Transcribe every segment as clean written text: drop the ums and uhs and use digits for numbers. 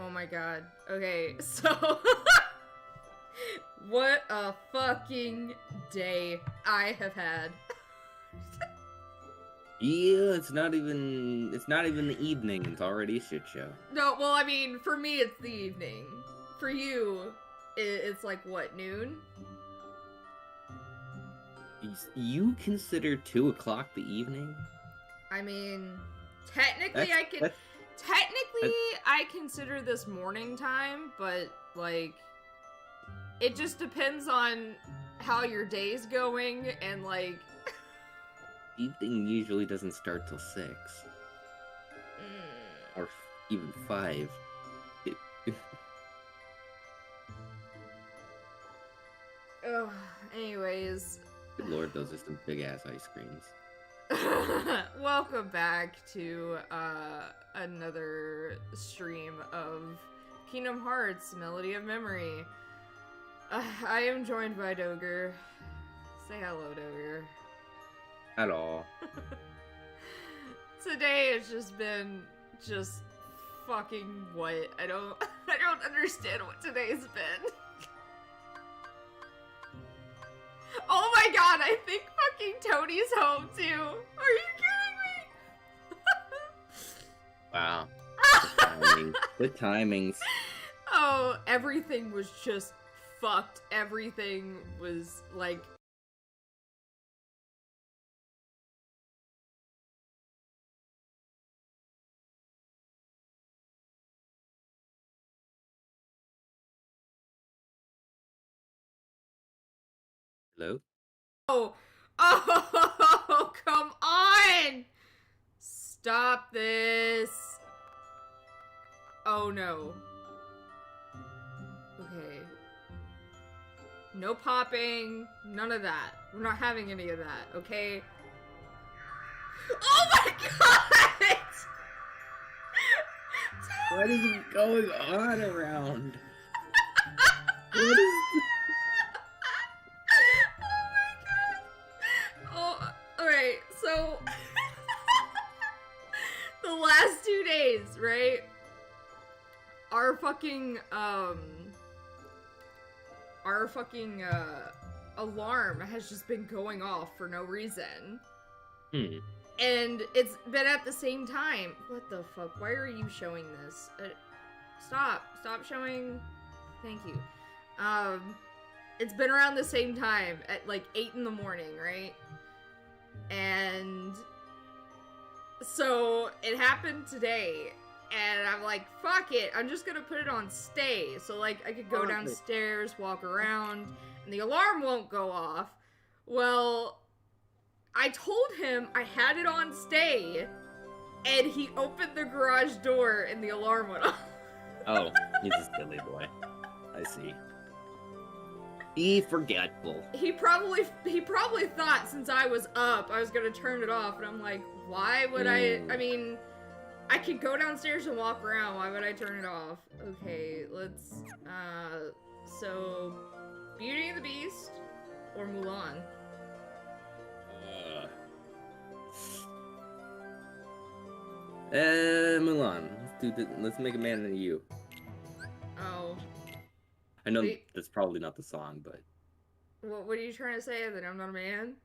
Oh my god. Okay, so... what a fucking day I have had. Yeah, it's not even the evening, it's already a shit show. No, well, I mean, for me it's the evening. For you, it's like, what, noon? You consider 2 o'clock the evening? I mean, technically That's- technically I consider this morning time, but, like, it just depends on how your day's going, and, like... Evening usually doesn't start till 6. Or even 5. Ugh, anyways... Good lord, those are some big-ass ice creams. Welcome back to another stream of Kingdom Hearts Melody of Memory. I am joined by Doger. Say hello, Doger. At all. Today has just been fucking what? I don't understand what today's been. Oh my god, I think fucking Tony's home too. Are you kidding me? Wow. Good timings. Oh, everything was just fucked. Everything was like... Hello? Oh, come on! Stop this. Oh no. Okay. No popping, none of that. We're not having any of that, okay? Oh my god! What is going on around? What is this? Oh, alright, so the last 2 days, right? Our fucking alarm has just been going off for no reason. And it's been at the same time. What the fuck? Why are you showing this? Stop showing. Thank you. It's been around the same time at like 8 in the morning, right? And so it happened today, and I'm like, fuck it, I'm just gonna put it on stay, so like I could go downstairs, walk around, and the alarm won't go off. Well, I told him I had it on stay, and he opened the garage door and the alarm went off. Oh, he's a silly boy. I see. Be forgetful. He probably thought since I was up, I was gonna turn it off, and I'm like, why would I mean, I could go downstairs and walk around, why would I turn it off? Okay, let's, so, Beauty and the Beast, or Mulan? Mulan. Let's make a man out of you. Oh. I know that's probably not the song, but... What are you trying to say, that I'm not a man?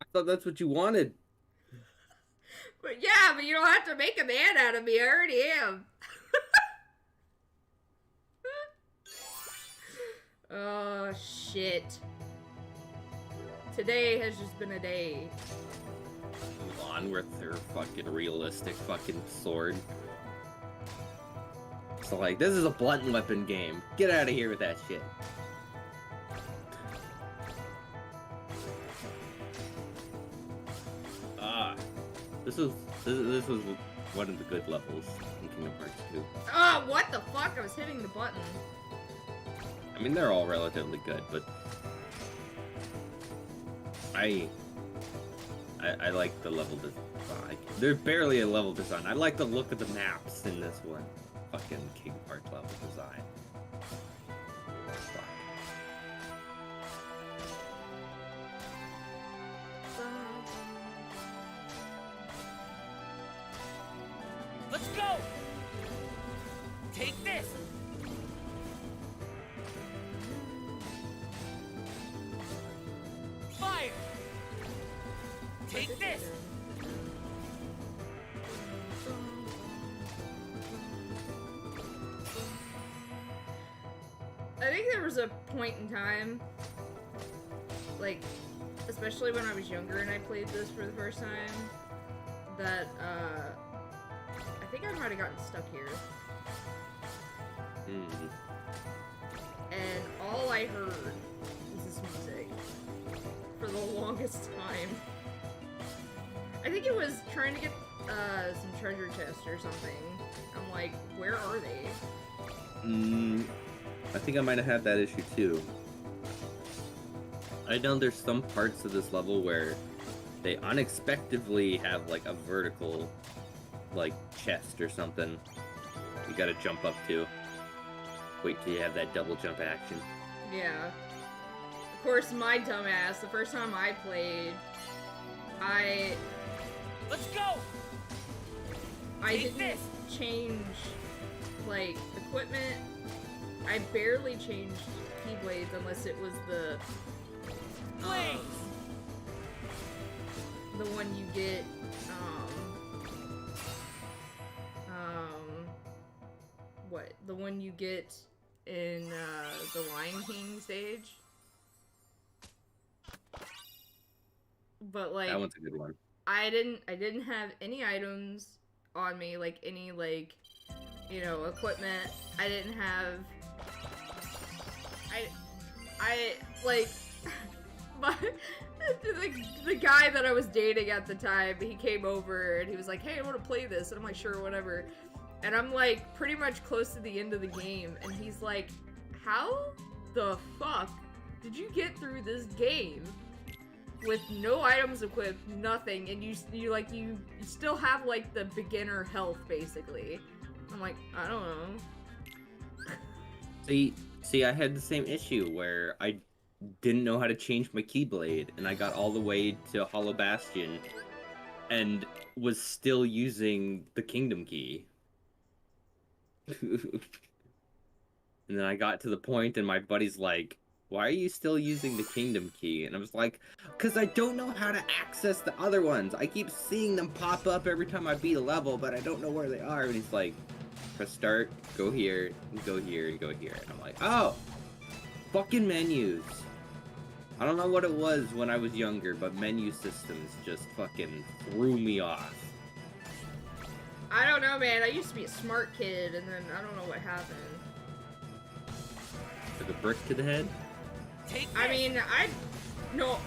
I thought that's what you wanted. But yeah, but you don't have to make a man out of me, I already am. Oh, shit. Today has just been a day. Mulan with her fucking realistic fucking sword. So like, this is a blunt weapon game. Get out of here with that shit. This was one of the good levels in Kingdom Hearts 2. Oh, what the fuck? I was hitting the button. I mean, they're all relatively good, but I like the level design. There's barely a level design. I like the look of the maps in this one. Fucking Kingdom Hearts level design. Fuck. Let's go! Take this! I think there was a point in time, like, especially when I was younger and I played this for the first time, that, I think I might have gotten stuck here. And all I heard was this music for the longest time. I think it was trying to get, some treasure chest or something. I'm like, where are they? I think I might have had that issue too. I know there's some parts of this level where they unexpectedly have like a vertical, like, chest or something you gotta jump up to. Wait till you have that double jump action. Yeah. Of course, my dumbass, the first time I played, Let's go! I didn't change, like, equipment. I barely changed keyblades unless it was the one you get, what? The one you get in, the Lion King stage? But, like... That one's a good one. I didn't have any items on me, like, any, like, you know, equipment. I didn't have... like... the guy that I was dating at the time, he came over and he was like, hey, I want to play this. And I'm like, sure, whatever. And I'm like, pretty much close to the end of the game. And he's like, how the fuck did you get through this game with no items equipped, nothing, and you still have, like, the beginner health, basically? I'm like, I don't know. See, I had the same issue where I didn't know how to change my Keyblade, and I got all the way to Hollow Bastion, and was still using the Kingdom Key. And then I got to the point, and my buddy's like, why are you still using the Kingdom Key? And I was like, because I don't know how to access the other ones. I keep seeing them pop up every time I beat a level, but I don't know where they are. And he's like, press start, go here, and go here, and go here. And I'm like, oh, fucking menus. I don't know what it was when I was younger, but menu systems just fucking threw me off. I don't know, man. I used to be a smart kid, and then I don't know what happened. Took a brick to the head? I mean, no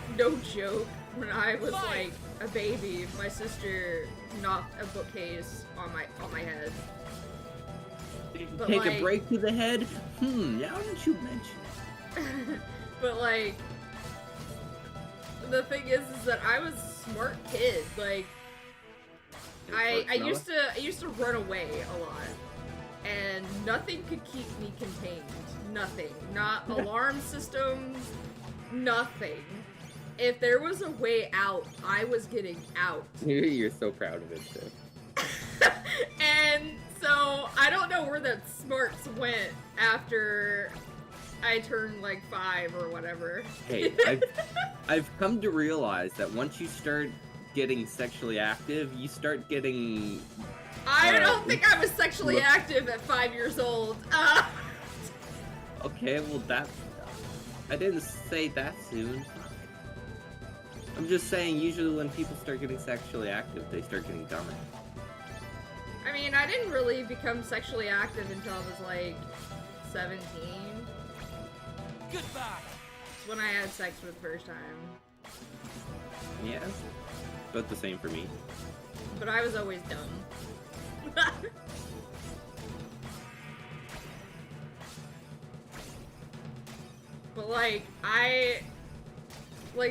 joke, when I was, like, a baby, my sister knocked a bookcase on my head. But, take like, a break to the head? Now that you mention it. But, like, the thing is that I was a smart kid. Like, I used to run away a lot, and nothing could keep me contained. Nothing. Not alarm systems. Nothing. If there was a way out, I was getting out. You're so proud of it, too. And so I don't know where the smarts went after I turned like 5 or whatever. Hey, I've come to realize that once you start getting sexually active, you start getting... I don't think I was sexually active at 5 years old. Okay, well I didn't say that soon. I'm just saying, usually when people start getting sexually active, they start getting dumber. I mean, I didn't really become sexually active until I was like 17. Goodbye. When I had sex for the first time. Yeah, about the same for me. But I was always dumb. But like I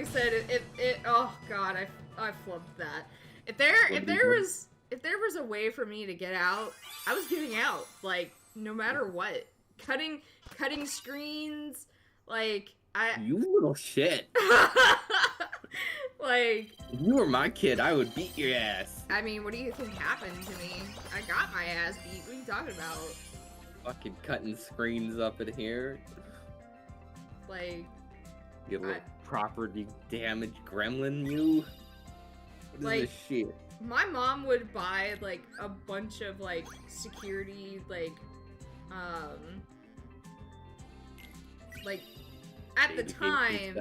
said, oh god, I flubbed that. If there was a way for me to get out, I was getting out. Like, no matter what. Cutting screens, like You little shit. Like, if you were my kid, I would beat your ass. I mean, what do you think happened to me? I got my ass beat. What are you talking about? Fucking cutting screens up in here. Like, You little property damaged gremlin, you. Like, shit. my mom would buy, like, a bunch of, like, security, like, at the time,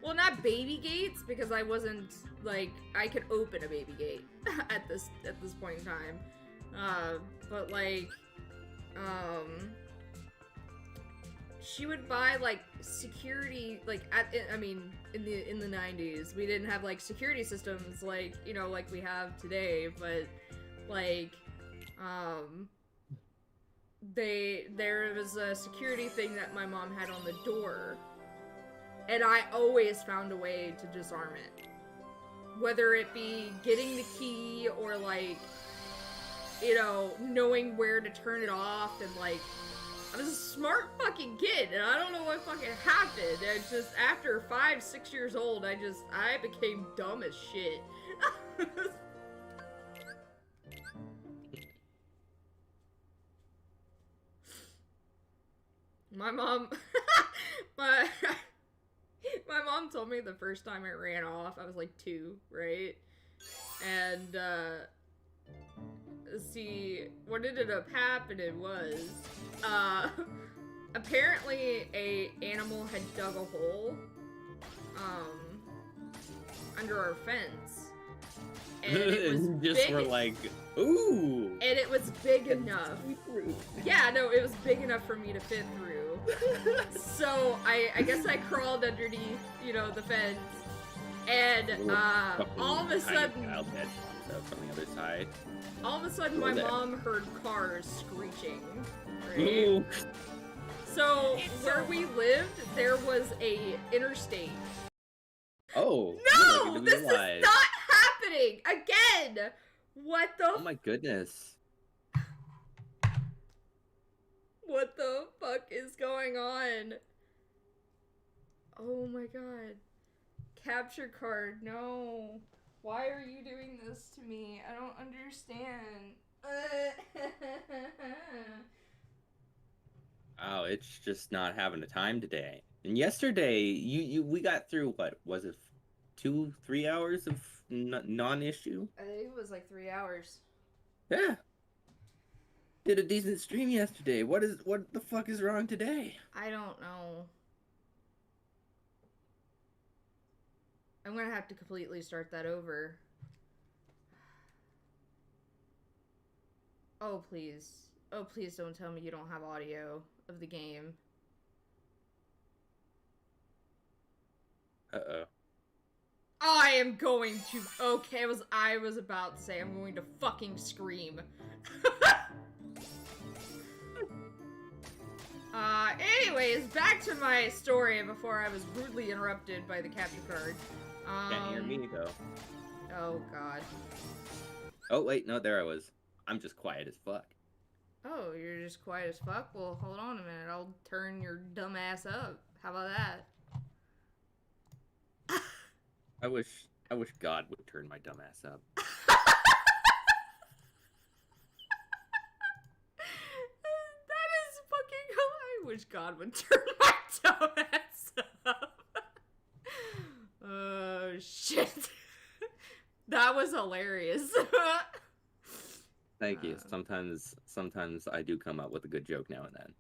well, not baby gates, because I wasn't, like, I could open a baby gate at this point in time. But, like, she would buy, like, security, like, in the 90s, we didn't have, like, security systems, like, you know, like we have today, but, like, there was a security thing that my mom had on the door, and I always found a way to disarm it. Whether it be getting the key, or, like, you know, knowing where to turn it off, and, like, I was a smart fucking kid, and I don't know what fucking happened. It's just, after 5-6 years old, I became dumb as shit. My mom, my mom told me the first time I ran off, I was like 2, right? And, see, what ended up happening was, apparently a animal had dug a hole, under our fence. And it was just big, were like, ooh! And it was big enough. Yeah, no, it was big enough for me to fit through. So, I guess I crawled underneath, you know, the fence. And, all of a sudden... from the other side. All of a sudden, my mom heard cars screeching, right? Ooh. So, where we lived, there was a interstate. Oh! No! This is not happening! Again! What the... Oh my goodness. What the fuck is going on? Oh my god. Capture card, no. Why are you doing this to me? I don't understand. Oh, it's just not having a time today. And yesterday, we got through, what, was it 2-3 hours of non-issue? I think it was like 3 hours. Yeah. Did a decent stream yesterday. What the fuck is wrong today? I don't know. I'm gonna have to completely start that over. Oh, please. Oh, please don't tell me you don't have audio of the game. Uh-oh. I am going to... Okay, I was about to say I'm going to fucking scream. Anyways, back to my story before I was rudely interrupted by the capture card. Can't hear me, though. Oh, God. Oh, wait, no, there I was. I'm just quiet as fuck. Oh, you're just quiet as fuck? Well, hold on a minute. I'll turn your dumb ass up. How about that? I wish God would turn my dumb ass up. That is fucking... I wish God would turn my dumb ass up. Oh, shit. That was hilarious. Thank you. Sometimes I do come up with a good joke now and then.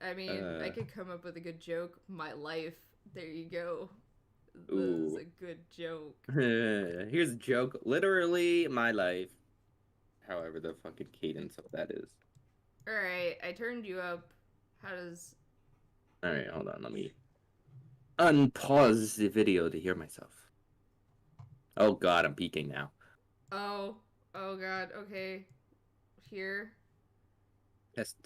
I mean, I could come up with a good joke. My life. There you go. This Ooh. is a good joke. Here's a joke. Literally my life. However the fucking cadence of that is. Alright, I turned you up. How does... Alright, hold on. Let me unpause the video to hear myself. Oh god, I'm peeking now. Oh god, okay. Here. Test.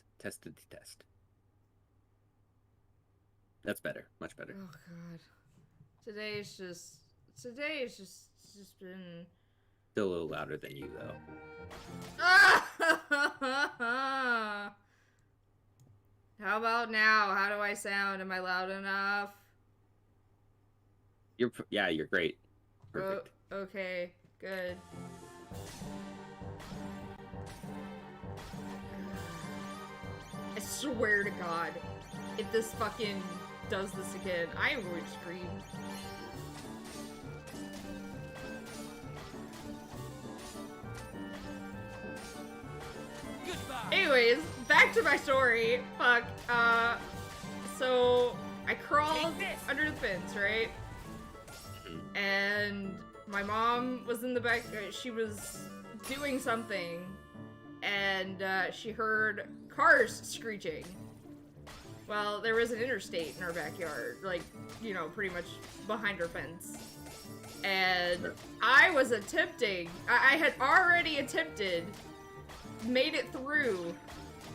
That's better. Much better. Oh god. Today's just been... Still a little louder than you, though. How about now? How do I sound? Am I loud enough? Yeah, you're great. Perfect. Okay, good. I swear to God, if this fucking does this again, I am going to scream. back to my story. Fuck. So I crawled under the fence, right? And my mom was in the back. She was doing something, and she heard cars screeching. Well, there was an interstate in our backyard, like, you know, pretty much behind our fence. And I was attempting, I had already attempted, made it through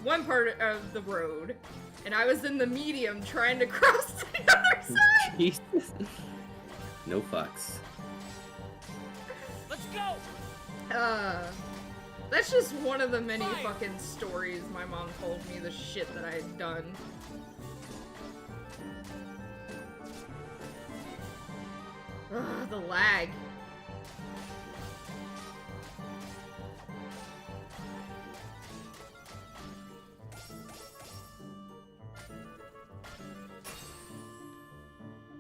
one part of the road, and I was in the medium trying to cross to the other side. Jesus. No fucks. Let's go! That's just one of the many fucking stories my mom told me, the shit that I had done. Ugh, the lag.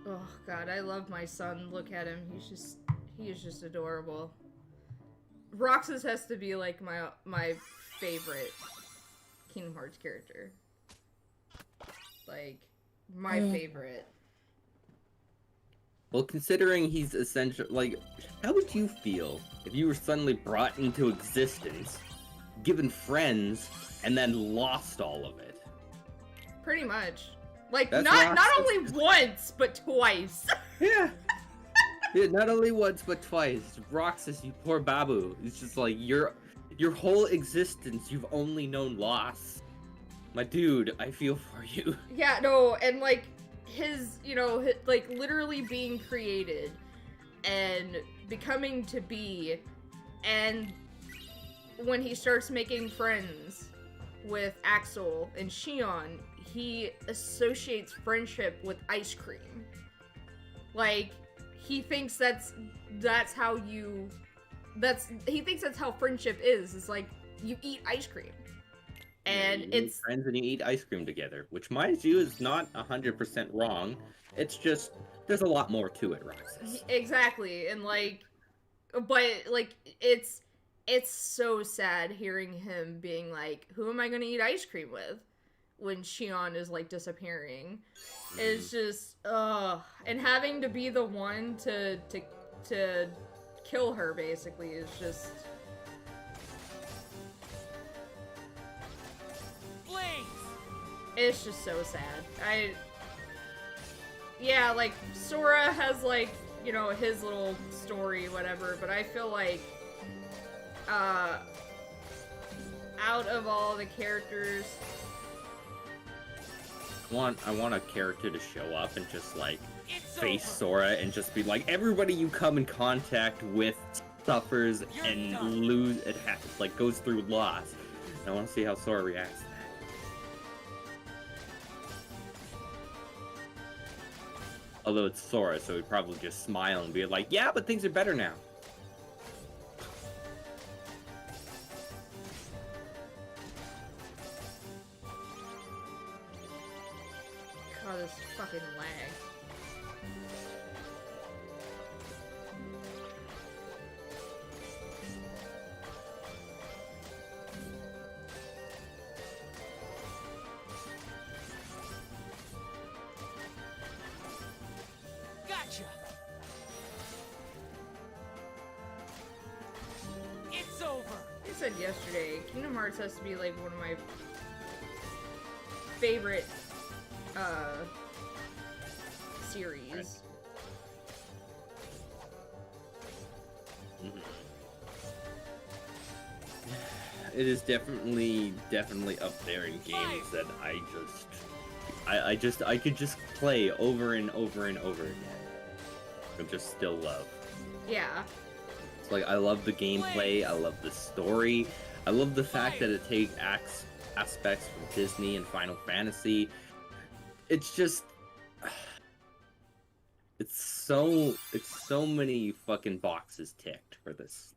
Oh god, I love my son. Look at him. He is just adorable. Roxas has to be like my favorite Kingdom Hearts character. Like, my favorite. Well, considering he's essential, like, how would you feel if you were suddenly brought into existence, given friends, and then lost all of it? Pretty much. Like, That's not only once, but twice. Yeah. Yeah, not only once, but twice. Roxas, you poor Babu. It's just like, your whole existence, you've only known loss. My dude, I feel for you. Yeah, no, and like, his, you know, like, literally being created and becoming to be, and when he starts making friends with Axel and Shion, he associates friendship with ice cream. Like, he thinks that's how you, he thinks that's how friendship is. It's like, you eat ice cream. And you it's friends and you eat ice cream together, which, mind you, is not 100% wrong. It's just there's a lot more to it, Roxas. Exactly, and like, but like, it's so sad hearing him being like, "Who am I gonna eat ice cream with?" when Shion is like disappearing. It's just, and having to be the one to kill her basically is just. It's just so sad. Yeah, like, Sora has, like, you know, his little story, whatever, but I feel like, out of all the characters... I want a character to show up and just, like, face Sora and just be like, everybody you come in contact with suffers and goes through loss. And I want to see how Sora reacts. Although it's Sora, so he'd probably just smile and be like, yeah, but things are better now. God, this fucking lag. Said yesterday, Kingdom Hearts has to be like one of my favorite series. It is definitely up there in games that I could just play over and over and over again and just still love. Yeah. Like, I love the gameplay, I love the story, I love the fact that it takes aspects from Disney and Final Fantasy. It's just... It's so many fucking boxes ticked for this.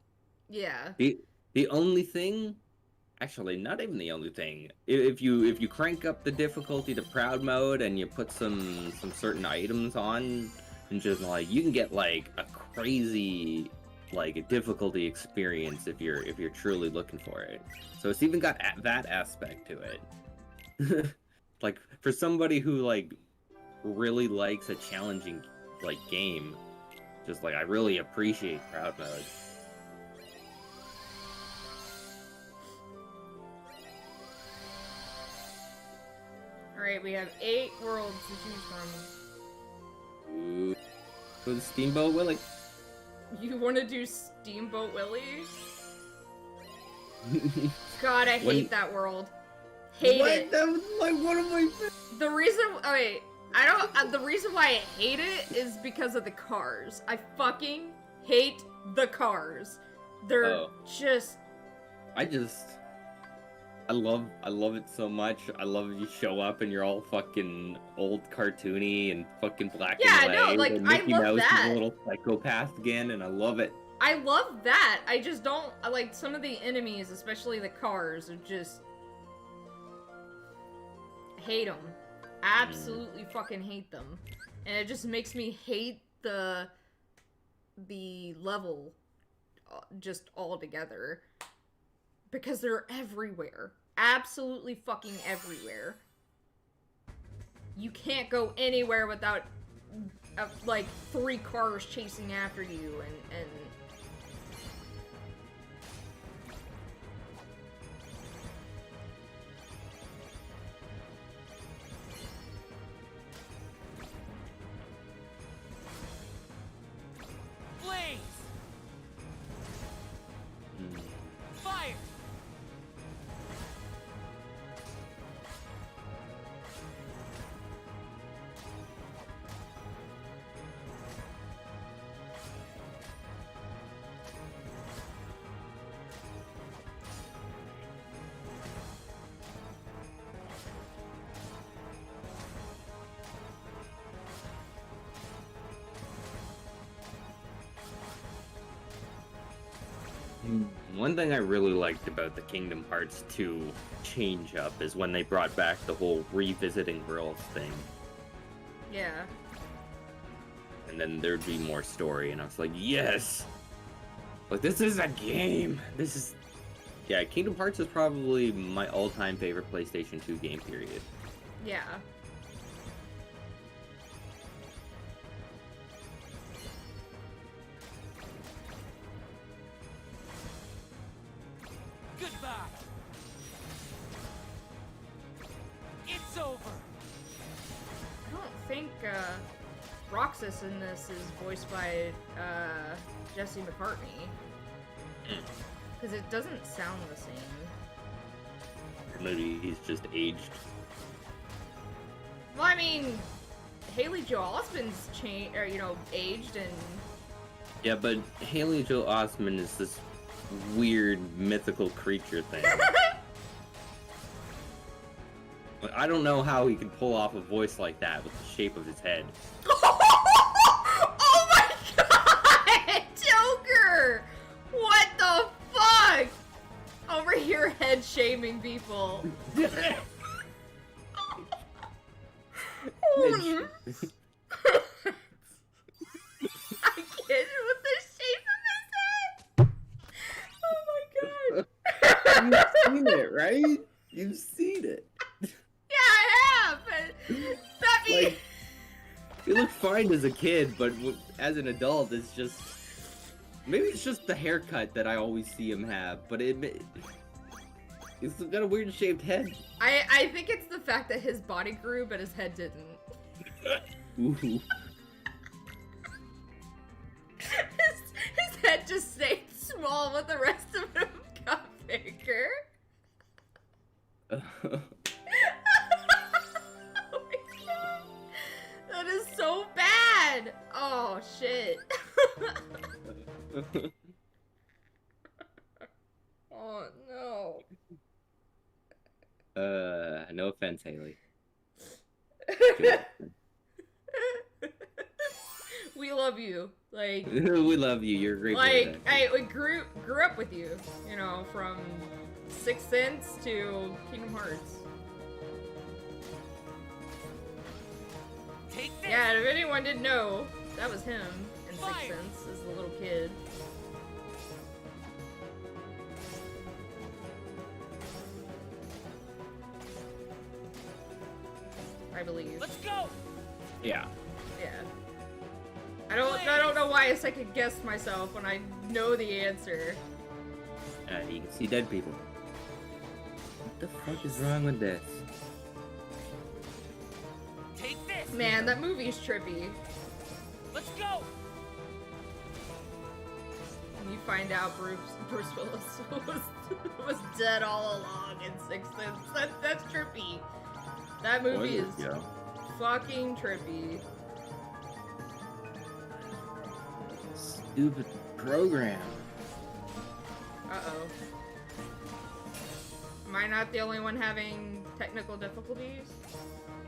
Yeah. The only thing... Actually, not even the only thing. If you crank up the difficulty to proud mode and you put some certain items on, and just, like, you can get, like, a crazy like a difficulty experience if you're truly looking for it. So it's even got that aspect to it. Like for somebody who like really likes a challenging like game, just like I really appreciate crowd mode. Alright, we have 8 worlds to choose from. Ooh. For the Steamboat Willie. You want to do Steamboat Willie? God, I hate that world. Hate it. That was like one of my. The reason, the reason why I hate it is because of the cars. I fucking hate the cars. They're just. I love it so much. I love you show up and you're all fucking old cartoony and fucking black and white. Yeah, no, like, and Mickey I love Mouse that. is a little psychopath again, and I love it. I love that. I just don't, like, some of the enemies, especially the cars, are just... I hate them. Absolutely fucking hate them. And it just makes me hate the level just altogether. Because they're everywhere. Absolutely fucking everywhere. You can't go anywhere without, like, 3 cars chasing after you, and... Blaze! Fire! One thing I really liked about the Kingdom Hearts 2 change up is when they brought back the whole revisiting worlds thing. Yeah. And then there'd be more story, and I was like, yes! Like, this is a game! This is... Yeah, Kingdom Hearts is probably my all-time favorite PlayStation 2 game, period. Yeah. Goodbye! It's over! I don't think, Roxas in this is voiced by, Jesse McCartney. Because it doesn't sound the same. Maybe he's just aged. Well, I mean, Haley Joel Osment's aged and... Yeah, but Haley Joel Osment is this weird mythical creature thing. I don't know how he can pull off a voice like that with the shape of his head. Oh my god! Joker! What the fuck? Over here head shaming people. I get it with the shape of his head. Oh my god. You've seen it, right? You've seen it. Yeah, I have, but that means... Like, he looked fine as a kid, but as an adult, it's just... Maybe it's just the haircut that I always see him have, but it's got a weird shaped head. I think it's the fact that his body grew, but his head didn't. Ooh. His head just stayed small, but the rest of him got bigger. Oh my god. That is so bad. Oh shit. Oh no. No offense, Haley. We love you. Like, we love you. You're a great boy. Like, I grew up with you, you know, from Sixth Sense to Kingdom Hearts. Take this. Yeah, and if anyone didn't know, that was him in Sixth Sense as the little kid. I believe. Let's go. Yeah. Yeah. I don't know why I second guessed myself when I know the answer. You can see dead people. What the fuck is wrong with this? Take this. Man, that movie's trippy. Let's go. And you find out Bruce Willis was dead all along in Sixth Sense. That's trippy. That movie is fucking trippy. Stupid program. Uh-oh. Am I not the only one having technical difficulties?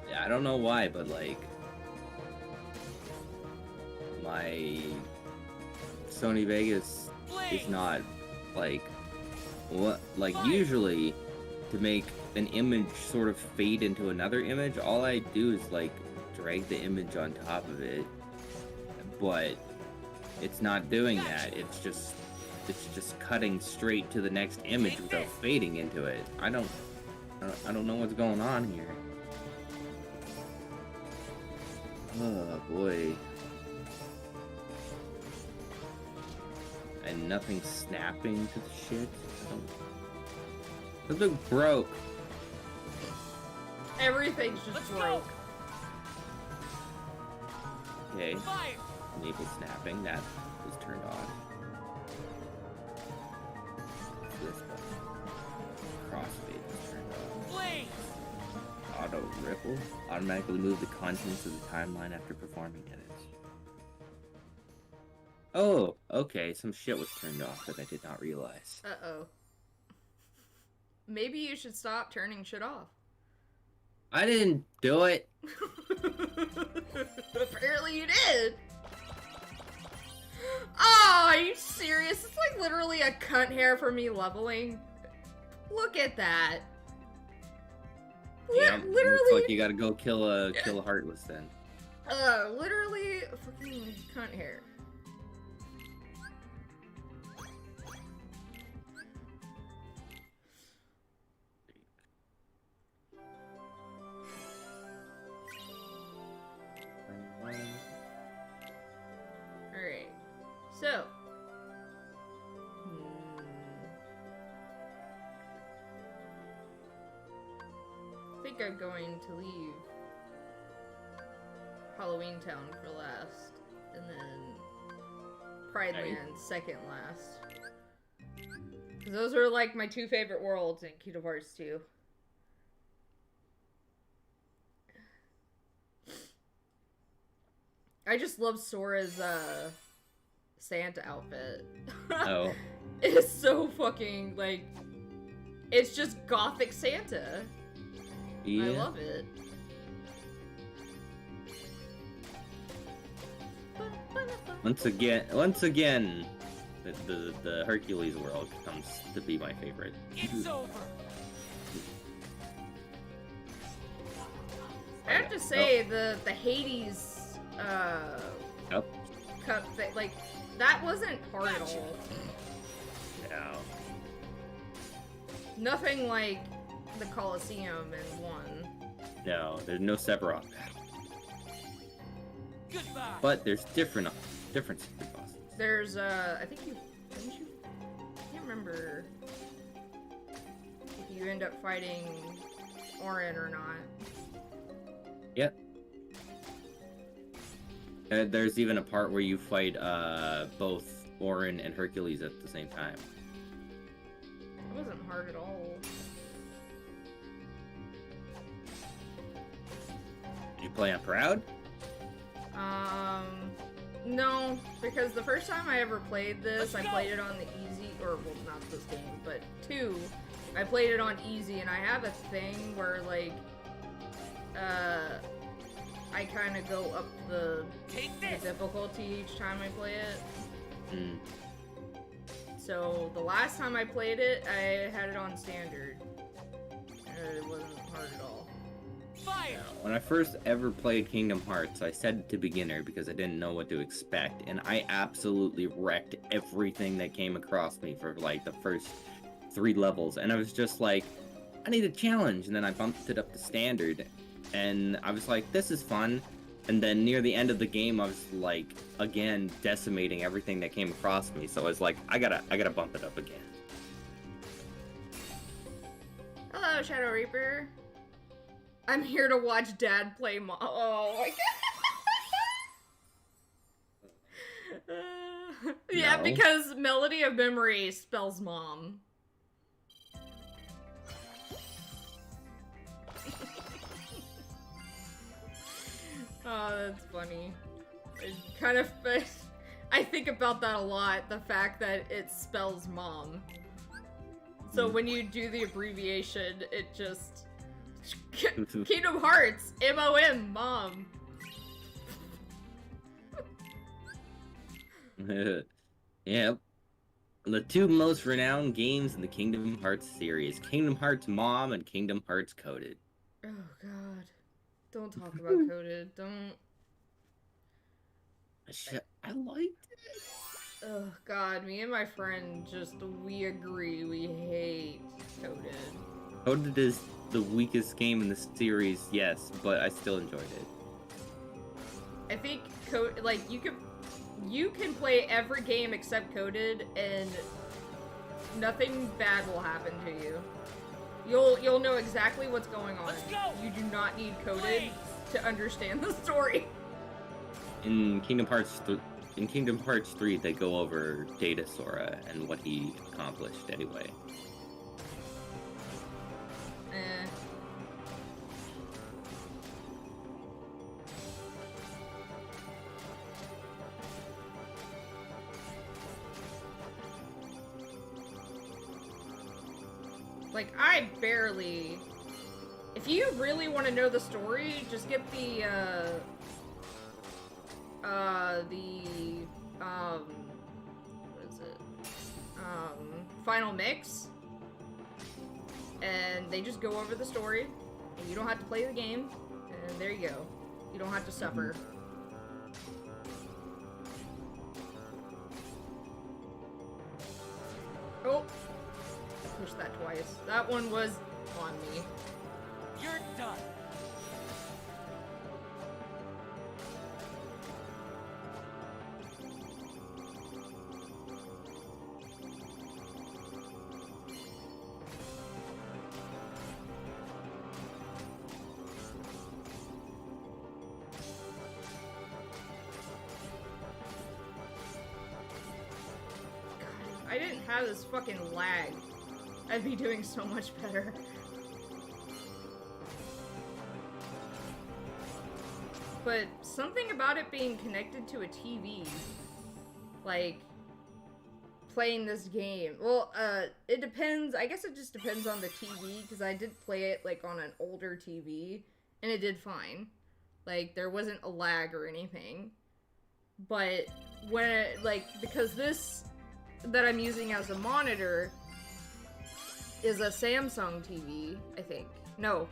Yeah, I don't know why, but like my Sony Vegas is not like what usually to make an image sort of fade into another image, all I do is like drag the image on top of it, but it's not doing that. It's just cutting straight to the next image without fading into it. I don't know what's going on here. Oh boy. And nothing snapping to the shit. Something broke. Everything's just broke. Okay. Fire. Enable snapping. That was turned on. This button. Crossfade was turned on. Blaze. Auto ripple. Automatically move the contents of the timeline after performing edits. Oh, okay. Some shit was turned off that I did not realize. Uh-oh. Maybe you should stop turning shit off. I didn't do it. Apparently you did. Oh, are you serious? It's like literally a cunt hair for me leveling. Look at that. Yeah, literally. looks like you gotta go kill a Heartless then. Literally fucking cunt hair. Alright. So. I think I'm going to leave Halloween Town for last, and then Pride Land second last. Because those are like my two favorite worlds in Kingdom Hearts 2. I just love Sora's Santa outfit. Oh. It's so fucking like, it's just gothic Santa. Yeah. I love it. Once again, the Hercules world comes to be my favorite. It's over. I have to say the Hades Yep. cup thing, like, that wasn't hard at all. No. Nothing like the Colosseum in 1. No, there's no Sephiroth. Goodbye. But there's different secret bosses. There's I think didn't you? I can't remember if you end up fighting Auron or not. Yep. There's even a part where you fight both Auron and Hercules at the same time. It wasn't hard at all. Did you play on Proud? No, because the first time I ever played this, I played it on the easy, or, well, not this game, but 2, I played it on easy, and I have a thing where, like, I kind of go up the difficulty each time I play it. Mm. So, the last time I played it, I had it on standard. And it wasn't hard at all. Fire! When I first ever played Kingdom Hearts, I said it to beginner because I didn't know what to expect, and I absolutely wrecked everything that came across me for like the first 3 levels, and I was just like, I need a challenge, and then I bumped it up to standard, and I was like, this is fun. And then near the end of the game, I was like, again, decimating everything that came across me. So I was like, I gotta bump it up again. Hello, Shadow Reaper. I'm here to watch Dad play mom. Oh my god. Yeah, No. because Melody of Memory spells mom. Oh, that's funny. It kind of, I think about that a lot, the fact that it spells mom. So when you do the abbreviation, it just... Kingdom Hearts! M-O-M, mom! Yep. The two most renowned games in the Kingdom Hearts series. Kingdom Hearts Mom and Kingdom Hearts Coded. Oh, God. Don't talk about Coded. Don't... I liked it. Oh, God. Me and my friend just, we agree. We hate Coded. Coded is the weakest game in the series, yes, but I still enjoyed it. I think like you can play every game except Coded and nothing bad will happen to you. You'll know exactly what's going on. Let's go! You do not need Coded Please. to understand the story. In Kingdom Hearts 3, they go over Data Sora and what he accomplished anyway. Like, I barely... If you really want to know the story, just get the, what is it? Final Mix. And they just go over the story, and you don't have to play the game, and there you go. You don't have to suffer. Oh! I pushed that twice. That one was on me. You're done. I didn't have this fucking lag. I'd be doing so much better. But something about it being connected to a TV, like, playing this game. Well, it depends. I guess it just depends on the TV, because I did play it, like, on an older TV, and it did fine. Like, there wasn't a lag or anything. But when it, like, because this that I'm using as a monitor is a Samsung TV, I think. No,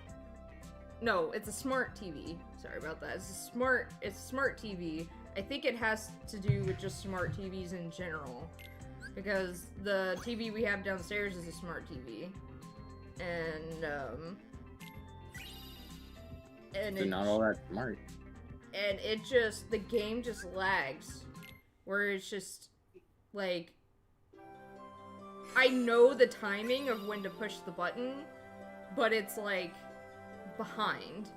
it's a smart TV. Sorry about that. It's a smart TV. I think it has to do with just smart TVs in general, because the TV we have downstairs is a smart TV, and They're not all that smart. And it just, the game just lags, where it's just like, I know the timing of when to push the button, but it's like behind.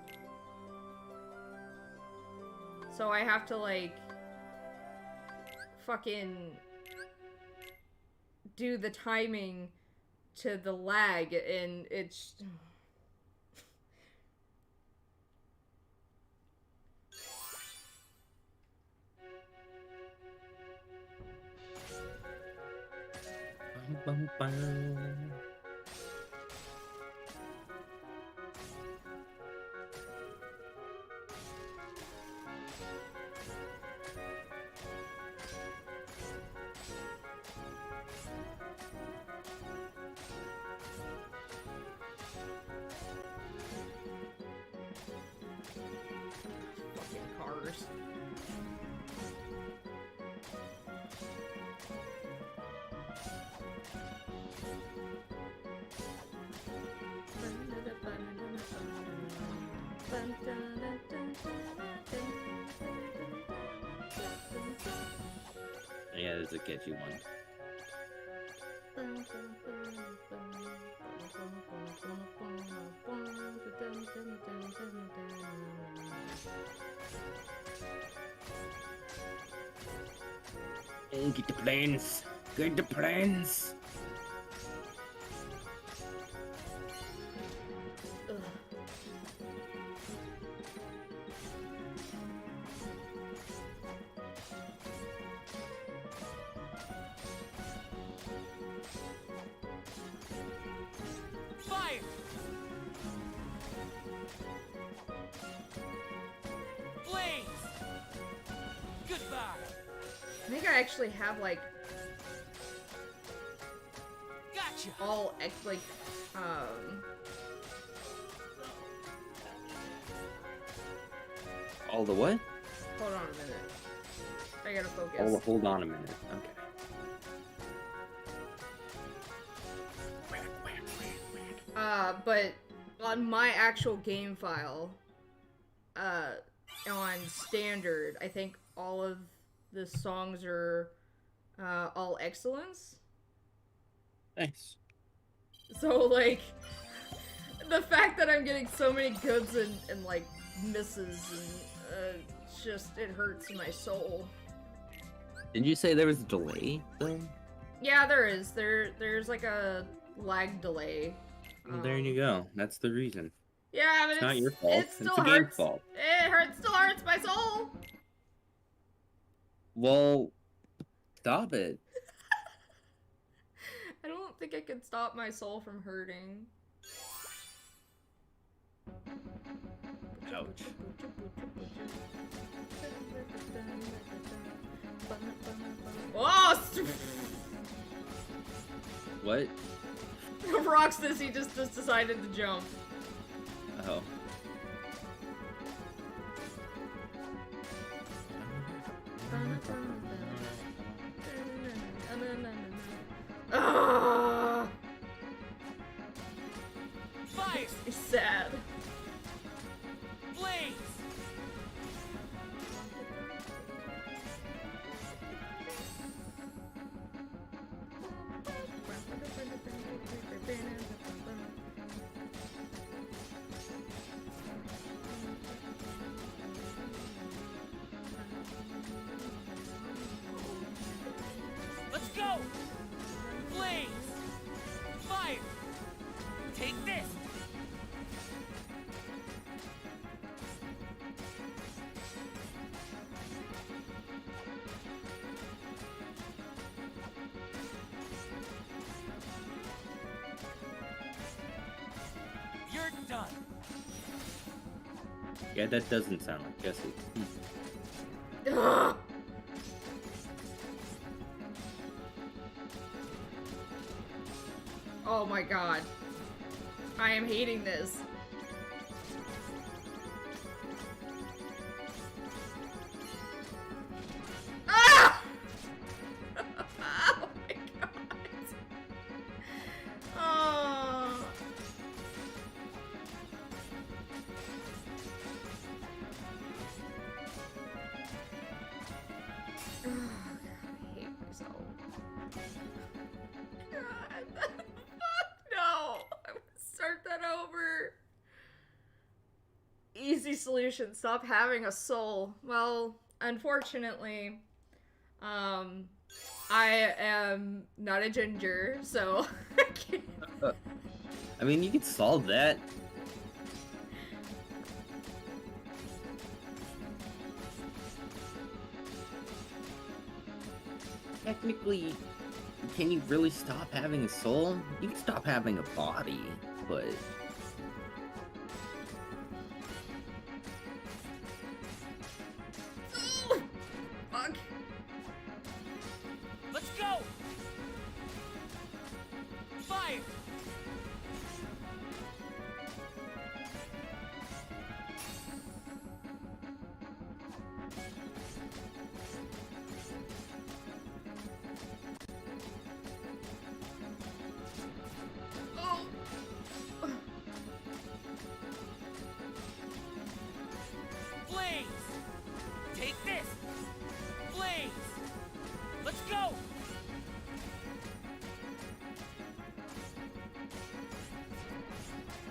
So I have to like fucking do the timing to the lag, and it's Bum, bum, bum. fucking cars. Yeah, there's a catchy one. Hey, get the planes! Get the planes! Fire! Blaze! Goodbye! I think I actually have like Gotcha! all like All the what? hold on a minute. I gotta focus. Oh, hold on a minute. Okay. But on my actual game file, on standard, I think all of the songs are, all excellence. Thanks. So, like, the fact that I'm getting so many goods and like, misses and, it's just, it hurts my soul. Did you say there was a delay, though? Yeah, there is. There's like a lag delay. Well, there you go. That's the reason. Yeah, but It's not your fault. It still It's the hurts. game's fault. Still hurts my soul. Well, stop it. I don't think I can stop my soul from hurting. Ouch. Oh! What? Rocks this, he just decided to jump. Oh. Ah! Fire! It's sad. Blaze! Let's go! Blaze! Fire! Take this! You're done. Yeah, that doesn't sound like Jesse. Ugh. Oh my god. I am hating this. Ah! Oh my god. Oh. Oh, God, I hate myself. God. No! I would start that over. Easy solution. Stop having a soul. Well, unfortunately, I am not a ginger, so I can't. I mean, you could solve that. Technically, can you really stop having a soul? You can stop having a body, but... Fuck. Let's go! Fire! Oh. Let's go!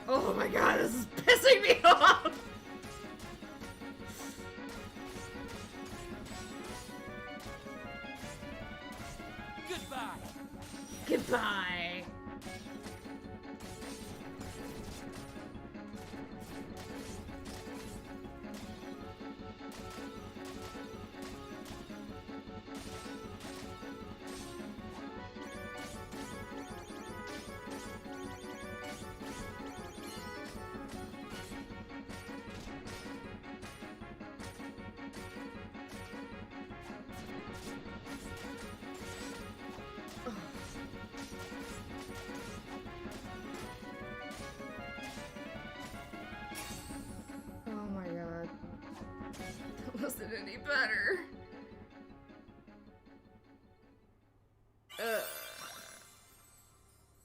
Oh my god, this is pissing me off! Goodbye! Goodbye! Oh my god. That wasn't any better.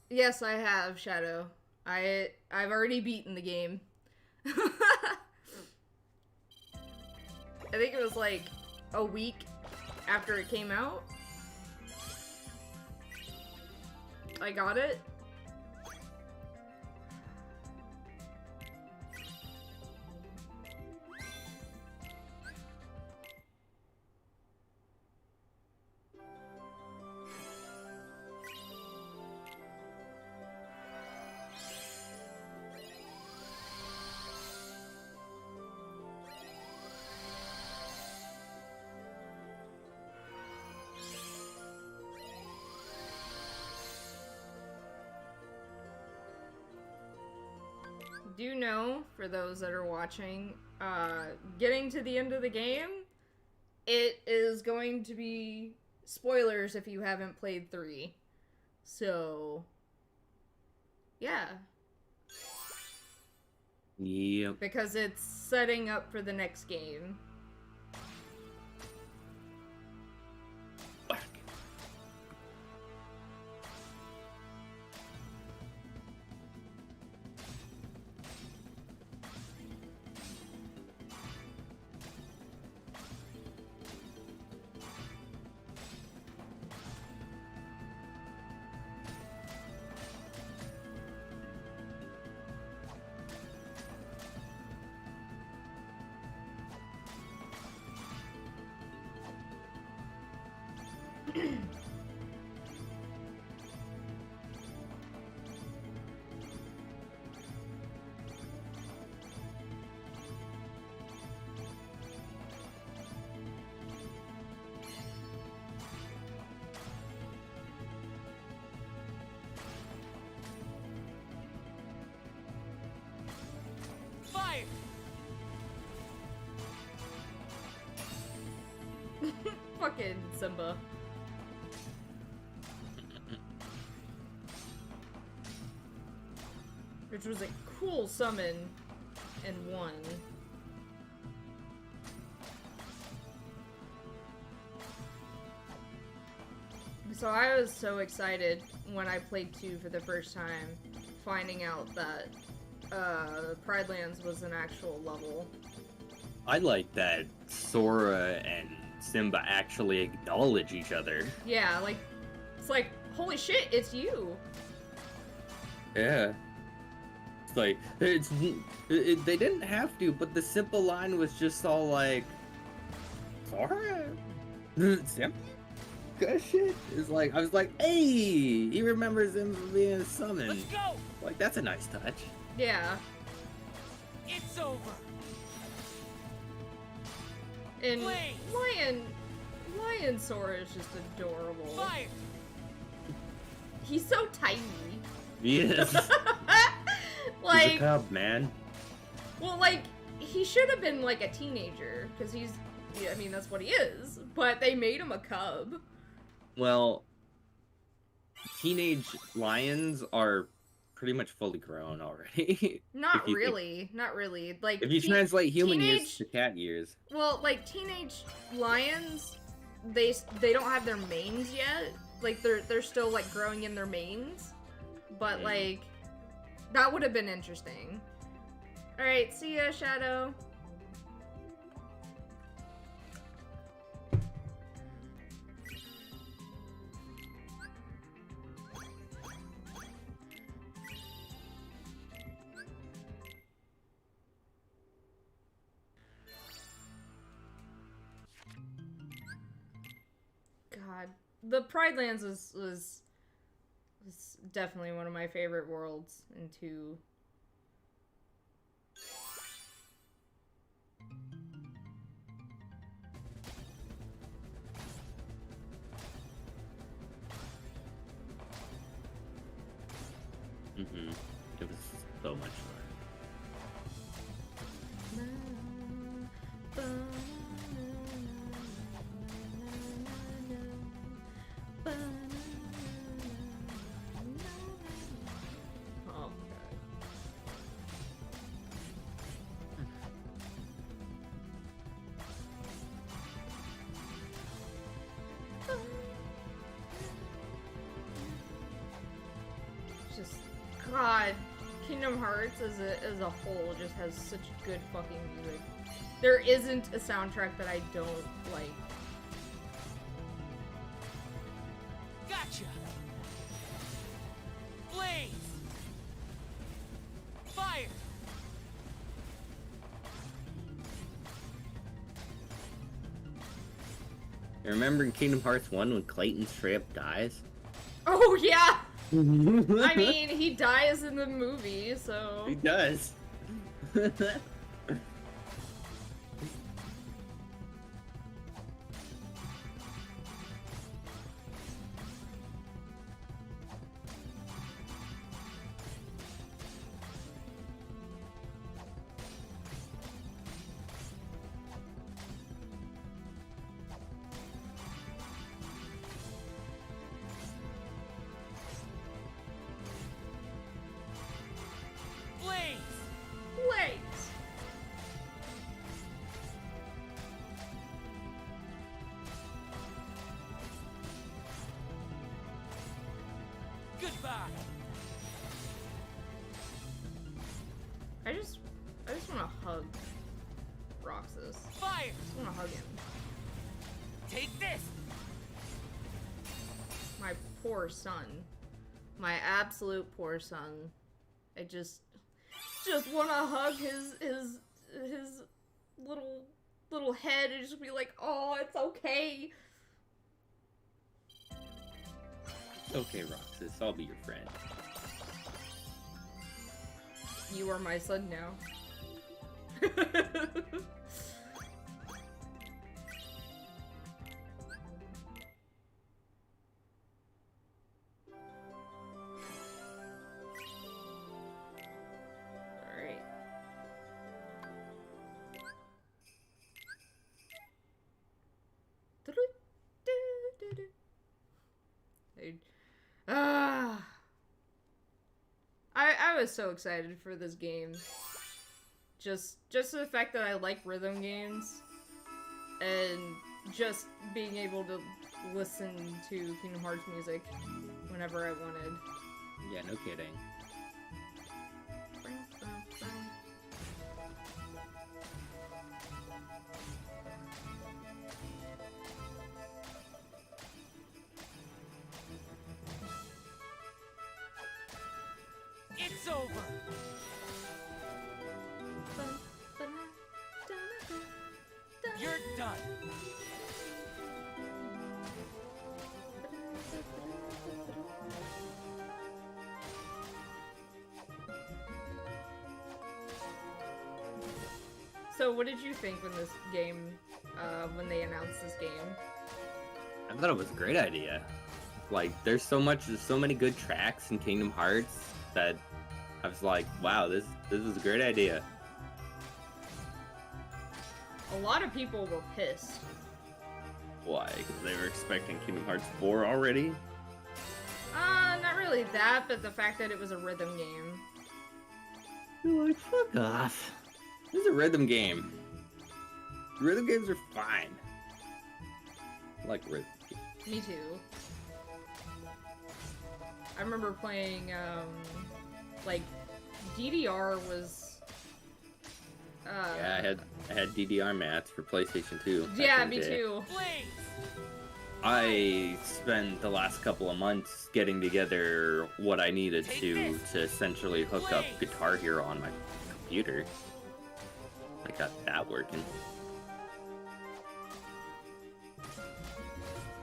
Yes, I have, Shadow. I've already beaten the game. I think it was like a week after it came out. I got it. Do know, for those that are watching, getting to the end of the game, it is going to be spoilers if you haven't played 3. So, yeah. Yep. Because it's setting up for the next game. Fire! Fucking Simba. Which was a cool summon and one. So I was so excited when I played 2 for the first time, finding out that Pride Lands was an actual level. I like that Sora and Simba actually acknowledge each other. Yeah, like, it's like, holy shit, it's you! Yeah. It's like, they didn't have to, but the simple line was just all like, Sora? Simba? Good shit. It's like, I was like, hey, he remembers him being summoned. Let's go! Like, that's a nice touch. Yeah. It's over! And Please. Lion Sora is just adorable. Fire! He's so tiny. Yes. He's Like, a cub, man. well, like, he should have been like a teenager, because he's, I mean, that's what he is, but they made him a cub. Well, teenage lions are pretty much fully grown already. Not If you think- really, not really. Like, If you translate human years teenage- to cat years. well, like, teenage lions, they don't have their manes yet. Like, they're still, like, growing in their manes. But, like, that would have been interesting. Alright, see ya, Shadow. the Pride Lands was definitely one of my favorite worlds in 2. Mm-hmm. It was so much fun. Oh, God. Just, God, Kingdom Hearts as a whole just has such good fucking music. There isn't a soundtrack that I don't like. Gotcha. Blaze. Fire. You remember in Kingdom Hearts 1 when Clayton straight up dies? Oh yeah. I mean, he dies in the movie, so He does. Blaze. wait. Goodbye. I just want to hug Roxas. Fire. I just want to hug him. Take this. My poor son. My absolute poor son. I just want to hug his little head and just be like, oh, it's okay. Okay, Roxas, I'll be your friend. You are my son now. Alright. I was so excited for this game. Just the fact that I like rhythm games and just being able to listen to Kingdom Hearts music whenever I wanted. Yeah, no kidding. It's over. You're done. So what did you think when this game, when they announced this game? I thought it was a great idea. Like, there's so many good tracks in Kingdom Hearts that I was like, wow, this is a great idea. A lot of people were pissed. Why? Because they were expecting Kingdom Hearts 4 already? Not really that, but the fact that it was a rhythm game. You're like, fuck off. This is a rhythm game. Rhythm games are fine. I like rhythm games. Me too. I remember playing, like, DDR was, Yeah, I had DDR mats for PlayStation 2. back yeah, in the me day. too. Blaze. I spent the last couple of months getting together what I needed to essentially hook up Guitar Hero on my computer. I got that working.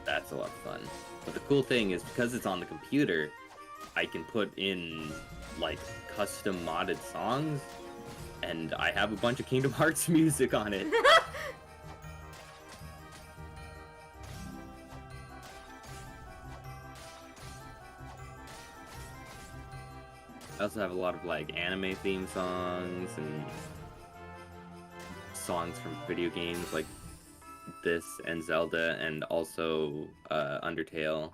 That's a lot of fun. But the cool thing is, because it's on the computer, I can put in, like, custom modded songs, and I have a bunch of Kingdom Hearts music on it. I also have a lot of, like, anime theme songs and songs from video games like this and Zelda, and also Undertale.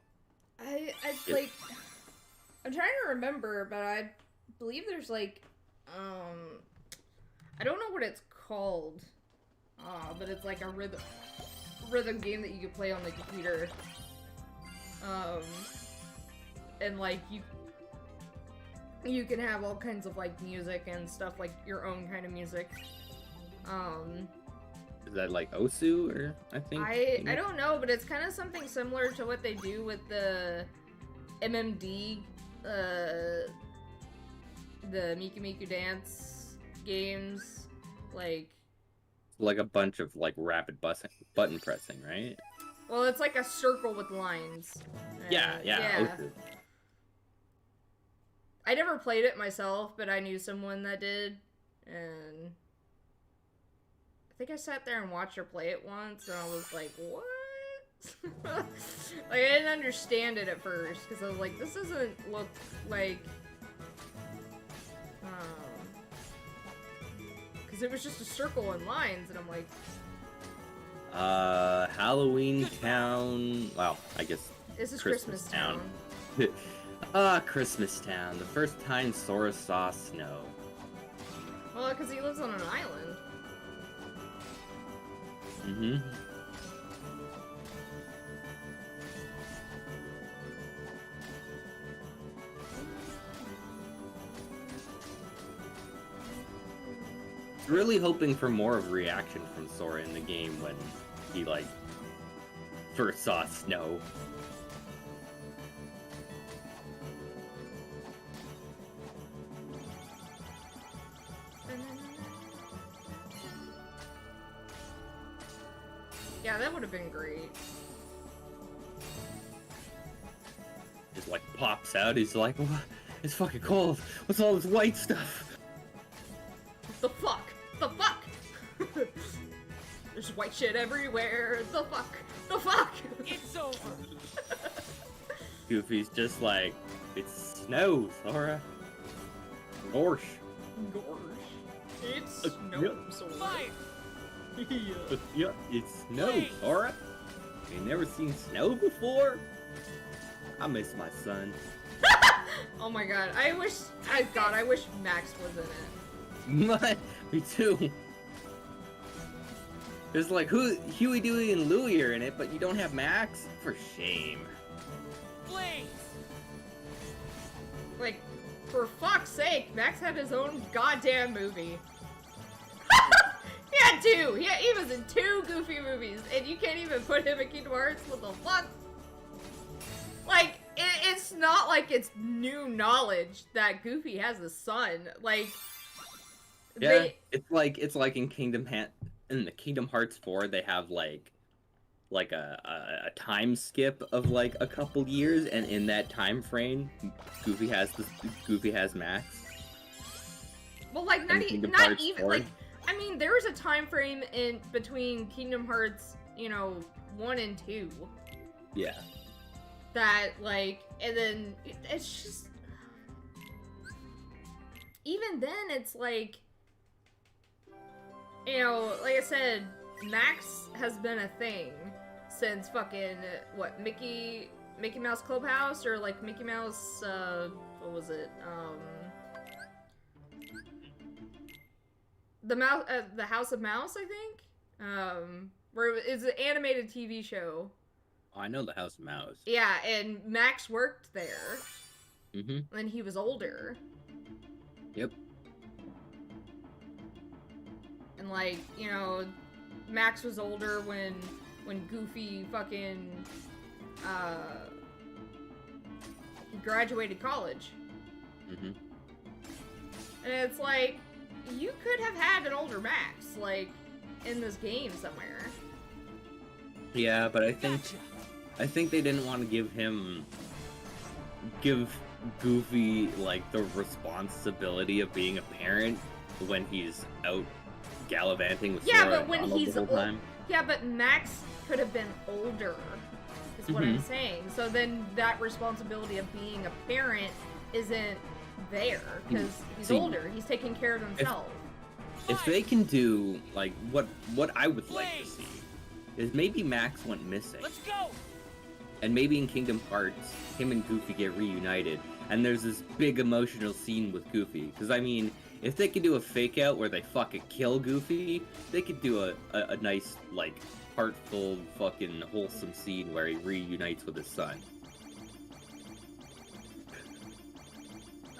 I like, I'm trying to remember, but I believe there's like, I don't know what it's called, but it's like a rhythm game that you can play on the computer, and like you can have all kinds of like music and stuff, like your own kind of music. Is that like Osu, or I think? I don't know, but it's kind of something similar to what they do with the MMD, the Miku Miku Dance games, like a bunch of like rapid button pressing, right? Well, it's like a circle with lines. Yeah. Osu. I never played it myself, but I knew someone that did, and I think I sat there and watched her play it once, and I was like, what? Like, I didn't understand it at first, because I was like, this doesn't look like... Because it was just a circle and lines, and I'm like... Halloween Town... Well, I guess This is Christmas Town. Christmas Town. The first time Sora saw snow. Well, because he lives on an island. Mm-hmm. Really hoping for more of a reaction from Sora in the game when he, like, first saw snow. Yeah, that would have been great. Just, like, pops out, he's like, what? It's fucking cold. What's all this white stuff? The fuck? The fuck? There's white shit everywhere. The fuck? The fuck? It's over. Goofy's just like, it's snow, Sora. Gorsh. It's snow, Sora. Fire. Yeah, it's snow, Sora. You never seen snow before? I miss my son. Oh my god, I wish Max was in it. What? Me too. There's like Huey, Dewey, and Louie are in it, but you don't have Max? For shame. Blaze. Like, for fuck's sake, Max had his own goddamn movie. He had two! He was in 2 Goofy movies, and you can't even put him in Kingdom Hearts? What the fuck? Like, it's not like it's new knowledge that Goofy has a son. Like, yeah, it's like in in the Kingdom Hearts 4, they have like a time skip of like a couple years, and in that time frame, Goofy has Max. Well, like not even 4. Like, I mean, there was a time frame in between Kingdom Hearts, 1 and 2. Yeah. That, like, and then it's just, even then, it's like, like I said, Max has been a thing since fucking, what, Mickey Mouse Clubhouse, or like Mickey Mouse, what was it, the House of Mouse, I think, where it's an animated TV show. Oh, I know the House of Mouse. Yeah, and Max worked there. Mm-hmm. When he was older. Yep. And like, Max was older when Goofy fucking he graduated college. Mm-hmm. And it's like, you could have had an older Max, like, in this game somewhere. Yeah, but I think Gotcha. I think they didn't want to give Goofy like the responsibility of being a parent when he's out gallivanting with Sora but and when Donald he's the whole time. Yeah, but Max could have been older, is what I'm saying. So then that responsibility of being a parent isn't there, because he's older. He's taking care of himself. If they can do, like, what I would like to see, is maybe Max went missing. Let's go! And maybe in Kingdom Hearts, him and Goofy get reunited, and there's this big emotional scene with Goofy. Because, I mean, if they could do a fake-out where they fucking kill Goofy, they could do a nice, like, heartful, fucking wholesome scene where he reunites with his son.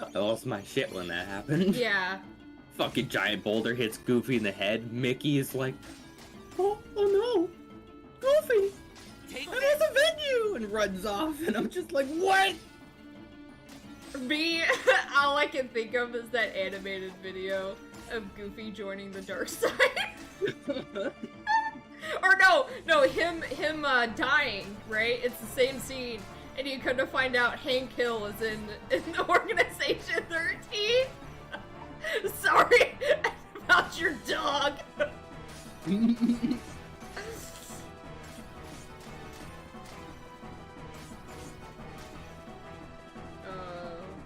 I lost my shit when that happened. Yeah. Fucking giant boulder hits Goofy in the head. Mickey is like, oh no, Goofy! Take I must avenge you! And runs off, and I'm just like, what? Me, all I can think of is that animated video of Goofy joining the dark side. Or no, him dying, right? It's the same scene, and you come to find out Hank Hill is in Organization 13. Sorry about your dog.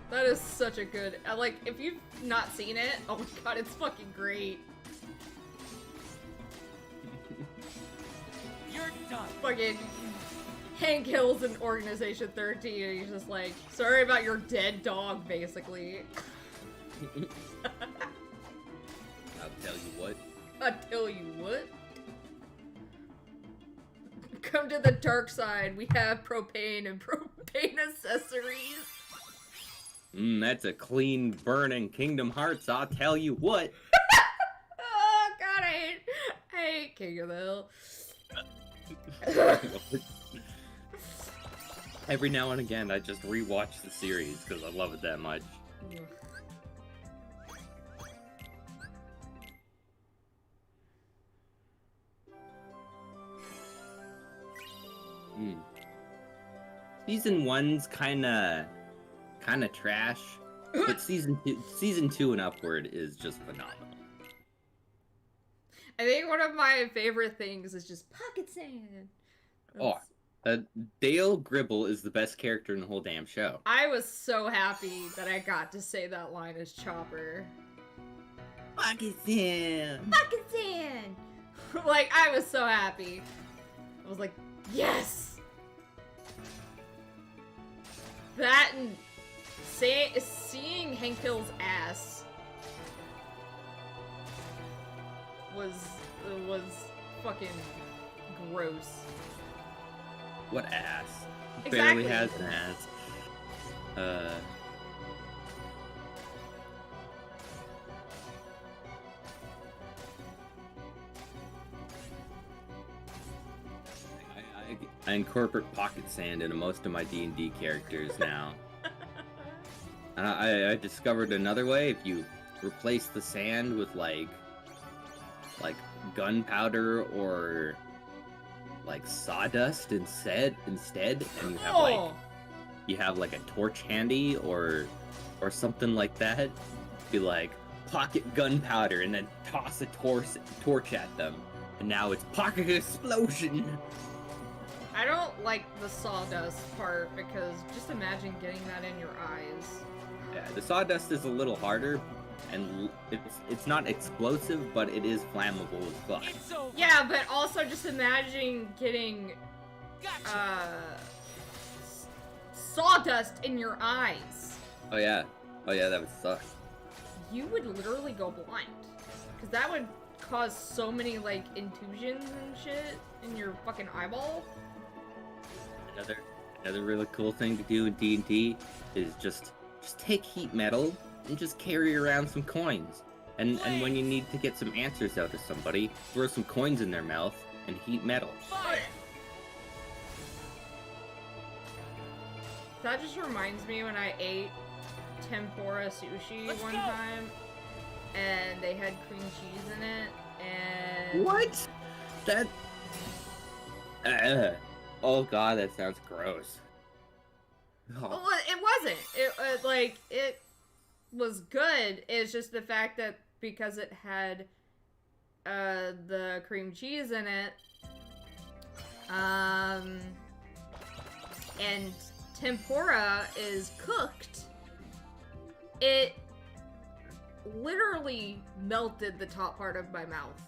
That is such a good, like, if you've not seen it, oh my god, it's fucking great. You're done. Fucking Hank Hill's in Organization 13, and he's just like, sorry about your dead dog, basically. I'll tell you what. I'll tell you what. Come to the dark side, we have propane and propane accessories. That's a clean burning Kingdom Hearts, I'll tell you what. Oh god, I hate King of the Hill. Every now and again, I just rewatch the series because I love it that much. Season 1's kinda trash, but season 2 and upward is just phenomenal. I think one of my favorite things is just pocket sand. Dale Gribble is the best character in the whole damn show. I was so happy that I got to say that line as Chopper. Pocket sand! Pocket sand! Like, I was so happy. I was like, yes! That and seeing Hank Hill's ass was fucking gross. What ass? Exactly. Barely has an ass. I incorporate pocket sand into most of my D&D characters now. I discovered another way. If you replace the sand with like gunpowder or like sawdust instead, and you have like a torch handy or something like that, be like pocket gunpowder and then toss a torch at them, and now it's pocket explosion. I don't like the sawdust part because just imagine getting that in your eyes. Yeah, the sawdust is a little harder, and it's not explosive, but it is flammable as fuck. Yeah, but also just imagine getting sawdust in your eyes. Oh yeah, that would suck. You would literally go blind, because that would cause so many like intusions and shit in your fucking eyeball. Another really cool thing to do in D&D is just take heat metal and just carry around some coins. And when you need to get some answers out of somebody, throw some coins in their mouth and heat metal. That just reminds me when I ate tempura sushi one time, and they had cream cheese in it, and... What? That... Oh god, that sounds gross. Oh. Well, it wasn't. It was good. It's just the fact that because it had the cream cheese in it, and tempura is cooked, it literally melted the top part of my mouth.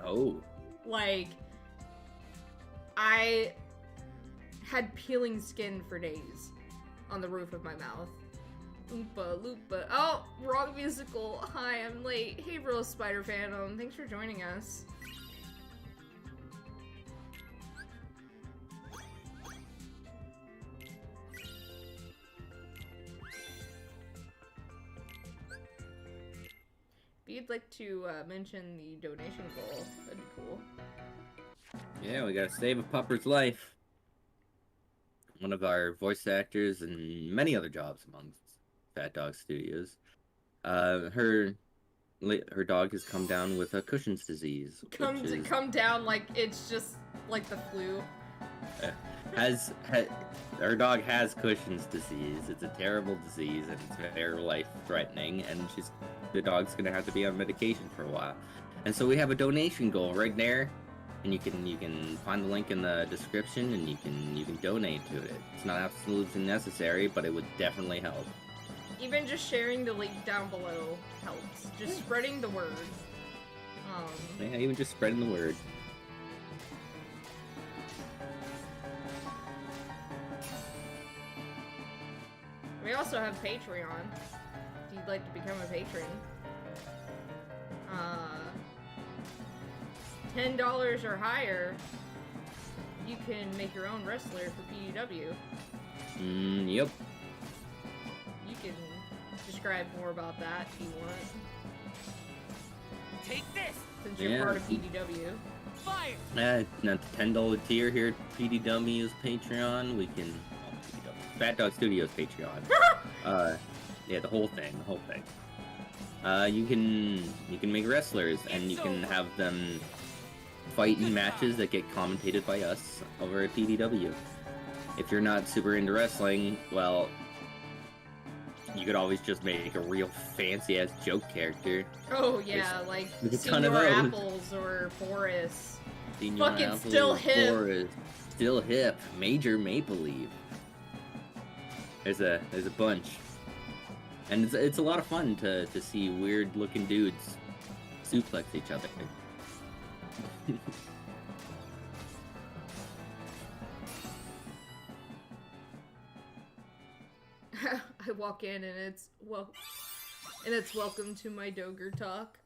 Oh. Like, I had peeling skin for days on the roof of my mouth. Oompa Loompa. Oh, wrong musical. Hi, I'm late. Hey, Real Spider Phantom. Thanks for joining us. If you'd like to mention the donation goal, that'd be cool. Yeah, we gotta save a pupper's life. One of our voice actors and many other jobs amongst Phat Dog Studios. Her dog has come down with a Cushing's disease. Come down like it's just like the flu. Her dog has Cushing's disease. It's a terrible disease and it's very life-threatening. And the dog's gonna have to be on medication for a while. And so we have a donation goal right there. And you can find the link in the description, and you can donate to it. It's not absolutely necessary, but it would definitely help. Even just sharing the link down below helps. Just spreading the word. Yeah, even just spreading the word. We also have Patreon. If you'd like to become a patron. $10 or higher, you can make your own wrestler for PDW. Yep. You can describe more about that if you want. Take this! Since you're part of PDW. Fire! At the $10 tier here at PDW's Patreon, we can... Phat Dog Studios Patreon. Yeah, the whole thing. You can make wrestlers, and you can have them fight in matches that get commentated by us over at PDW. If you're not super into wrestling, well, you could always just make a real fancy-ass joke character. Oh yeah, like Senior Apples or Boris. Fucking Apples, still hip. Boris, still hip. Major Maple Leaf. There's a bunch. And it's a lot of fun to see weird-looking dudes suplex each other. I walk in and it's welcome to my Doger talk.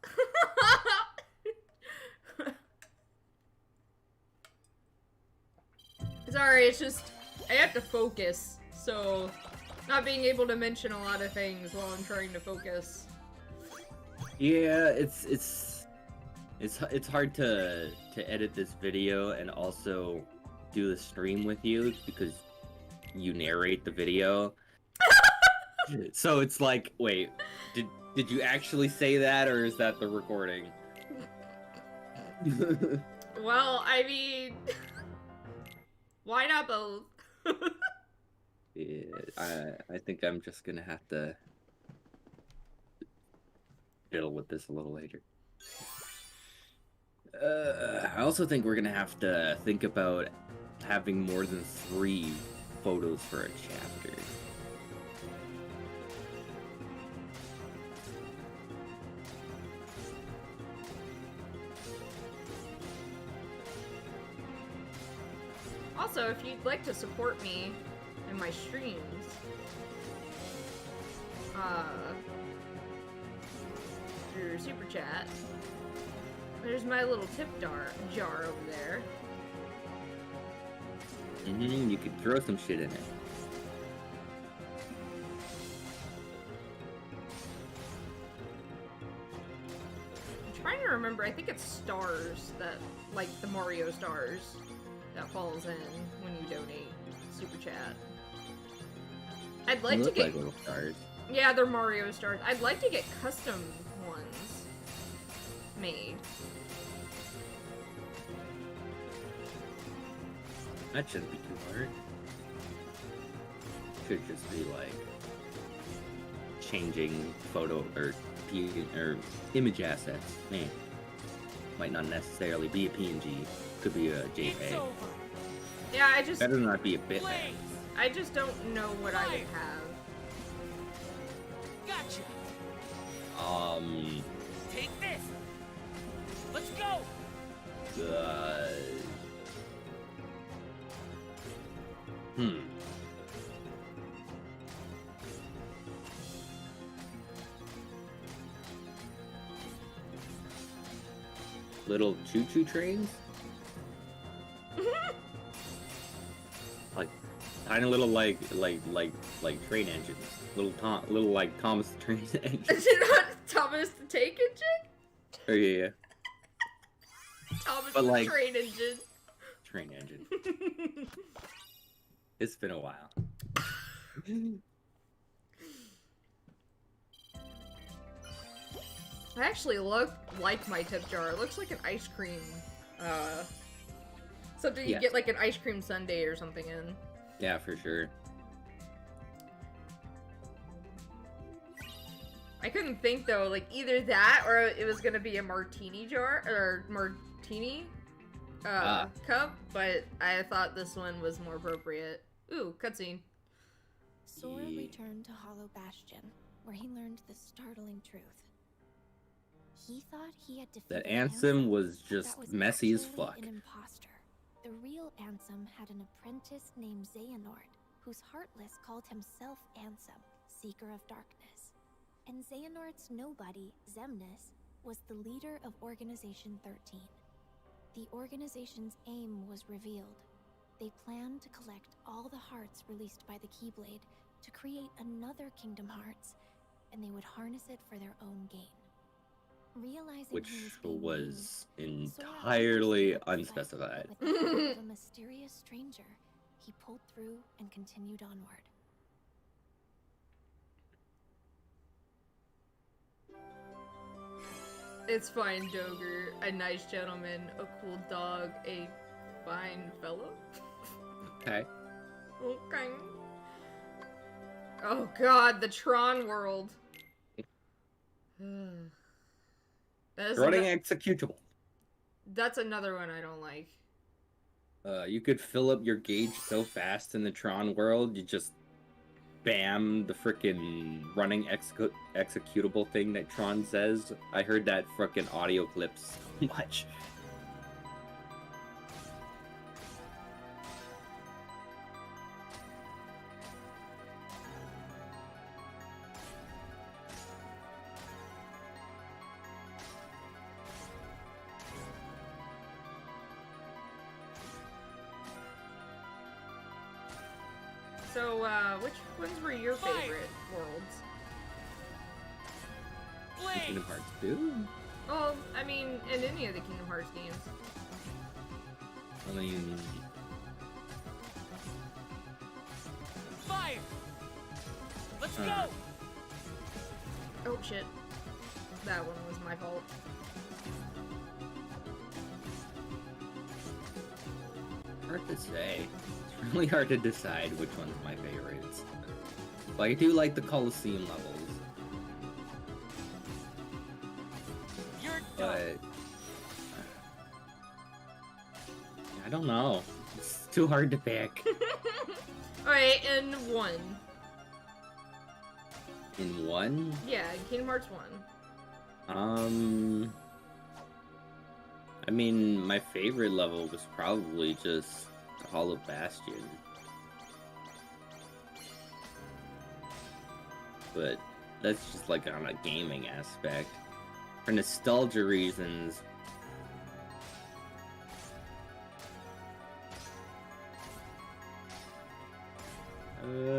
Sorry, it's just I have to focus, so not being able to mention a lot of things while I'm trying to focus. Yeah, it's hard to edit this video and also do the stream with you because you narrate the video. So it's like, wait, did you actually say that, or is that the recording? Well, I mean, why not both? Yeah, I think I'm just gonna have to deal with this a little later. I also think we're gonna have to think about having more than 3 photos for a chapter. Also, if you'd like to support me in my streams, through Super Chat, there's my little tip jar over there. You could throw some shit in it. I'm trying to remember, I think it's stars that, like the Mario stars, that falls in when you donate Super Chat. I'd like to get like little stars. Yeah, they're Mario stars. I'd like to get custom ones made. That shouldn't be too hard. Should just be like changing photo or image assets. Man, might not necessarily be a PNG. Could be a It's JPEG. over. Yeah, I just Better not be a bitmap. Blaze. I just don't know what I would have. Gotcha. Take this. Let's go. Hmm. Little choo-choo trains? Like tiny little like train engines. Little like Thomas the Train engine. Is it not Thomas the Tank Engine? Oh yeah. Thomas But, the like- Train Engine. Train engine. It's been a while. I actually look like my tip jar. It looks like an ice cream, something you Yeah. get like an ice cream sundae or something in. Yeah, for sure. I couldn't think though, like either that or it was gonna be a martini jar or martini cup, but I thought this one was more appropriate. Ooh, cutscene. Sora Ye- returned to Hollow Bastion, where he learned the startling truth. He thought he had defeated That Ansem was but just that was messy as actually fuck. An imposter. The real Ansem had an apprentice named Xehanort, whose Heartless called himself Ansem, Seeker of Darkness. And Xehanort's nobody, Xemnas, was the leader of Organization 13. The organization's aim was revealed. They planned to collect all the hearts released by the Keyblade to create another Kingdom Hearts, and they would harness it for their own gain. Realizing Which he was being was used, Sora entirely understood the fight. unspecified. With the help of a mysterious stranger, he pulled through and continued onward. It's fine, Doger. A nice gentleman, a cool dog, a fine fellow. Okay. Okay. Oh god, the Tron world. That is Running ano- executable. That's another one I don't like. You could fill up your gauge so fast in the Tron world, you just bam the frickin' running executable thing that Tron says. I heard that frickin' audio clip so much. So, which ones were your Fire! favorite worlds? Kingdom Blaze. Hearts 2? Oh, I mean, in any of the Kingdom Hearts games. I mean, Fire. Let's go. Oh shit. That one was my fault. hard to say. It's really hard to decide which one's my favorites. Like, I do like the Coliseum levels, You're but done. I don't know. It's too hard to pick. Alright, and one. In one, Yeah, Kingdom Hearts 1. I mean, my favorite level was probably just Hollow Bastion. But that's just like on a gaming aspect. For nostalgia reasons,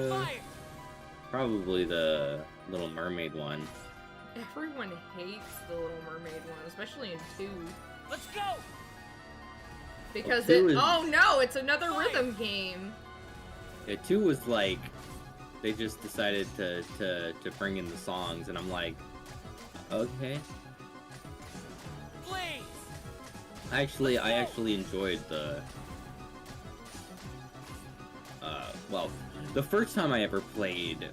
Fire. probably the Little Mermaid one. Everyone hates the Little Mermaid one, especially in 2. Let's go. Because Well, 2 it- is- oh no, it's another Fire. rhythm game. Yeah, 2 was like, they just decided to bring in the songs, and I'm like, okay. Blaze. I actually enjoyed the well, the first time I ever played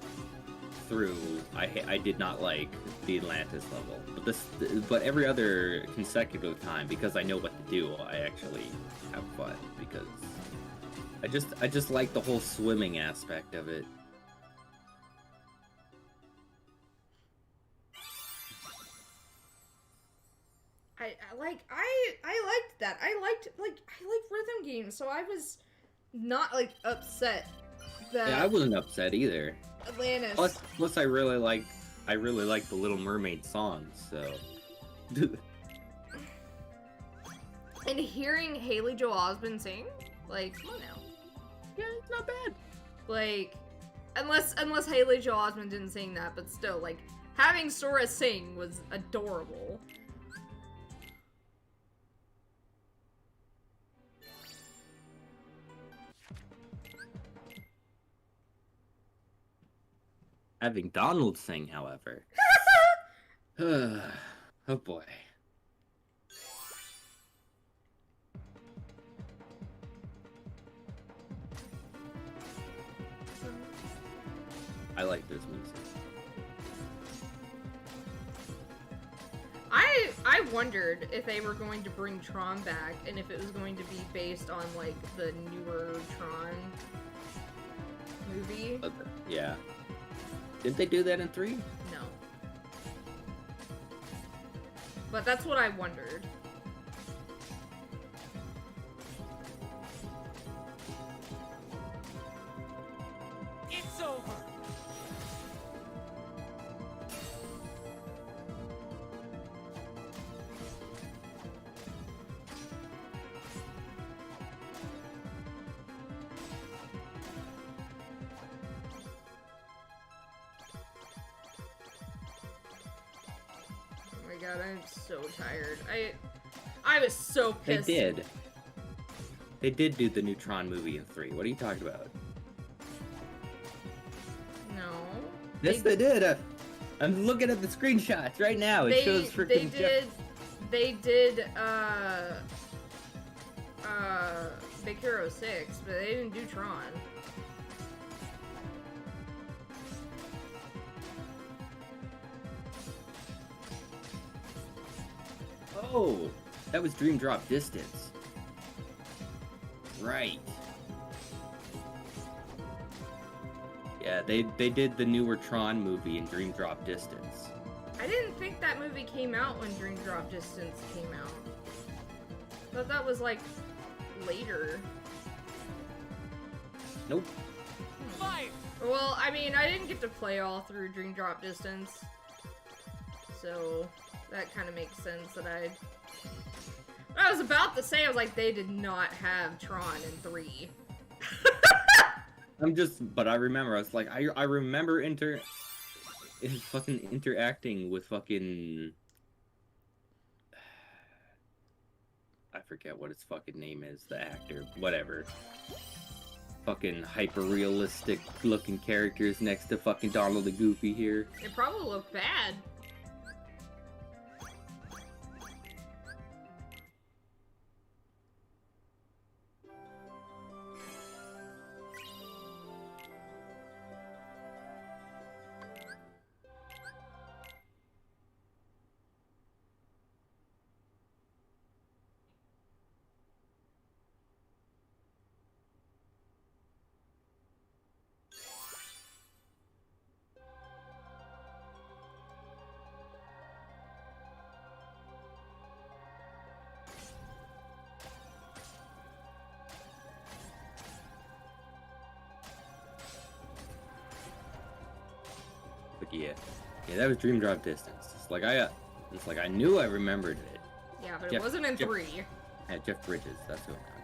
through, I did not like the Atlantis level, but every other consecutive time, because I know what to do, I actually have fun because I just like the whole swimming aspect of it. I liked that. I liked rhythm games, so I was not like upset that Yeah, I wasn't upset either. Atlantis. Plus I really like the Little Mermaid songs, so And hearing Haley Joel Osment sing, like, come on now. yeah, it's not bad. Like, unless Haley Joel Osment didn't sing that, but still, like, having Sora sing was adorable. Having Donald sing, however. Oh boy. I like this music. I wondered if they were going to bring Tron back and if it was going to be based on, like, the newer Tron movie. Yeah. Didn't they do that in 3? No. But that's what I wondered. It's over. Oh my god, I'm so tired. I was so pissed. They did. They did do the Neutron movie in 3. What are you talking about? No. Yes, they did. I'm looking at the screenshots right now. It shows freaking. They did Big Hero 6, but they didn't do Tron. Oh, that was Dream Drop Distance. Right. Yeah, they did the newer Tron movie in Dream Drop Distance. I didn't think that movie came out when Dream Drop Distance came out. Thought that was like later. Nope. Fire! Well, I mean, I didn't get to play all through Dream Drop Distance, so that kind of makes sense that I was about to say, I was like, they did not have Tron in 3. But I remember, I was like, I remember fucking interacting with fucking, I forget what his fucking name is, the actor, whatever. Fucking hyper-realistic looking characters next to fucking Donald the Goofy here. It probably looked bad. But yeah, that was Dream Drop Distance. It's like I knew I remembered it. Yeah, but it wasn't in 3. Yeah, Jeff Bridges. That's who I'm talking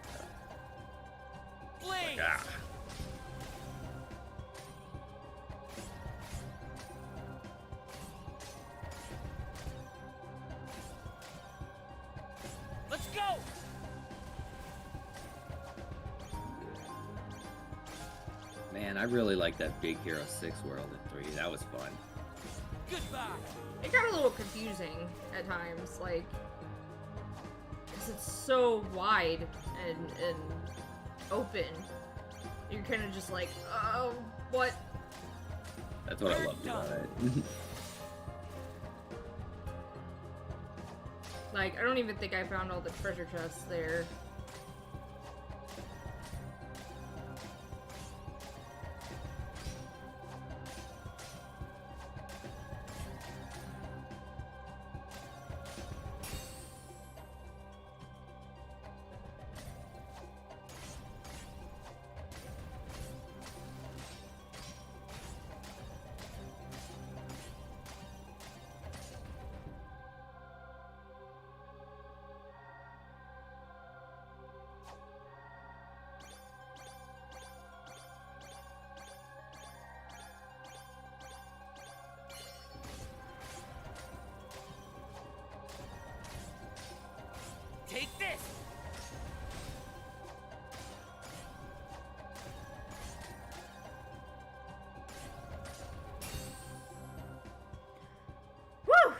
about. Blaze! Like, ah. Let's go! Man, I really like that Big Hero 6 world in 3. That was fun. Goodbye! It got a little confusing at times, like, because it's so wide and open. you're kind of just like, oh, what? That's what I loved about it. Like, I don't even think I found all the treasure chests there. Take this! Woo!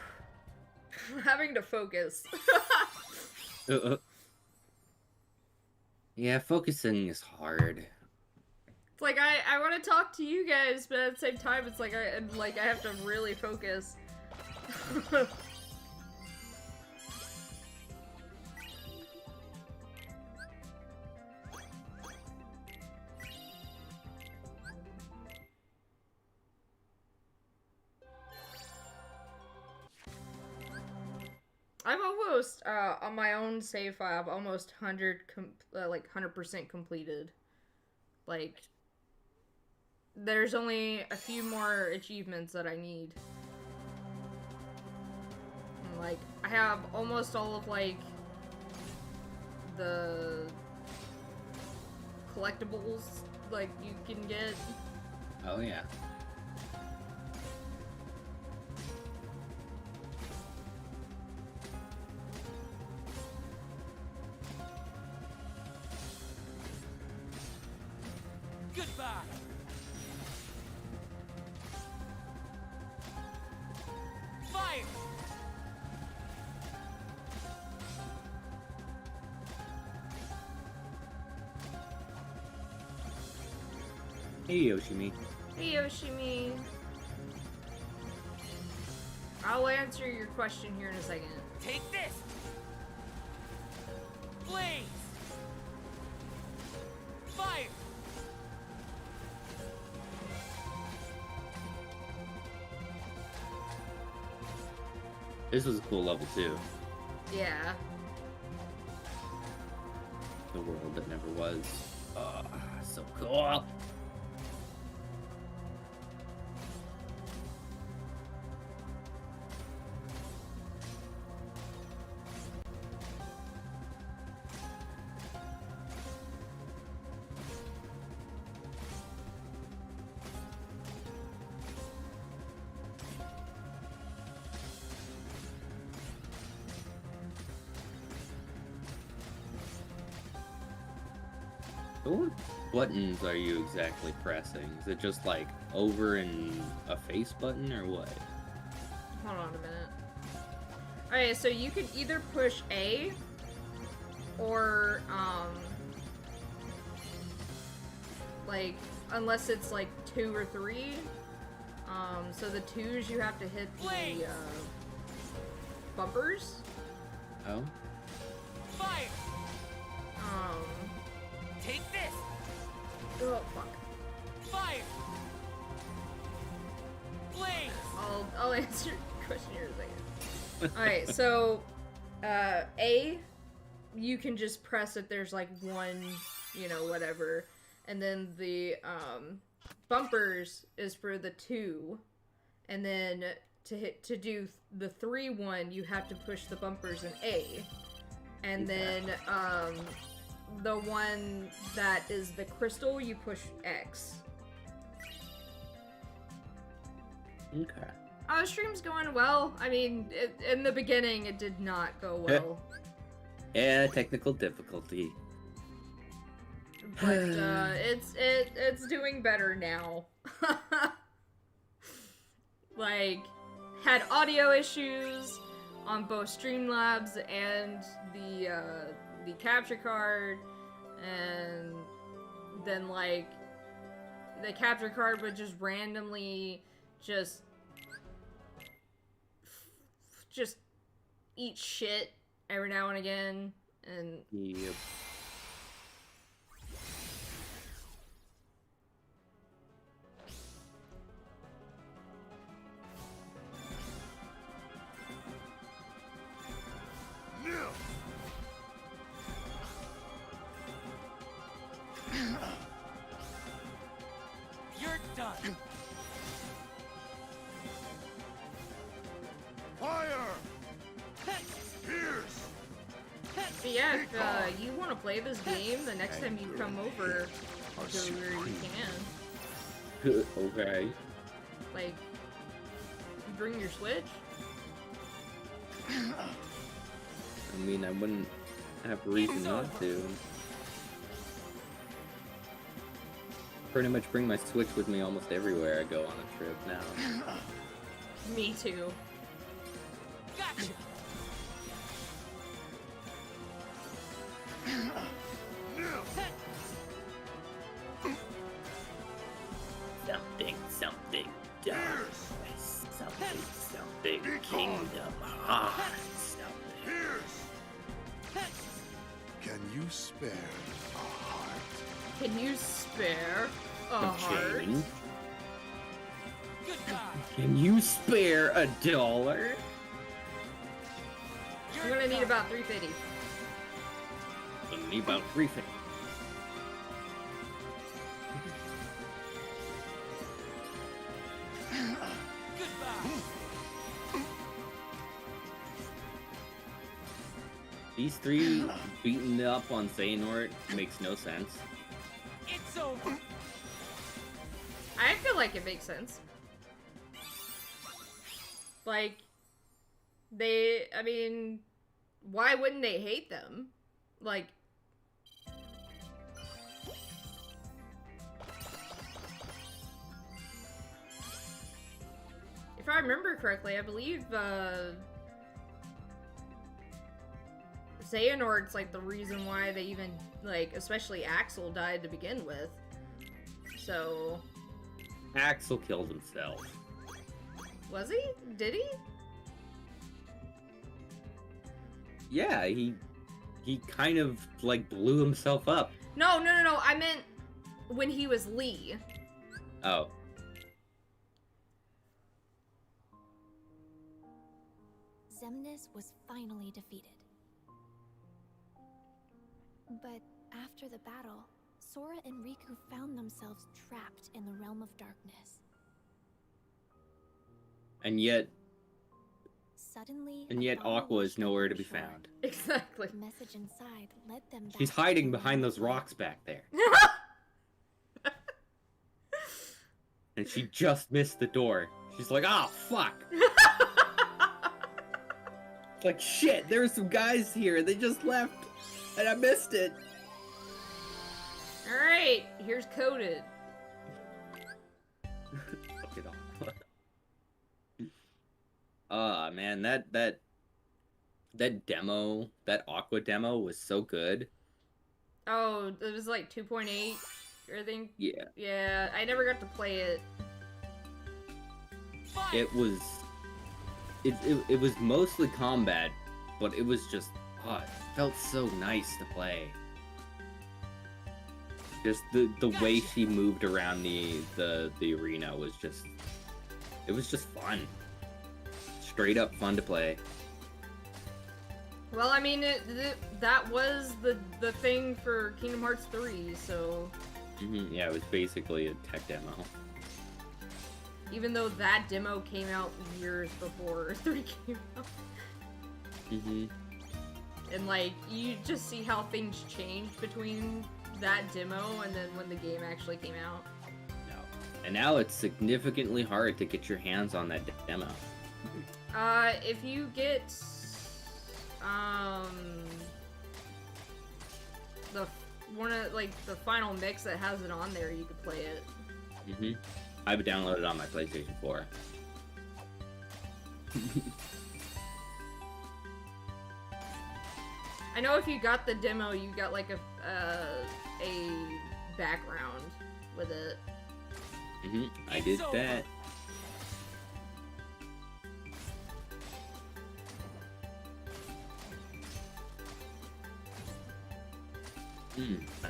Having to focus. Yeah, focusing is hard. It's like I want to talk to you guys, but at the same time, it's like I have to really focus. I've almost on my own save file, I've almost 100% completed. Like, there's only a few more achievements that I need. And, like, I have almost all of, like, the collectibles, like, you can get. Oh, yeah. Goodbye! Fire! Hey, Yoshimi. Hey, Yoshimi. I'll answer your question here in a second. Take this! Blaze! Fire! This was a cool level, too. Yeah. The world that never was. So cool. What buttons are you exactly pressing? Is it just like over and a face button or what? Hold on a minute. Alright, so you can either push A or like unless it's like 2 or 3. So the 2s you have to hit the bumpers. Oh? Fire! Take this! Oh fuck. Fire! Blaze! I'll answer your question here in a second. Alright, so A, you can just press if there's like one, you know, whatever. And then the bumpers is for the 2. And then to do the 3 one, you have to push the bumpers in A. And then the one that is the crystal, you push X. Okay. Stream's going well. I mean, in the beginning, it did not go well. Yeah, technical difficulty. But it's doing better now. Like, had audio issues on both Streamlabs and the capture card, and then like the capture card would just randomly just eat shit every now and again, and Yep. You're done. Fire! Pierce! but yeah, if you want to play this game, the next time you come over, I'll go where you can. Okay. Like, you bring your Switch. I mean, I wouldn't have a reason not to. Pretty much bring my Switch with me almost everywhere I go on a trip now. Me too. Gotcha. Something, darkness, something, Kingdom Hearts, Pierce! Can you spare a heart? Can you spare a heart? chain. Goodbye. Can you spare $1? I'm gonna need about $3.50. Gonna need about $3.50. Goodbye. These three beating up on Xehanort makes no sense. It's over. I feel like it makes sense. Like, I mean, why wouldn't they hate them? Like, if I remember correctly, I believe, Xehanort's, like, the reason why they even, like, especially Axel died to begin with. So... Axel killed himself. Was he? Did he? Yeah, he kind of, like, blew himself up. No. I meant when he was Lee. Oh. Xemnas was finally defeated. But after the battle, Sora and Riku found themselves trapped in the realm of darkness. And yet Suddenly, Aqua is nowhere to be found. Exactly. The message inside led them back She's to hiding the behind realm those of light. rocks back there. And she just missed the door. She's like, ah, fuck. It's like, shit, there were some guys here. They just left. And I missed it. Alright, here's Coded. Fuck it all. Man, that demo, that Aqua demo was so good. Oh, it was like 2.8, I think. Yeah. Yeah, I never got to play it. It was it was mostly combat, but it was just it felt so nice to play. Just the way she moved around the arena was just fun. Straight up fun to play. Well, I mean, that was the thing for Kingdom Hearts 3, so... Yeah, it was basically a tech demo. Even though that demo came out years before 3 came out. And, like, you just see how things changed between that demo and then when the game actually came out. No. And now it's significantly hard to get your hands on that demo. If you get, the final mix that has it on there, you could play it. I've downloaded it on my PlayStation 4. I know if you got the demo, you got like a background with it. I did that.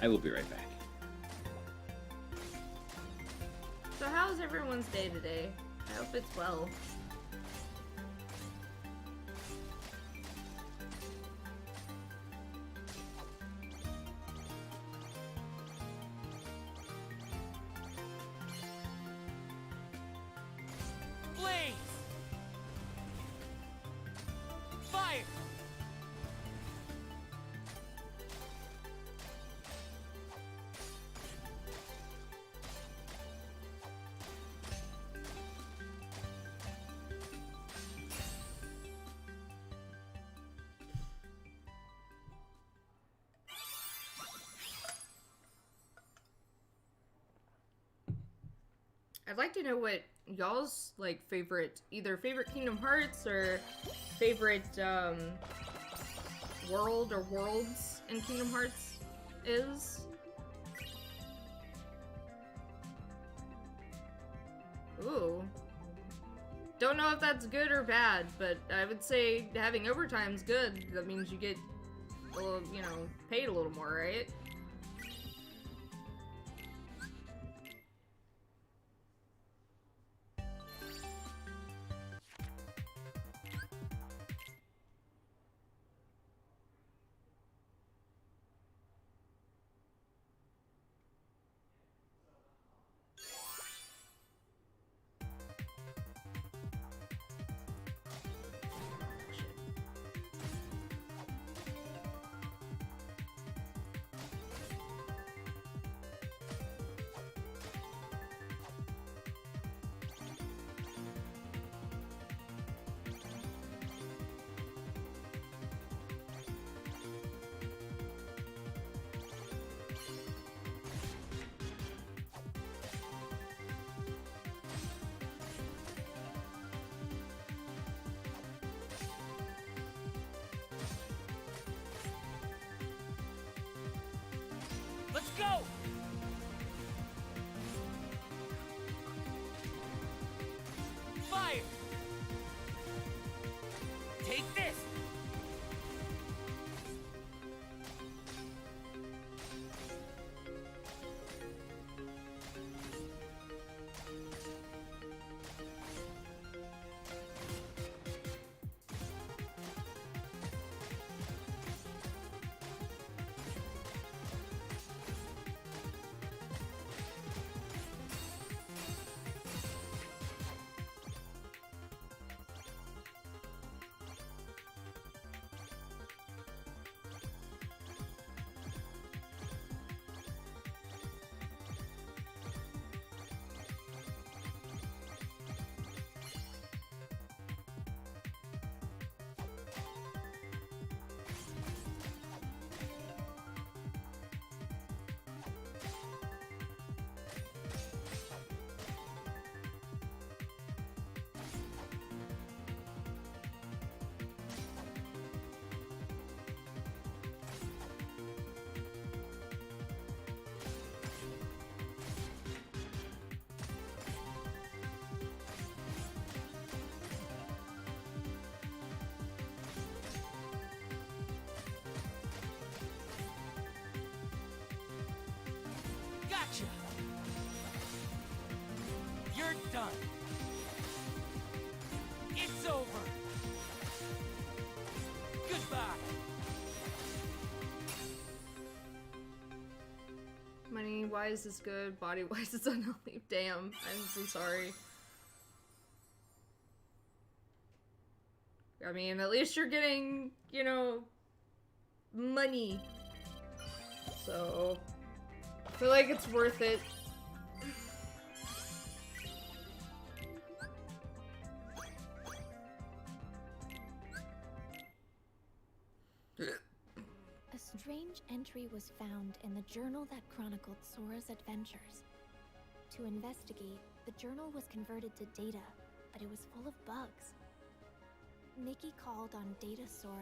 I will be right back. So how's everyone's day today? I hope it's well. Blaze! Fire! I'd like to know what y'all's like favorite, either favorite Kingdom Hearts or favorite world or worlds in Kingdom Hearts is. Ooh. Don't know if that's good or bad, but I would say having overtime's good. That means you get a little, you know, paid a little more, right? Let's go! Fire! Take this! Gotcha! You're done. It's over. Goodbye. Money-wise is good, body-wise is unhealthy. Damn, I'm so sorry. I mean, at least you're getting, you know, money. So, I feel like it's worth it. A strange entry was found in the journal that chronicled Sora's adventures. To investigate, the journal was converted to data, but it was full of bugs. Mickey called on Data Sora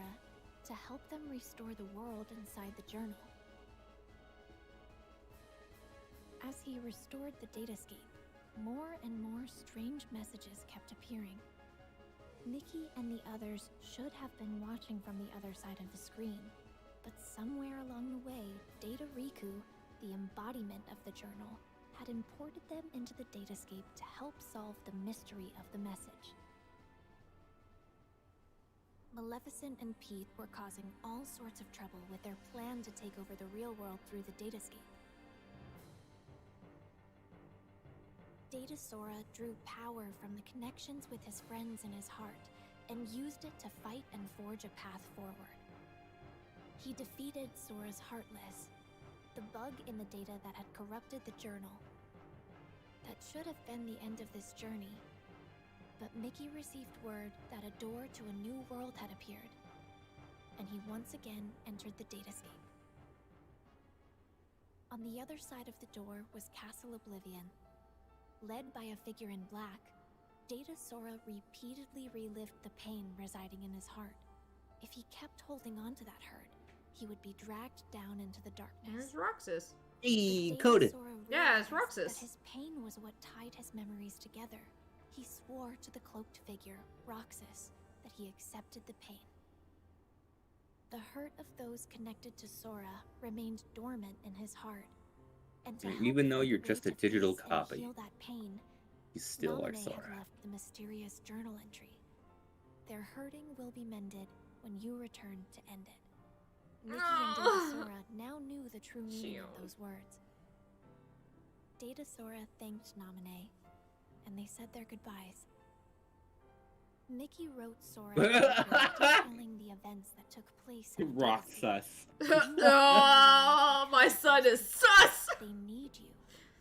to help them restore the world inside the journal. he restored the datascape, more and more strange messages kept appearing. Mickey and the others should have been watching from the other side of the screen, but somewhere along the way, Data Riku, the embodiment of the journal, had imported them into the datascape to help solve the mystery of the message. Maleficent and Pete were causing all sorts of trouble with their plan to take over the real world through the datascape. Data Sora drew power from the connections with his friends in his heart and used it to fight and forge a path forward. He defeated Sora's Heartless, the bug in the data that had corrupted the journal. That should have been the end of this journey, but Mickey received word that a door to a new world had appeared, and he once again entered the datascape. On the other side of the door was Castle Oblivion. Led by a figure in black, Data Sora repeatedly relived the pain residing in his heart. If he kept holding on to that hurt, he would be dragged down into the darkness. Here's Roxas. Coded. Yeah, it's Roxas. That his pain was what tied his memories together. He swore to the cloaked figure, Roxas, that he accepted the pain. The hurt of those connected to Sora remained dormant in his heart. And to Even help though you're find just a ways to digital face and copy, heal that pain, you still are Naminé Sora. had left the mysterious journal entry. Their hurting will be mended when you return to end it. Mickey and Data Sora now knew the true meaning of those words. Data Sora thanked Naminé, and they said their goodbyes. Mickey wrote Sora detailing the events that took place in the Roxas. Oh, my son is sus! They need you,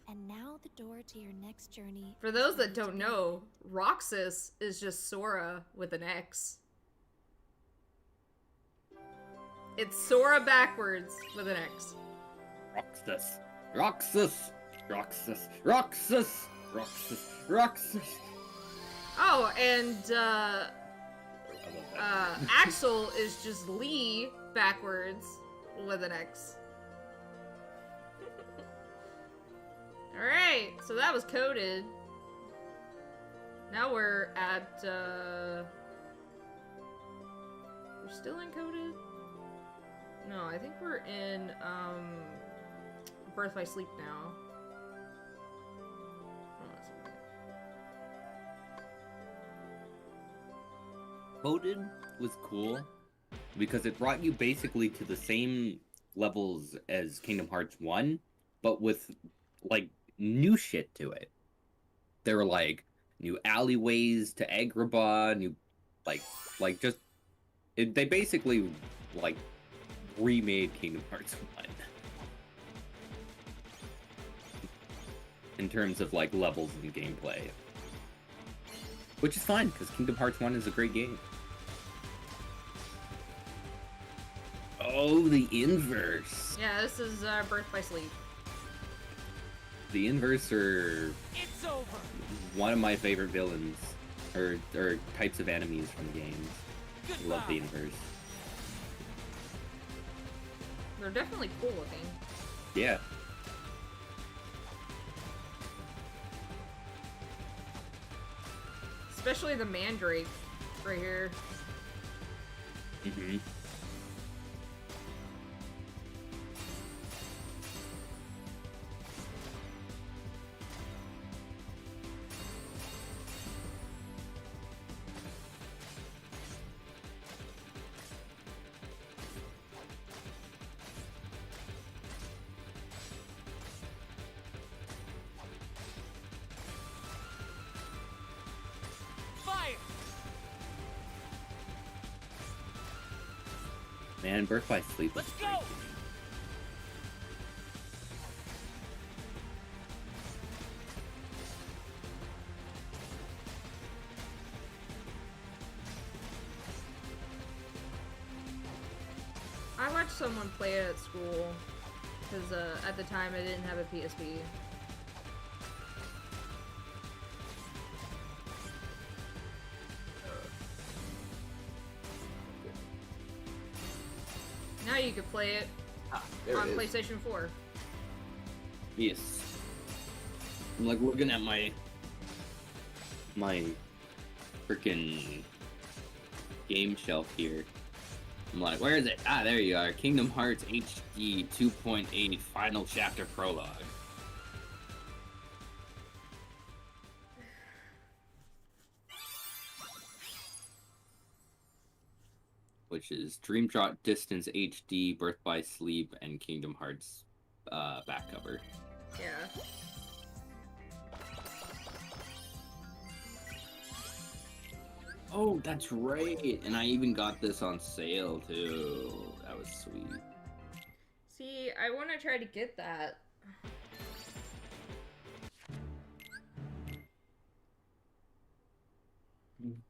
and now the door to your next journey. For those that don't know, Roxas is just Sora with an X. It's Sora backwards with an X. Roxas. Roxas. Roxas. Roxas. Roxas. Roxas. Oh, and I love that. Axel is just Lee backwards with an X. Alright, so that was coded. Now we're at, we're still in coded? No, I think we're in, Birth by Sleep now. Coded was cool because it brought you basically to the same levels as Kingdom Hearts 1, but with like new shit to it. There were like new alleyways to Agrabah, new like just they basically like remade Kingdom Hearts 1 in terms of like levels and gameplay. Which is fine, because Kingdom Hearts 1 is a great game. Oh, the inverse. Yeah, this is Birth by Sleep. The inverse are It's over. one of my favorite villains, or types of enemies from games. I love the Goodbye. inverse. They're definitely cool looking. Yeah. Especially the Mandrake right here. Mm-hmm. Fire. Man, Birth by Sleep was Let's great. go. I watched someone play it at school because at the time I didn't have a PSP. Now you could play it There on it is. PlayStation 4. Yes. I'm like looking at my freaking game shelf here. I'm like, where is it? Ah, there you are. Kingdom Hearts HD 2.8 Final Chapter Prologue. Which is Dream Drop Distance HD, Birth by Sleep, and Kingdom Hearts back cover. Yeah. Oh, that's right. And I even got this on sale too. That was sweet. See, I want to try to get that.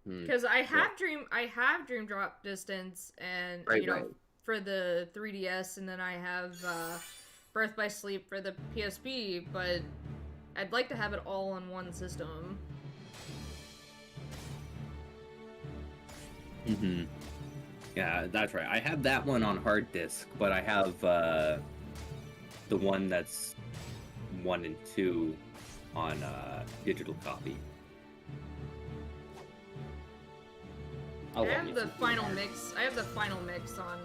Because I have Dream Drop Distance, and you know, for the 3DS, and then I have Birth by Sleep for the PSP, but I'd like to have it all on one system. Yeah, that's right. I have that one on hard disk, but I have the one that's 1 and 2 on digital copy. I have the final mix. I have the final mix on,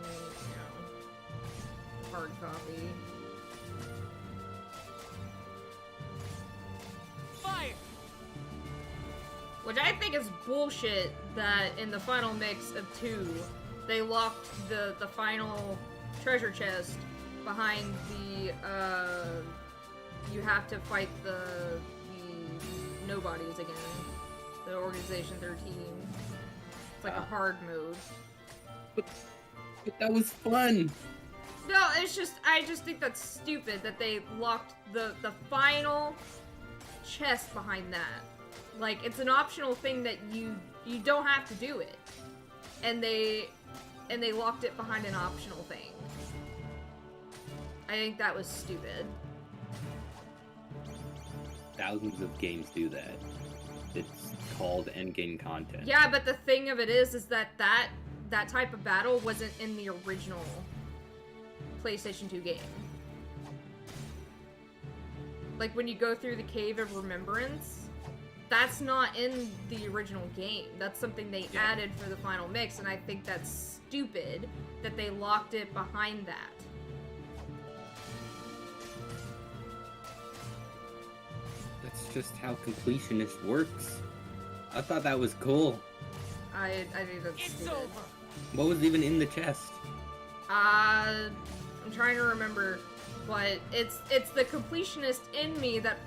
hard copy. Fire! Which I think is bullshit that in the final mix of 2, they locked the final treasure chest behind the, you have to fight the nobodies again. The Organization 13. It's like a hard mode. But that was fun! No, it's just, I just think that's stupid that they locked the final chest behind that. Like, it's an optional thing that you don't have to do it. And they locked it behind an optional thing. I think that was stupid. Thousands of games do that. It's called endgame content. Yeah, but the thing of it is that type of battle wasn't in the original PlayStation 2 game. Like, when you go through the Cave of Remembrance, that's not in the original game. That's something they added for the final mix, and I think that's stupid that they locked it behind that. That's just how completionist works. I thought that was cool. I think that's It's stupid. over! What was even in the chest? I'm trying to remember, but it's the completionist in me that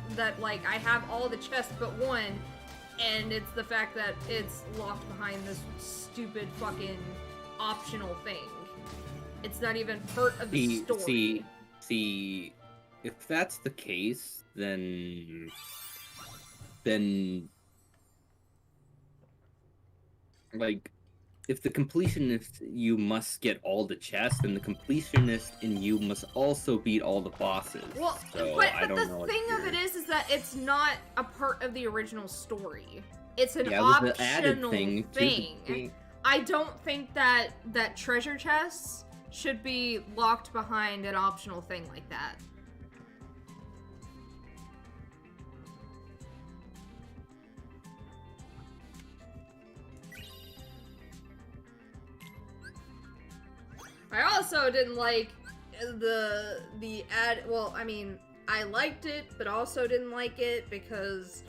like I have all the chests but one, and it's the fact that it's locked behind this stupid fucking optional thing. It's not even part of the story. See, if that's the case, then like, if the completionist you must get all the chests, then the completionist in you must also beat all the bosses. Well, so but I don't the know thing of it is that it's not a part of the original story. It's an it was optional an added thing. To the game. I don't think that treasure chests should be locked behind an optional thing like that. I also didn't like the ad. Well, I mean, I liked it, but also didn't like it because,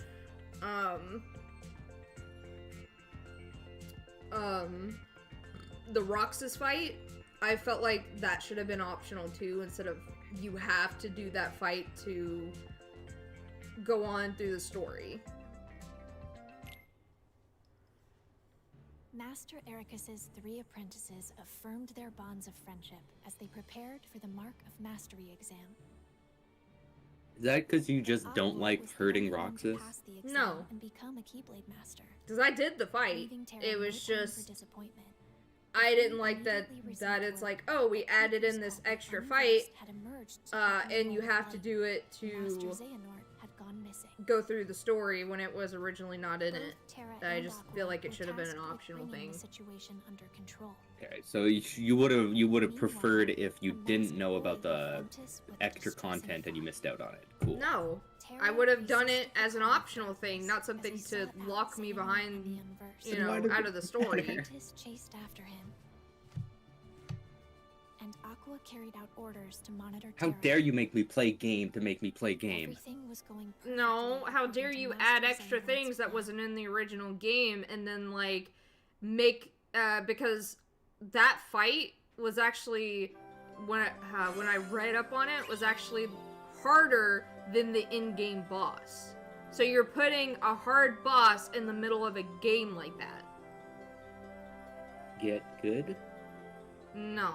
the Roxas fight, I felt like that should have been optional too, instead of you have to do that fight to go on through the story. Master Ericus's 3 apprentices affirmed their bonds of friendship as they prepared for the Mark of Mastery exam. Is that because you just don't Aalborg like was the hurting only one to Roxas? pass the exam No. and become a Keyblade Master, Because I did the fight. leaving Terra It no was time for just, disappointment. I didn't like that it's like, oh, we added in this extra fight, and you have to do it Master to Xehanort had gone missing. go through the story when it was originally not in it. Both Terra That I and just Aqua feel like it were should have been an tasked with optional bringing thing. the situation under control. Okay, so you would have preferred Meanwhile, if you the didn't masked know boy, about the Apprentice with extra distressing content and you thought. missed out on it. Cool. No, I Terra would have done it resisted the as an call of optional thing, darkness not as something he to sought out lock me Xehanort behind, and the Unversed. you Then why know, does out it of the story. Apprentice chased after him. And Aqua carried out orders to monitor How Terra. dare you make me play game to make me play game? Everything was going No, perfectly how according dare to you Master add extra Xehanort's things that plan. wasn't in the original game and then, like, make, because that fight was actually, when I read up on it, was actually harder than the in-game boss. So you're putting a hard boss in the middle of a game like that. Get good? No,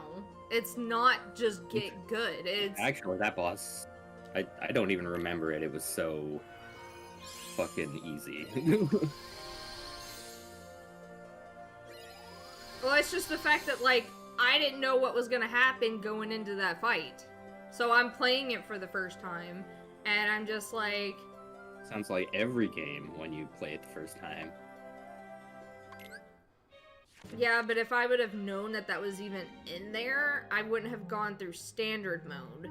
it's not just get good. It's Actually, that boss, I don't even remember it. It was so fucking easy. well, it's just the fact that, like, I didn't know what was gonna happen going into that fight. So I'm playing it for the first time, and I'm just like, Sounds like every game when you play it the first time. yeah, but if I would have known that that was even in there, I wouldn't have gone through standard mode.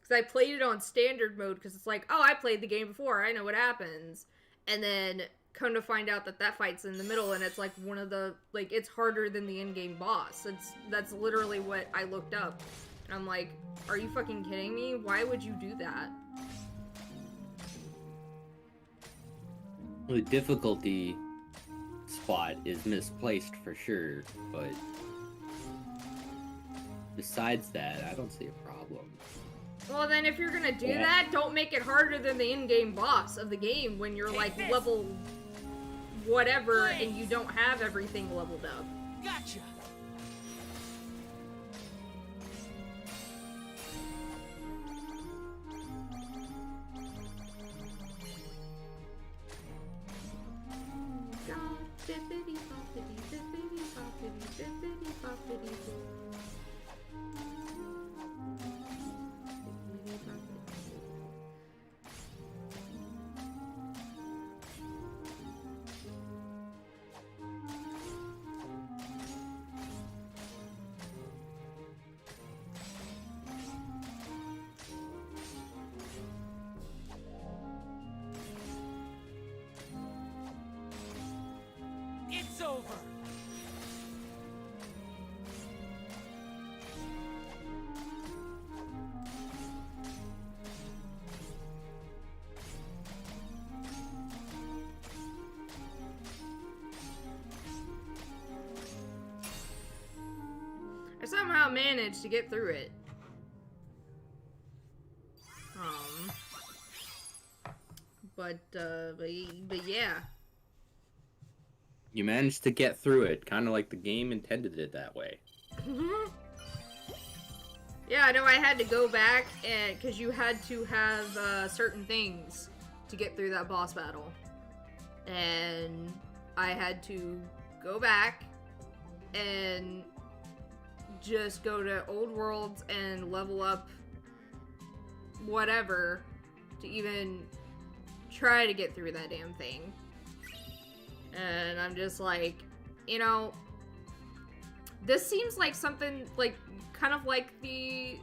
Because I played it on standard mode because it's like, oh, I played the game before, I know what happens. And then come to find out that that fight's in the middle, and it's like one of the, like, it's harder than the in-game boss. That's literally what I looked up. And I'm like, are you fucking kidding me? Why would you do that? The difficulty spot is misplaced for sure, but besides that, I don't see a problem. Well, then if you're gonna do Yeah. that, don't make it harder than the in-game boss of the game when you're, like, this. level whatever and you don't have everything leveled up. Gotcha. It's over. I somehow managed to get through it. But yeah. You managed to get through it, kind of like the game intended it that way. Yeah, I know I had to go back, and because you had to have certain things to get through that boss battle. And I had to go back and just go to old worlds and level up whatever to even try to get through that damn thing. And I'm just like, you know, this seems like something like kind of like the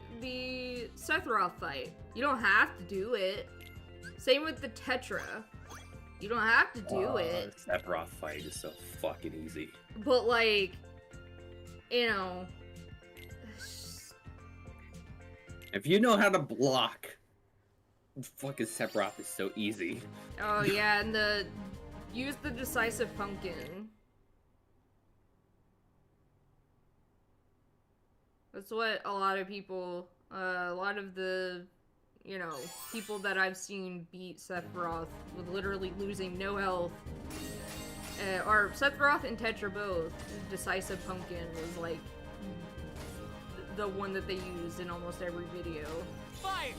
Sephiroth fight. You don't have to do it. Same with the Tetra. You don't have to do it. That Sephiroth fight is so fucking easy. But like, you know, If you know how to block, fucking Sephiroth is so easy. oh yeah, and use the decisive pumpkin. That's what a lot of people, a lot of the, you know, people that I've seen beat Sephiroth with literally losing no health. Or Sephiroth and Tetra both. Decisive pumpkin was like the one that they used in almost every video. Fire.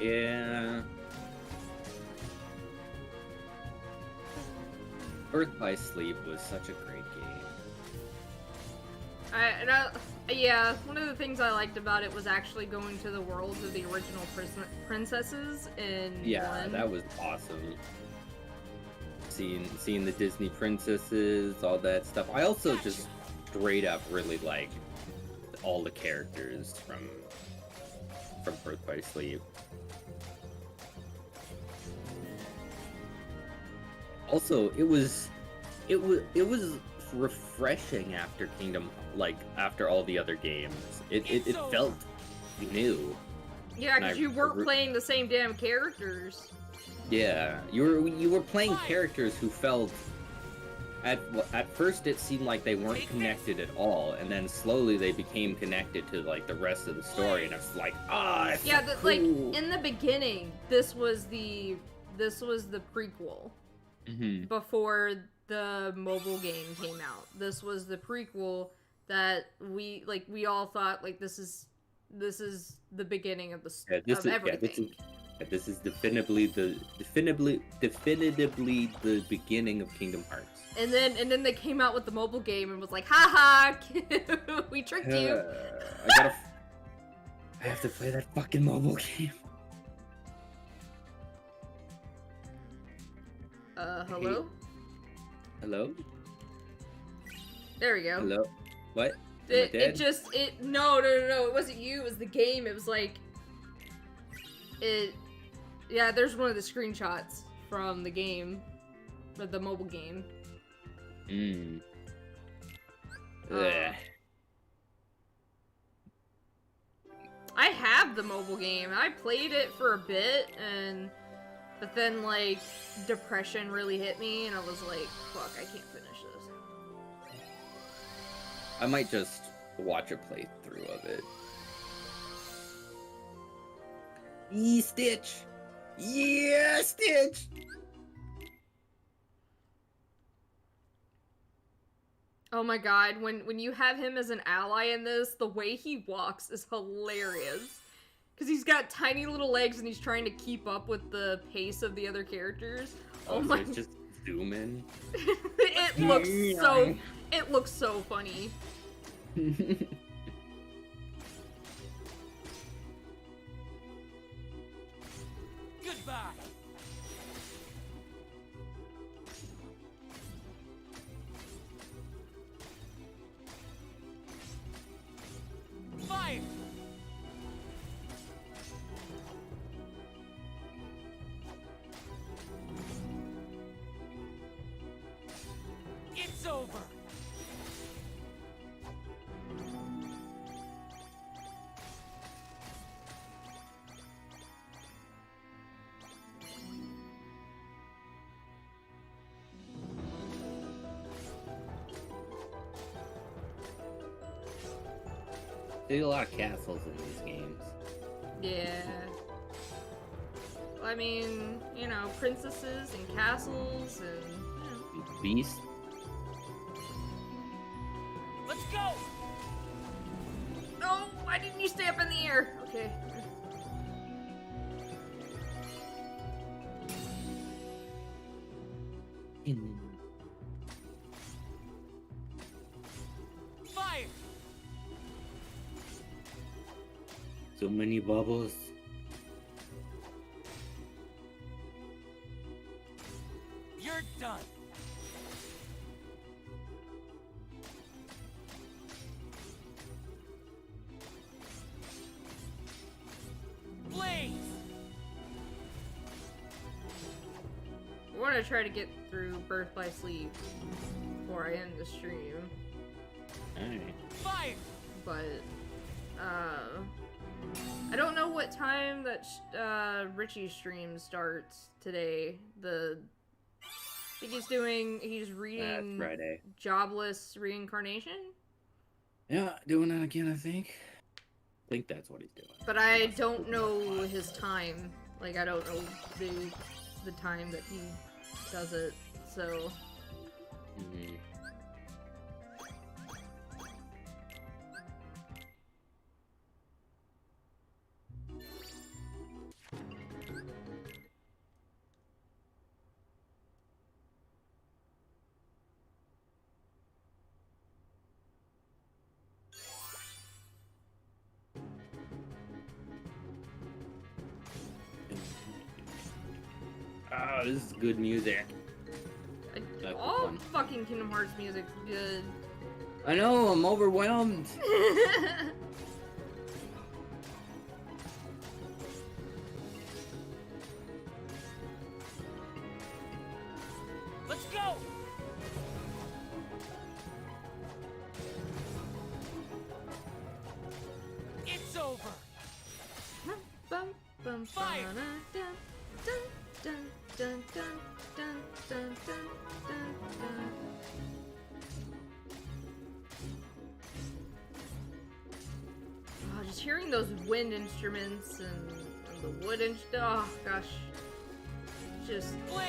Yeah. Birth by Sleep was such a great game. Yeah, one of the things I liked about it was actually going to the worlds of the original princesses in one. That was awesome. Seeing the Disney princesses, all that stuff. I also just straight up really liked all the characters from Birth by Sleep. Also, it was refreshing after after all the other games. It felt new. Yeah, because you weren't playing the same damn characters. Yeah, you were playing characters who felt at first it seemed like they weren't connected at all, and then slowly they became connected to like the rest of the story, and it's like, it's yeah, so like cool. in the beginning, this was the prequel before the mobile game came out. This was the prequel that we all thought like this is the beginning of everything. This is definitively the beginning of Kingdom Hearts. And then they came out with the mobile game and was like, haha, we tricked you. I have to play that fucking mobile game. Hello? Hello? There we go. Hello? What? No, it wasn't you, it was the game. It was like, yeah, there's one of the screenshots from the game, the mobile game. I have the mobile game. I played it for a bit, but then like depression really hit me, and I was like, "Fuck, I can't finish this." I might just watch a playthrough of it. Stitch! Yeah, Stitch! Oh my god, when you have him as an ally in this, the way he walks is hilarious. Because he's got tiny little legs and he's trying to keep up with the pace of the other characters. Oh my... So it's just zoom in? It looks so funny. Goodbye. Fire. It's over. There's a lot of castles in these games. Yeah. I mean, you know, princesses and castles and... You know. Beast. Let's go. No, why didn't you stay up in the air? Okay. Fire. So many bubbles. You're done. Blaze. I want to try to get through Birth by Sleep before I end the stream. Alright. Fire. But, I don't know what time that Richie's stream starts today. I think he's reading Friday. Jobless Reincarnation? Yeah, doing that again, I think. I think that's what he's doing. But I don't know his time. Like, I don't know the time that he does it, so... Mm-hmm. Oh, this is good music. That's All fun. fucking Kingdom Hearts music's good. I know, I'm overwhelmed. Let's go! It's over! Bum, bum, Fire! dun, dun, dun, dun, dun, dun, dun, dun, dun, dun. Oh, just hearing those wind instruments and the wood oh gosh. Just Blaze!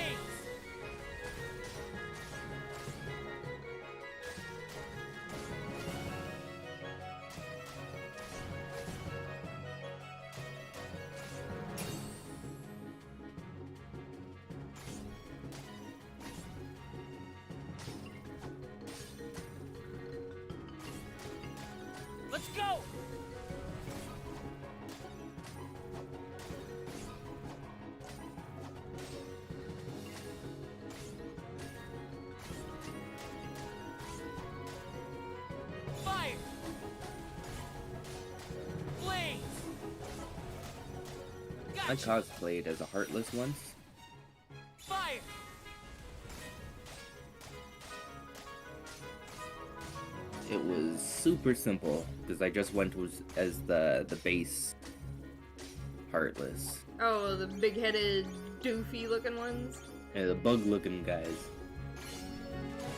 Let's go! Fire! Blaze! I Gotcha! cosplayed as a Heartless once. Fire! It was super simple because I just went as the base Heartless. oh, the big-headed, doofy looking ones. Yeah, the bug-looking guys.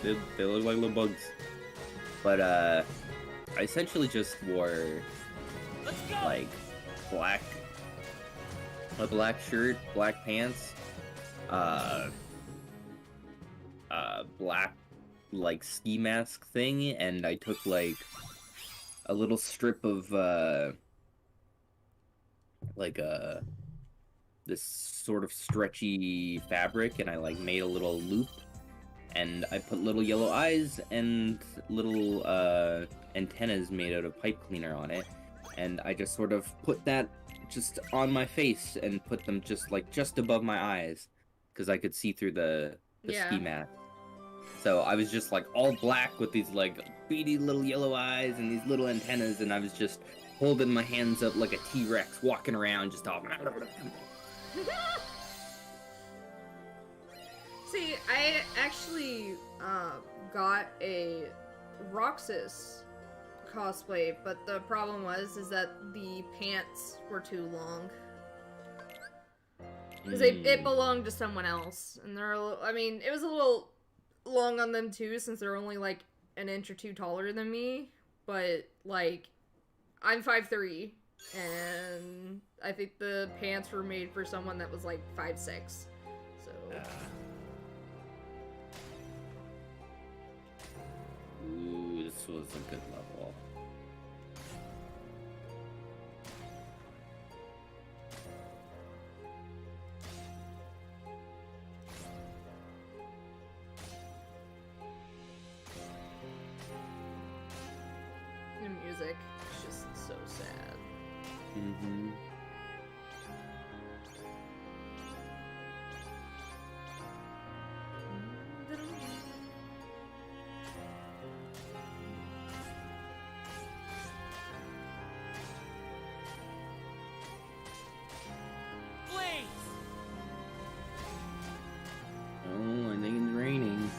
They look like little bugs. But I essentially just wore Let's go! like a black shirt, black pants, black like ski mask thing, and I took like a little strip of this sort of stretchy fabric, and I like made a little loop, and I put little yellow eyes and little antennas made out of pipe cleaner on it, and I just sort of put that just on my face and put them just above my eyes because I could see through the Yeah. ski mask. So I was just like all black with these like beady little yellow eyes and these little antennas, and I was just holding my hands up like a T-Rex, walking around just all. See, I actually got a Roxas cosplay, but the problem is that the pants were too long. Because it belonged to someone else, and they're I mean, it was a little long on them too, since they're only like an inch or two taller than me, but like, I'm 5'3", and I think the pants were made for someone that was like 5'6", so... Ooh, this was a good level. The music is just so sad. Mm-hmm. Blaze! Oh, I think it's raining.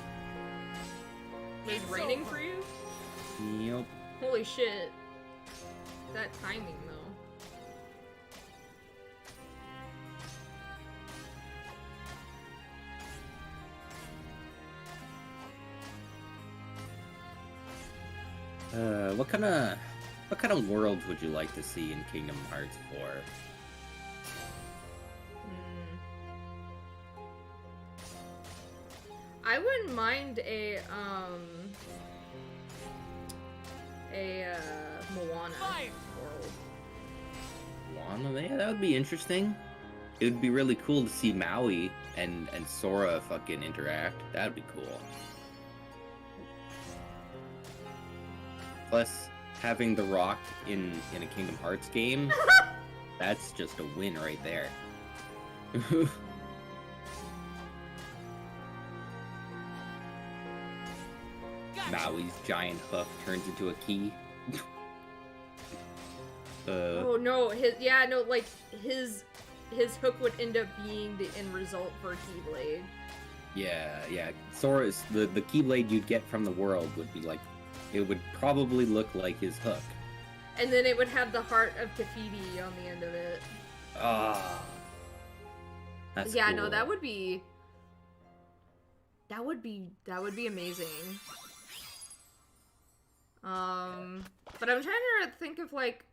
It's It's raining over. for you? Yep. Holy shit. That timing, though. What kind of worlds would you like to see in Kingdom Hearts 4? I wouldn't mind a Moana Fire! world. Moana, yeah, that would be interesting. It would be really cool to see Maui and Sora fucking interact. That'd be cool. Plus, having The Rock in a Kingdom Hearts game, that's just a win right there. Maui's giant hoof turns into a key. Oh no, like his hook would end up being the end result for a Keyblade. Yeah. Sora's the Keyblade you'd get from the world would be like, it would probably look like his hook. And then it would have the heart of Tafiti on the end of it. Ah. That's yeah, cool. no, that would be amazing. But I'm trying to think of like,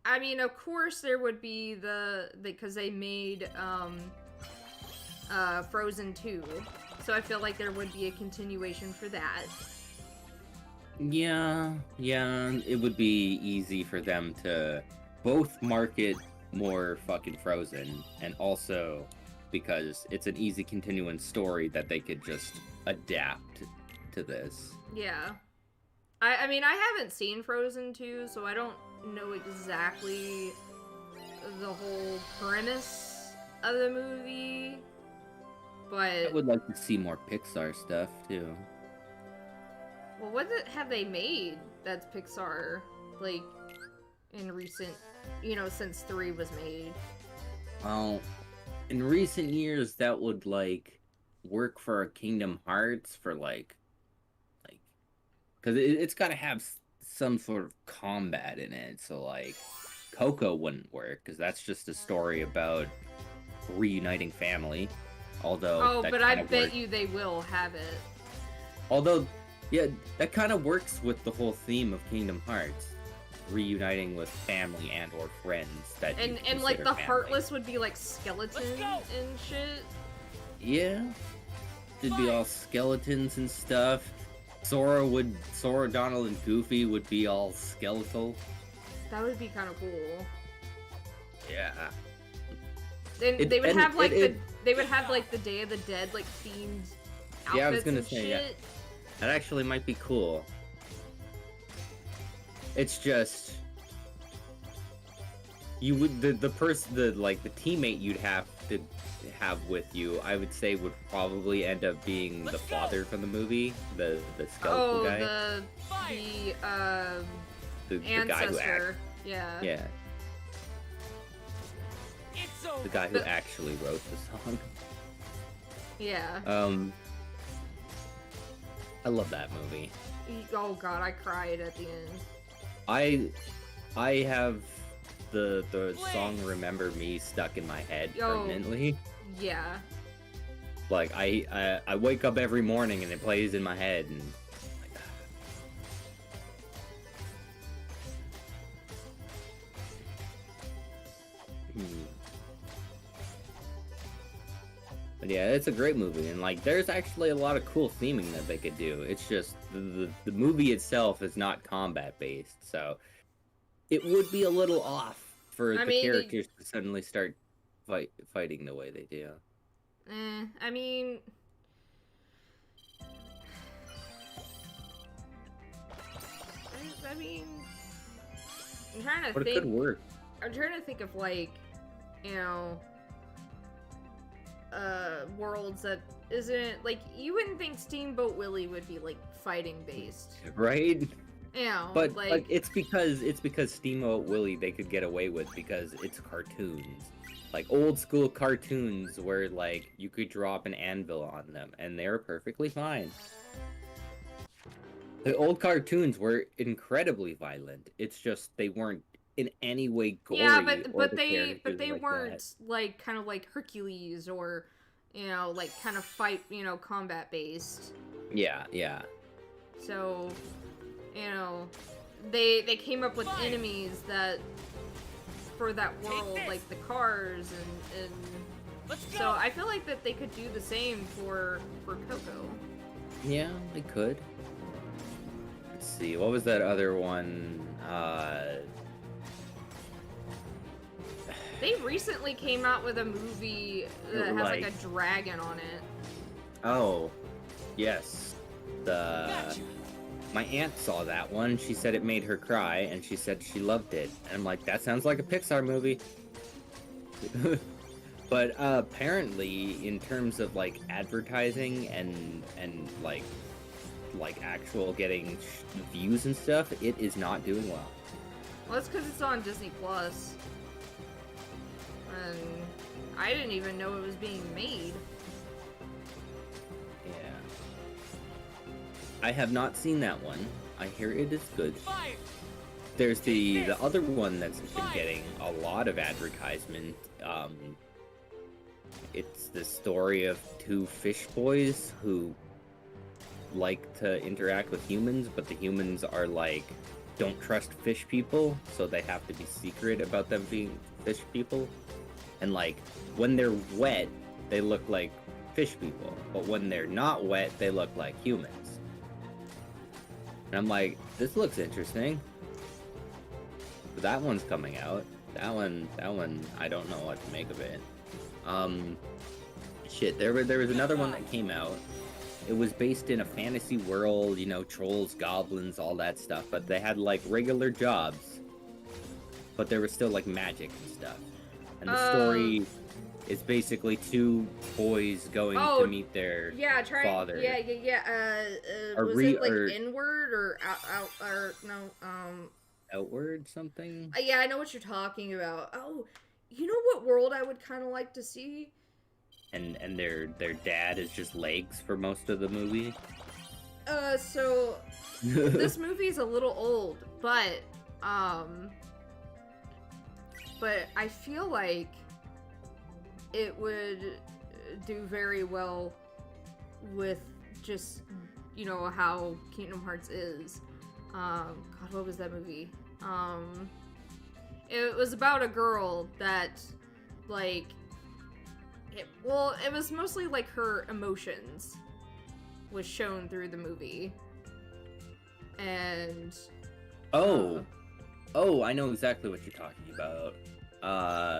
I mean, of course there would be because they made Frozen 2, so I feel like there would be a continuation for that. Yeah, it would be easy for them to both market more fucking Frozen, and also because it's an easy continuing story that they could just adapt to this. Yeah. I mean, I haven't seen Frozen 2, so I don't know exactly the whole premise of the movie, but... I would like to see more Pixar stuff, too. Well, what have they made that's Pixar, like, in recent, since 3 was made? Well, in recent years, that would, like, work for Kingdom Hearts for, like, because it's got to have some sort of combat in it, so, like, Coco wouldn't work, because that's just a story about reuniting family, although... Oh, but I bet you they will have it. Although... yeah, that kind of works with the whole theme of Kingdom Hearts, reuniting with family and or friends that you and like the family. Heartless would be like skeletons and shit. Yeah, it'd be all skeletons and stuff. Sora, Donald, and Goofy would be all skeletal. That would be kind of cool. Yeah. Then they would have like the Day of the Dead like themed outfits. Yeah, I was gonna and say shit. yeah. That actually might be cool. It's just you would the teammate you'd have to have with you, I would say, would probably end up being the father from the movie, the skeletal guy. The guy who ancestor. Yeah. Yeah. It's over. The guy who actually wrote the song. Yeah. I love that movie. Oh god, I cried at the end. I have the song "Remember Me" stuck in my head permanently. Yeah. Like I wake up every morning and it plays in my head and like, But yeah, it's a great movie, and like there's actually a lot of cool theming that they could do. It's just the movie itself is not combat based, so it would be a little off for the characters to suddenly start fighting the way they do. I mean, I'm trying to think. But it could work. I'm trying to think of like, worlds that isn't like, you wouldn't think Steamboat Willie would be like fighting based, right? But like it's because Steamboat Willie they could get away with because it's cartoons, like old school cartoons where like you could drop an anvil on them and they're perfectly fine. The old cartoons were incredibly violent. It's just they weren't in any way gory. Yeah, but they like weren't that. like kind of like Hercules or like kind of fight combat based. Yeah. So they came up with enemies that for that world, like the cars and Let's go. so I feel like that they could do the same for Coco. Yeah, they could. Let's see, what was that other one? They recently came out with a movie that has like a dragon on it. Oh, yes. Gotcha. My aunt saw that one. She said it made her cry, and she said she loved it. And I'm like, that sounds like a Pixar movie. But apparently, in terms of like advertising and like like actual getting views and stuff, it is not doing well. Well, that's because it's on Disney Plus, and I didn't even know it was being made. Yeah. I have not seen that one. I hear it is good. Fire! There's the other one that's been getting a lot of advertisement. It's the story of two fish boys who like to interact with humans, but the humans are like, don't trust fish people, so they have to be secret about them being fish people. And like, when they're wet, they look like fish people, but when they're not wet, they look like humans. And I'm like, this looks interesting. But that one's coming out. That one, I don't know what to make of it. Shit, there was another one that came out. It was based in a fantasy world, you know, trolls, goblins, all that stuff, but they had like regular jobs. But there was still like magic and stuff. And the story is basically two boys going to meet their father. Was it like inward or out or no? Outward something? Yeah, I know what you're talking about. Oh, you know what world I would kind of like to see? And their dad is just legs for most of the movie. So this movie's a little old, but I feel like it would do very well with just, you know, how Kingdom Hearts is. God, what was that movie? It was about a girl that, like, it was mostly like her emotions was shown through the movie. And I know exactly what you're talking about.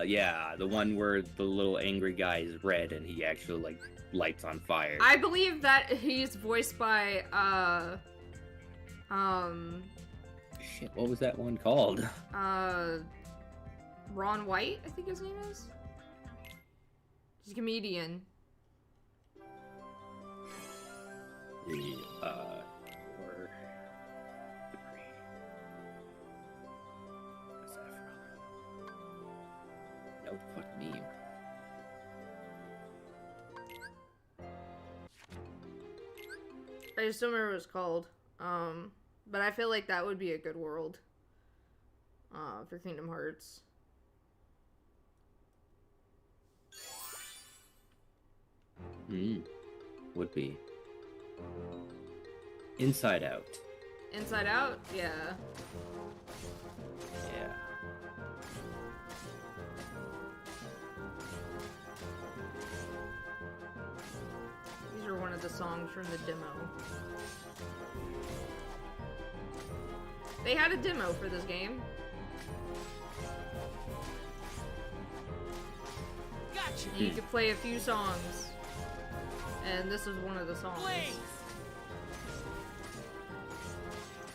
Yeah, the one where the little angry guy is red and he actually like lights on fire. I believe that he's voiced by shit, what was that one called? Ron White, I think his name is. He's a comedian. No, fuck me. I just don't remember what it's called. But I feel like that would be a good world. For Kingdom Hearts. Would be. Inside Out. Inside Out? Yeah. Yeah. These are one of the songs from the demo. They had a demo for this game. Gotcha. You could play a few songs. And this was one of the songs. Blaze.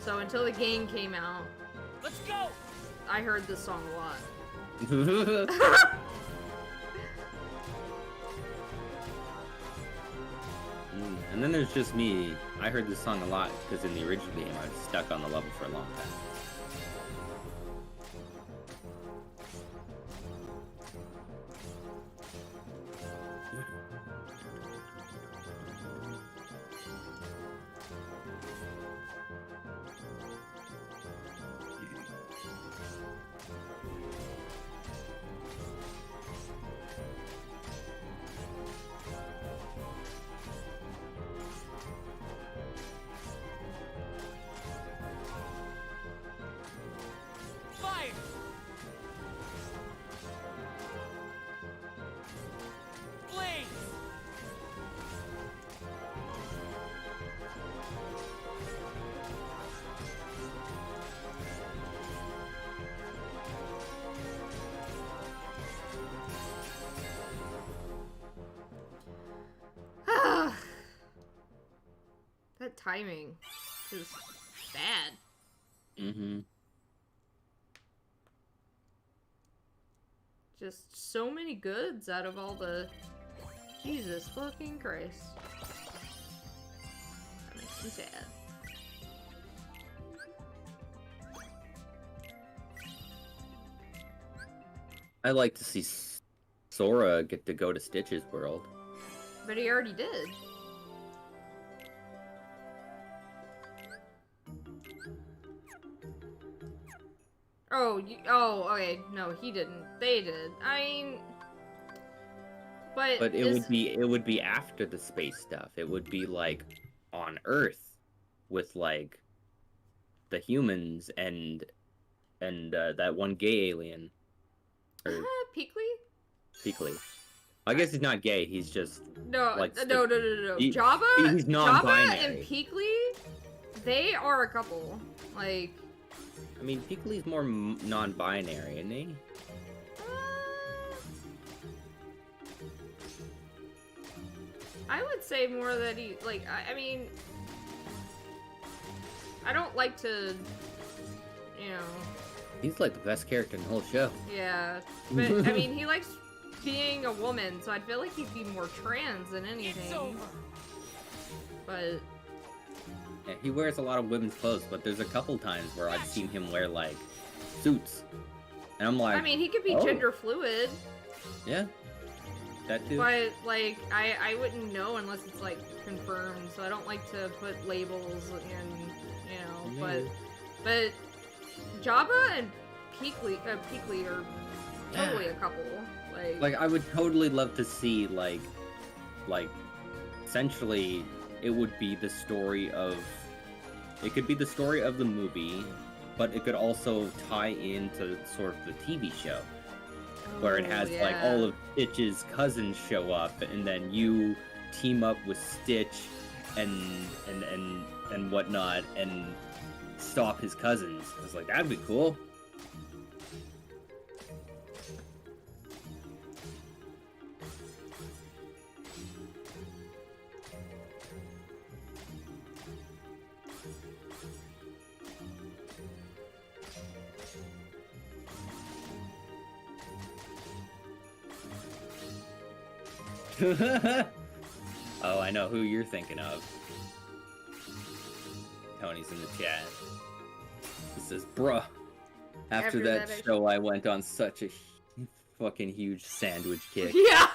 So until the game came out, Let's go. I heard this song a lot. And then there's just me. I heard this song a lot because in the original game I was stuck on the level for a long time. Fire. Blaze. That timing is bad. Mm-hmm. Just so many goods out of all the... Jesus fucking Christ. That makes me sad. I like to see Sora get to go to Stitch's world. But he already did. Oh, okay. No, he didn't. They did. I mean, but it would be after the space stuff. It would be like on Earth with like the humans and that one gay alien. Or Peakley? I guess he's not gay. He's just no. Jabba, he's non-binary. Jabba and Peakley, they are a couple. Like, I mean, Peakley's more non-binary, isn't he? I would say more that he, like, I mean, I don't like to, you know. He's like the best character in the whole show. Yeah, but I mean, he likes being a woman, so I feel like he'd be more trans than anything. It's over. But yeah, he wears a lot of women's clothes, but there's a couple times where I've seen him wear like suits, and I'm like, I mean, he could be gender fluid. Yeah, that too. But like, I wouldn't know unless it's like confirmed. So I don't like to put labels and you know. But Jabba and Peakley are totally a couple. Like I would totally love to see like essentially it would be the story of, it could be the story of the movie, but it could also tie into sort of the TV show where it has like all of Stitch's cousins show up and then you team up with Stitch and whatnot and stop his cousins. I was like, that'd be cool. Oh, I know who you're thinking of. Tony's in the chat. He says, bruh, after that show I went on such a fucking huge sandwich kick. Yeah,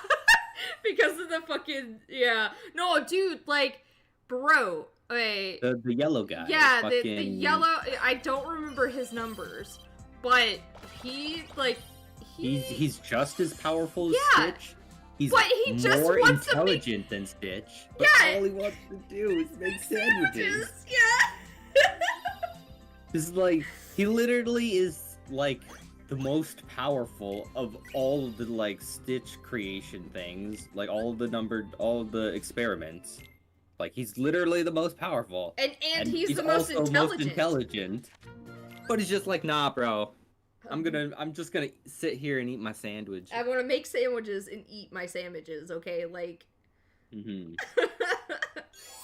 because of the fucking, yeah. No, dude, like, bro, wait. The yellow guy. Yeah, the yellow, I don't remember his numbers, but he, like, He's just as powerful as Stitch. He's he just more wants intelligent than Stitch, but all he wants to do is make sandwiches. Yeah. It's like, he literally is, like, the most powerful of all of the, like, Stitch creation things. Like, all of the experiments. Like, he's literally the most powerful. And he's the most intelligent. But he's just like, nah, bro. I'm just gonna sit here and eat my sandwich. I want to make sandwiches and eat my sandwiches, okay? Like... Mm-hmm.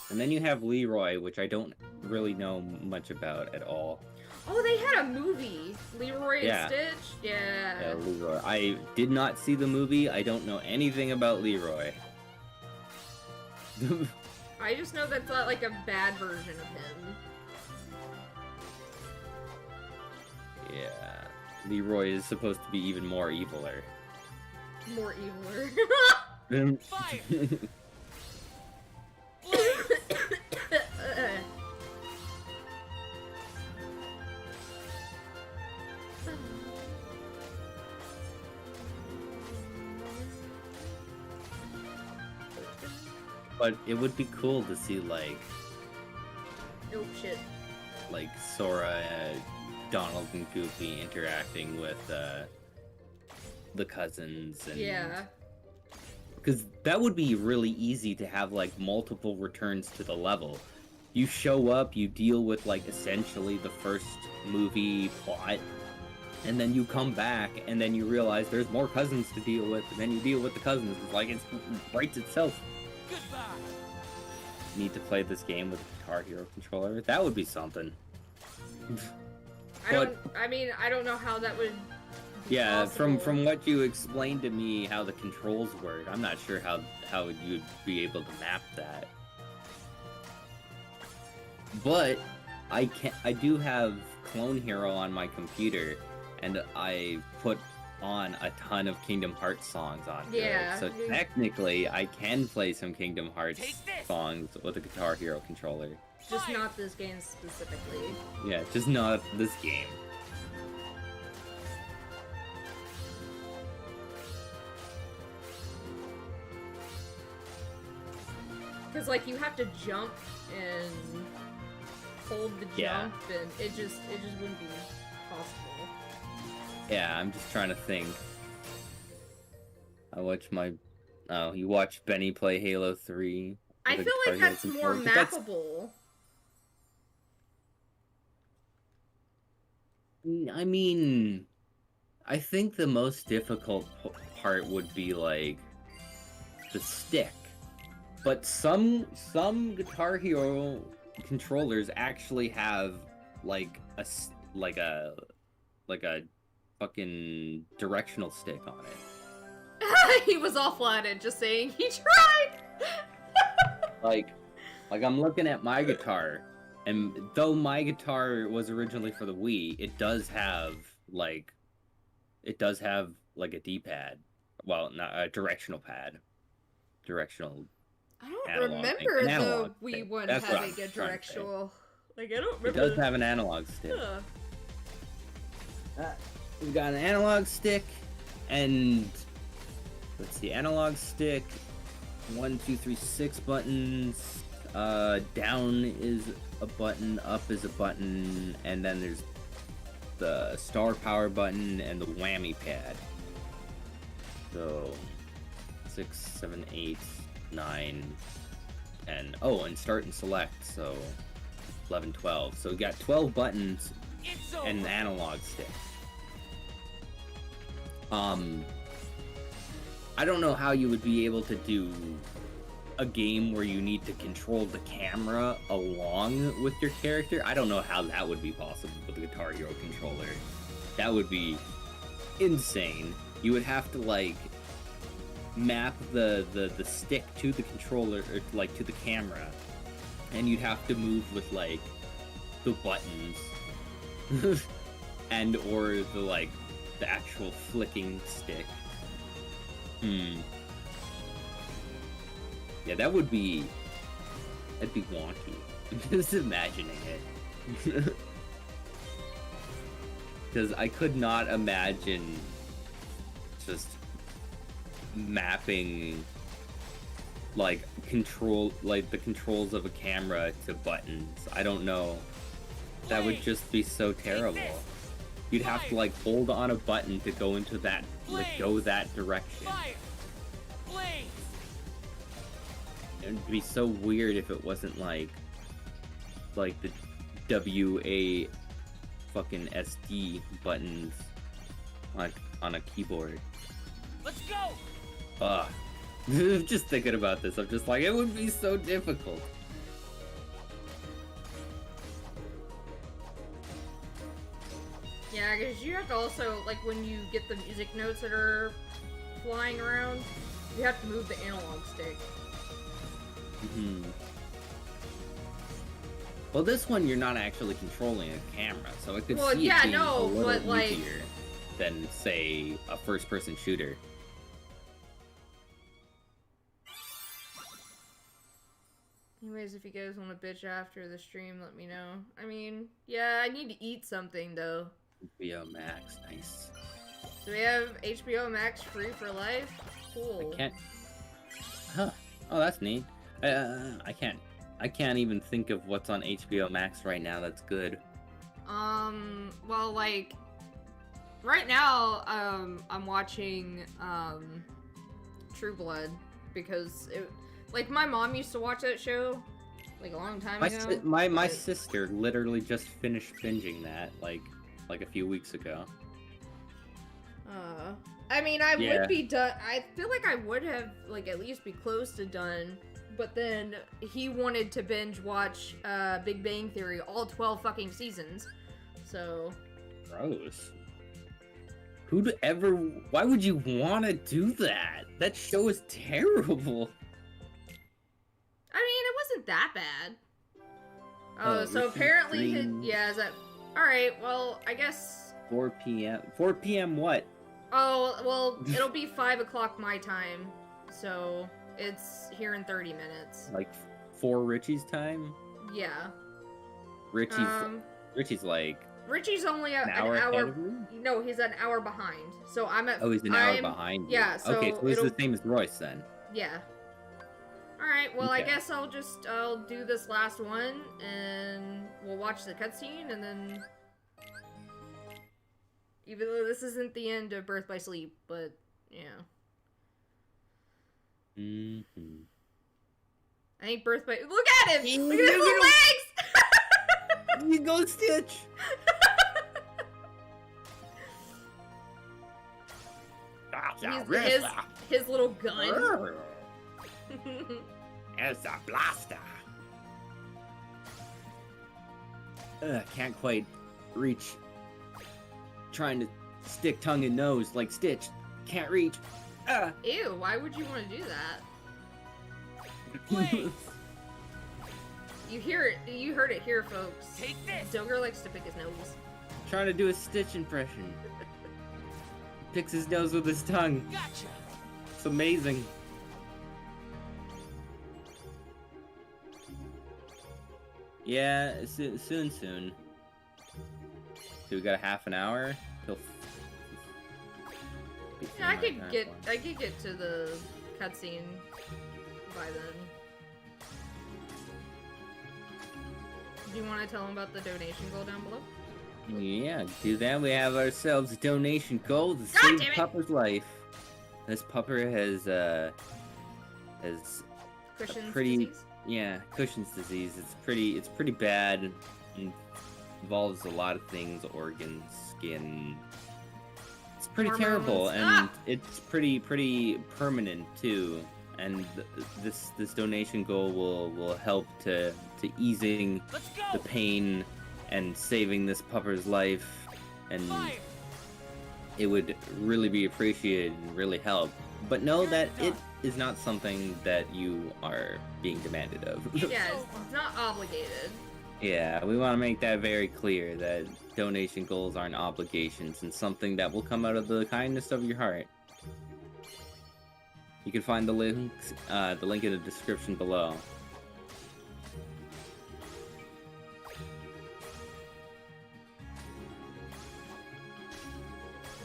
And then you have Leroy, which I don't really know much about at all. Oh, they had a movie. Leroy and Stitch? Yeah. Yeah, Leroy. I did not see the movie. I don't know anything about Leroy. I just know that's not like a bad version of him. Yeah. Leroy is supposed to be even more eviler. More eviler. Fire! But it would be cool to see, like... Oh, shit. Like, Sora, Donald, and Goofy interacting with, the cousins and... Yeah. Because that would be really easy to have, like, multiple returns to the level. You show up, you deal with, like, essentially the first movie plot, and then you come back, and then you realize there's more cousins to deal with, and then you deal with the cousins. It's like, it writes itself. Goodbye. Need to play this game with a Guitar Hero controller? That would be something. I don't know how that would be possible. possible. from what you explained to me how the controls work, I'm not sure how you'd be able to map that. But I do have Clone Hero on my computer, and I put on a ton of Kingdom Hearts songs onto Yeah. it. So technically, I can play some Kingdom Hearts Take this. songs with a Guitar Hero controller. Just Fire. not this game specifically. Yeah, just not this game. Because, like, you have to jump and hold the jump, Yeah. and it just wouldn't be possible. Yeah, I'm just trying to think. I watch my... Oh, you watch Benny play Halo 3? I with a feel like Guitar Hero that's more controller, but that's- mappable. I mean, I think the most difficult part would be like the stick. But some Guitar Hero controllers actually have like a fucking directional stick on it. He was all flatted, just saying he tried. Like I'm looking at my guitar, and though my guitar was originally for the Wii, it does have like a D-pad. Well, not a directional pad. Directional. I don't Analog thing. remember An the analog Wii thing. one That's what having I'm a trying to say. directional. Like, I don't It remember. does have an analog stick. Huh. We've got an analog stick, and let's see, analog stick. 1, 2, 3, 6 buttons. Down is a button, up is a button, and then there's the star power button and the whammy pad. So 6, 7, 8, 9, 10. Oh, and start and select. So 11, 12. So we got 12 buttons It's over. and an analog stick. I don't know how you would be able to do a game where you need to control the camera along with your character. I don't know how that would be possible with a Guitar Hero controller. That would be insane. You would have to like map the stick to the controller, or like to the camera, and you'd have to move with like the buttons and or the actual flicking stick. Yeah, that'd be wonky. Just imagining it. Because I could not imagine just mapping the controls of a camera to buttons. I don't know. That would just be so terrible. You'd have to hold on a button to go into that, go that direction. Fire! Blaze! It'd be so weird if it wasn't like the WA fucking SD buttons on a keyboard. Let's go! Ugh. Just thinking about this, I'm just like, it would be so difficult. Yeah, because you have to also, when you get the music notes that are flying around, you have to move the analog stick. Well, this one you're not actually controlling a camera, so I could Well, see yeah, it being no, a little but, easier than, say, a first-person shooter. Anyways, if you guys want to bitch after the stream, let me know. I mean, yeah, I need to eat something, though. HBO Max, nice. So we have HBO Max free for life? Cool. I can't... Huh. Oh, that's neat. I can't even think of what's on HBO Max right now that's good. Well, right now, I'm watching, True Blood, because my mom used to watch that show, a long time ago. My sister literally just finished binging that, like a few weeks ago. I mean, I Yeah. would be done. I feel like I would have, at least be close to done. But then he wanted to binge watch Big Bang Theory, all 12 fucking seasons. So. Gross. Why would you want to do that? That show is terrible. I mean, it wasn't that bad. Oh, so Richard apparently, Green. yeah, is that. Alright, well, I guess. 4 p.m. 4 p.m. what? Oh, well, it'll be 5 o'clock my time, so it's here in 30 minutes. Like 4 Richie's time? Yeah. Richie's like Richie's only an hour ahead of me? No, he's an hour behind. So I'm at. Oh, he's an hour behind. Yeah. So okay, so he's the same as Royce then. Yeah. All right. Well, Okay. I guess I'll do this last one, and we'll watch the cutscene, and then. Even though this isn't the end of Birth by Sleep, but yeah. Mm-hmm. I think Birth by. Look at him! Look at his little legs! You go, Stitch! his little gun. It's a blaster. Can't quite reach. Trying to stick tongue and nose like Stitch. Can't reach. Ew, why would you want to do that? Please. You heard it here, folks. Take this. Doger likes to pick his nose. Trying to do a Stitch impression. Picks his nose with his tongue. Gotcha. It's amazing. Yeah, soon. So we got a half an hour till. Yeah, I could get to the cutscene by then. Do you want to tell them about the donation goal down below? Yeah, do that. We have ourselves a donation goal to God save damn it. Pupper's life. This pupper has Cushing's pretty disease? yeah, Cushing's disease. It's pretty bad. It involves a lot of things, organs, skin. It's pretty Hormones. terrible, and it's pretty permanent too. And this donation goal will help to easing Let's the go. pain and saving this pupper's life, and Fire. it would really be appreciated and really help. But know that it is not something that you are being demanded of. Yeah, it's not obligated. Yeah, we want to make that very clear, that donation goals aren't obligations and something that will come out of the kindness of your heart. You can find the link in the description below.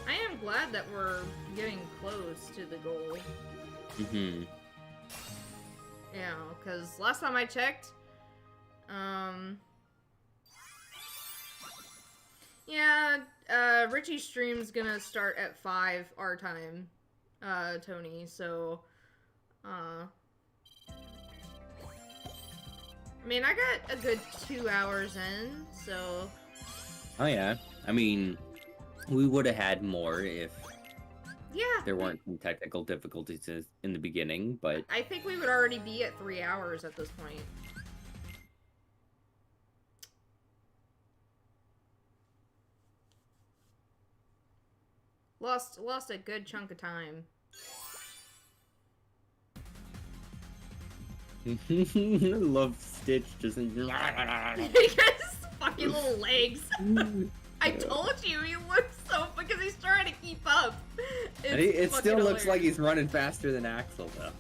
I am glad that we're getting close to the goal. Mm-hmm. Yeah, because last time I checked, Richie's stream's gonna start at 5 our time, Tony, so, I mean, I got a good 2 hours in, so... Oh yeah, I mean, we would have had more if Yeah. there weren't some technical difficulties in the beginning, but... I think we would already be at 3 hours at this point. Lost a good chunk of time. I love Stitch just... He got his fucking little legs. I told you, he looks so... because he's trying to keep up. It It's still fucking looks like hilarious. he's running faster than Axel, though.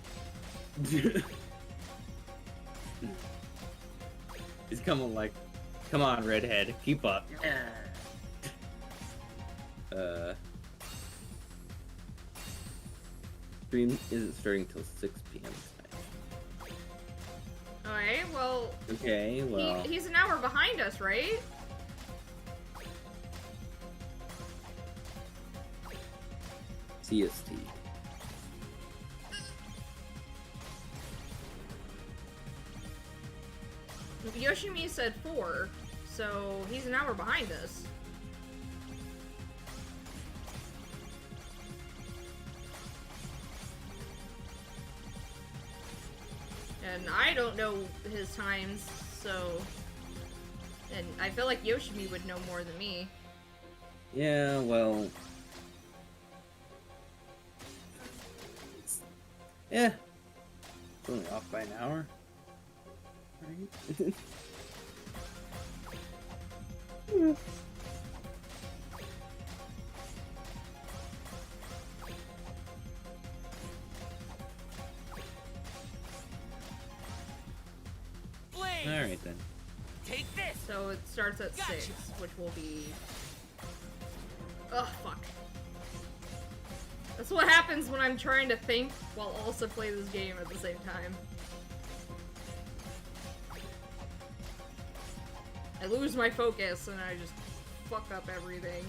He's coming like, come on, redhead, keep up. Stream isn't starting till 6 p.m. tonight. Alright, well... Okay, well... He's an hour behind us, right? CST. Yoshimi said 4, so he's an hour behind us. And I don't know his times, so... And I feel like Yoshimi would know more than me. Yeah, well... Yeah. It's only off by an hour. Right? Blaze. All right then. Take this. So it starts at Gotcha. 6, which will be... Ugh, fuck. That's what happens when I'm trying to think while also play this game at the same time. I lose my focus and I just fuck up everything.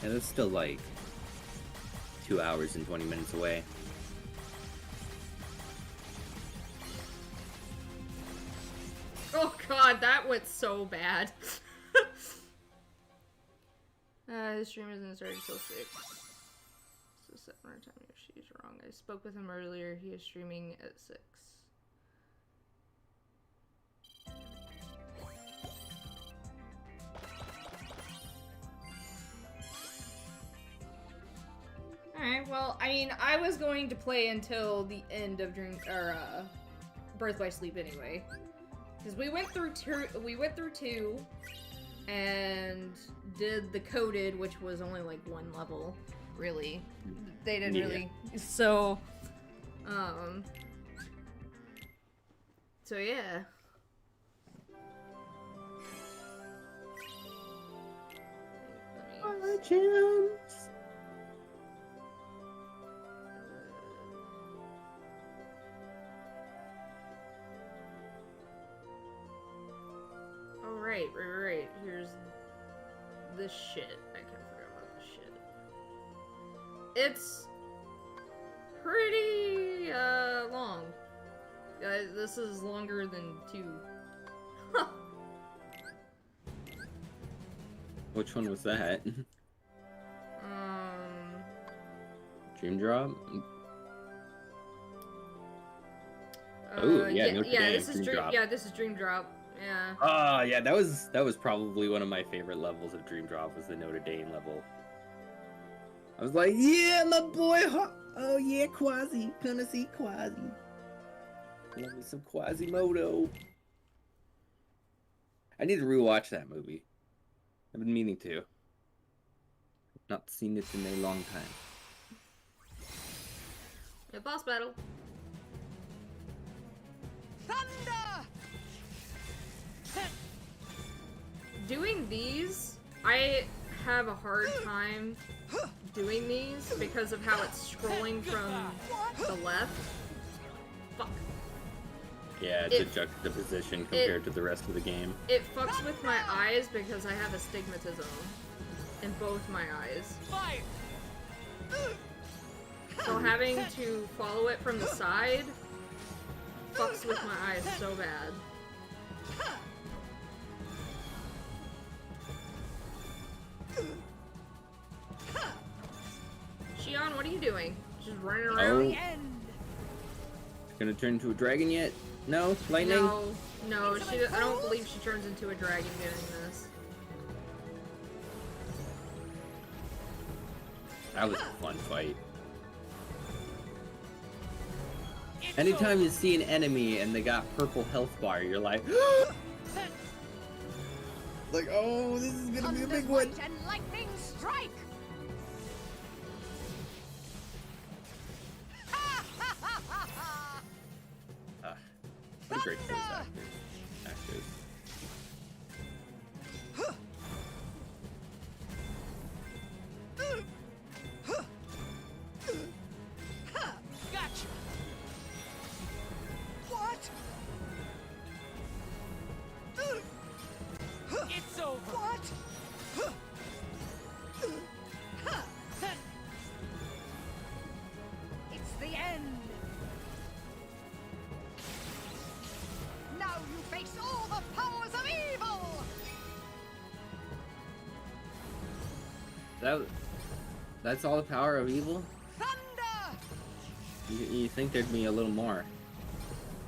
Yeah, that's still like 2 hours and 20 minutes away. Oh god, that went so bad. His stream isn't starting till 6. So 7 more time if she's wrong. I spoke with him earlier. He is streaming at 6. Alright, well, I mean, I was going to play until the end of Birth by Sleep anyway. Because we went through two, and did the coded, which was only like 1 level, really. They didn't really, so yeah. Oh, right. Here's this shit. I kind of forgot about this shit. It's pretty, long. This is longer than 2. Which one was that? Dream Drop? Oh, yeah, Notre Dame, this is Dream Drop. Yeah, this is Dream Drop. Yeah. Oh, yeah, that was probably one of my favorite levels of Dream Drop, was the Notre Dame level. I was like, yeah, my boy, oh yeah, Quasi, gonna see Quasi. Love me some Quasimodo. I need to rewatch that movie. I've been meaning to. Not seen it in a long time. Yeah, boss battle. Thunder. Doing these, I have a hard time doing these because of how it's scrolling from the left. Fuck. Yeah, it's a juxtaposition compared to the rest of the game. It fucks with my eyes because I have astigmatism in both my eyes. Fire. So having to follow it from the side fucks with my eyes so bad. Shion, what are you doing? Just running around? Gonna turn into a dragon yet? No? Lightning? No, I don't believe she turns into a dragon doing this. That was a fun fight. Anytime you see an enemy and they got purple health bar, you're like, like, oh, this is gonna be a big one. And lightning strike. What a great voice actors. Gotcha. What? It's over. What? It's the end. Now you face all the powers of evil. That's all the power of evil? Thunder. You think there'd be a little more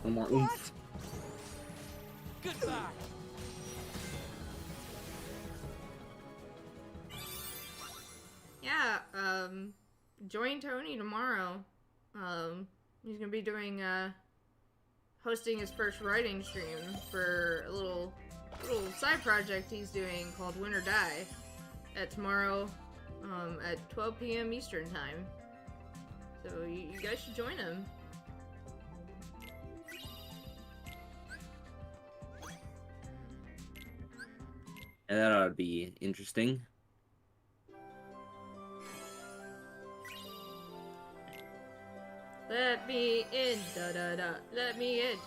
oomph. Goodbye. Yeah, join Tony tomorrow. He's gonna be doing, hosting his first writing stream for a little side project he's doing called Win or Die at tomorrow at 12 p.m. Eastern time. So you guys should join him. And that ought to be interesting. Let me in, da da da. Let me in.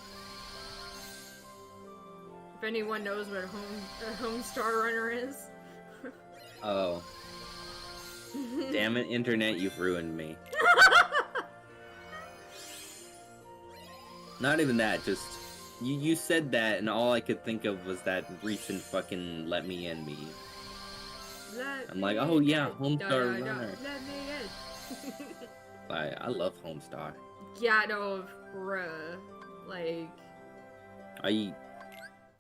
If anyone knows what a Homestar Runner is. Oh. Damn it, internet, you've ruined me. Not even that, just you said that and all I could think of was that recent fucking Let Me In meme. I'm like, oh yeah, Homestar Runner. Let me in. I love Homestar. Yeah, no, bruh. Like, I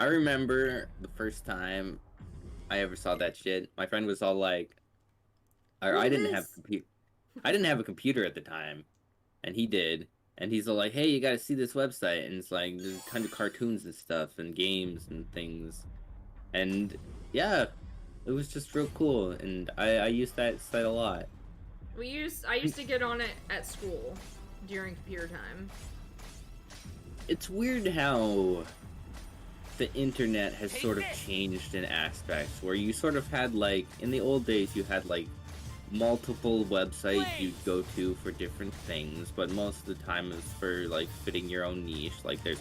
remember the first time I ever saw that shit. My friend was all like, I didn't have a computer at the time, and he did. And he's all like, hey, you gotta see this website. And it's like, there's a ton of cartoons and stuff, and games and things. And yeah, it was just real cool. And I used that site a lot. I used to get on it at school during computer time. It's weird how the internet has sort of changed in aspects where you sort of had, like, in the old days you had, like, multiple websites you'd go to for different things, but most of the time it's for, like, fitting your own niche. Like, there's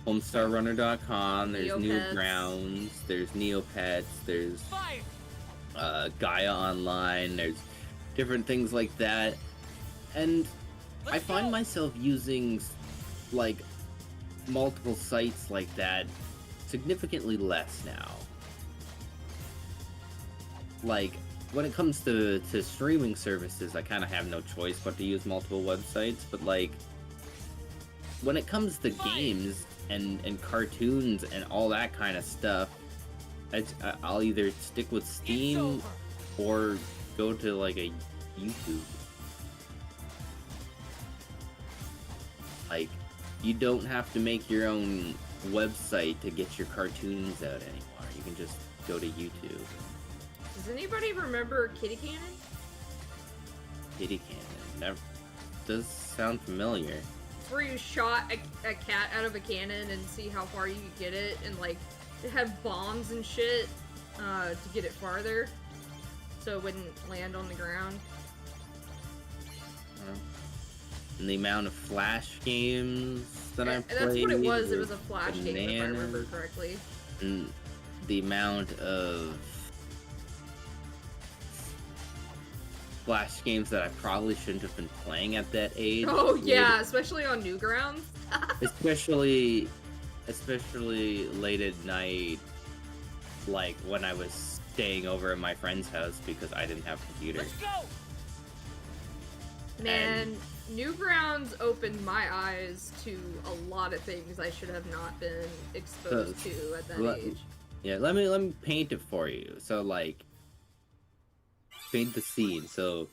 homestarrunner.com, there's Neopets. Newgrounds, there's Neopets, there's Gaia Online, there's different things like that. And I find myself using, like, multiple sites like that significantly less now. Like, when it comes to streaming services, I kind of have no choice but to use multiple websites, but, like, when it comes to games and cartoons and all that kind of stuff, I'll either stick with Steam or go to, like, a YouTube. Like, you don't have to make your own website to get your cartoons out anymore. You can just go to YouTube. Does anybody remember Kitty Cannon? Kitty Cannon. Never. Does sound familiar. It's where you shot a cat out of a cannon and see how far you could get it, and, like, it had bombs and shit to get it farther, so it wouldn't land on the ground. And the amount of Flash games that I played. That's what it was. It was a Flash game, if I remember bananas. correctly. And the amount of Flash games that I probably shouldn't have been playing at that age. Oh yeah, especially on Newgrounds. especially late at night, like when I was staying over at my friend's house because I didn't have a computer. Let's go! Man, Newgrounds opened my eyes to a lot of things I should have not been exposed to at that age. Yeah, let me paint it for you. So, like, paint the scene. So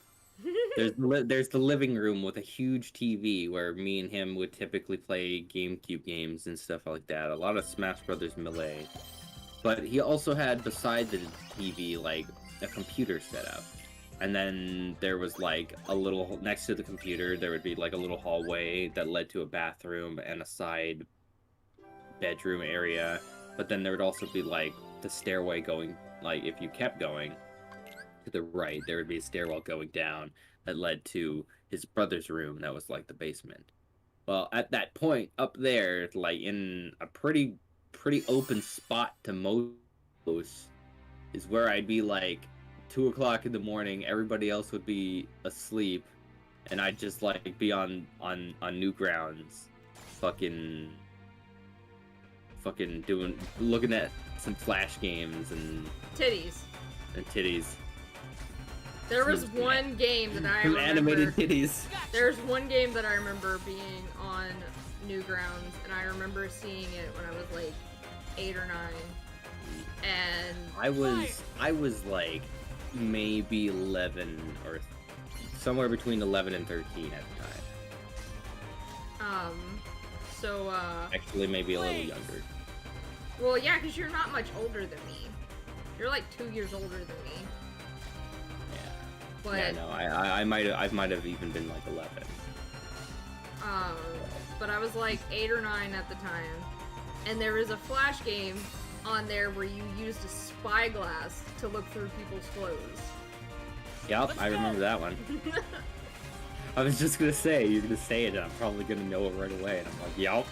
there's the living room with a huge TV where me and him would typically play GameCube games and stuff like that. A lot of Smash Brothers Melee. But he also had beside the TV, like, a computer set up. And then there was, like, a little, next to the computer, there would be, like, a little hallway that led to a bathroom and a side bedroom area. But then there would also be, like, the stairway going, like, if you kept going to the right, there would be a stairwell going down that led to his brother's room that was, like, the basement. Well, at that point, up there, like, in a pretty open spot to most, is where I'd be, like, 2 o'clock in the morning, everybody else would be asleep, and I'd just, like, be on Newgrounds, fucking looking at some Flash games and Titties. titties. There was one game that I Some remember. animated titties. There's one game that I remember being on Newgrounds, and I remember seeing it when I was like 8 or 9. And I was like maybe 11 or somewhere between 11 and 13 at the time. So, Actually, maybe a little younger. well, yeah, because you're not much older than me. You're like 2 years older than me. Yeah. But, Yeah, no, I might have even been like 11. but I was like 8 or 9 at the time. And there was a Flash game on there where you used a spyglass to look through people's clothes. Yep, Let's I remember go. that one. I was just gonna say, you're gonna say it, and I'm probably gonna know it right away. And I'm like, yup.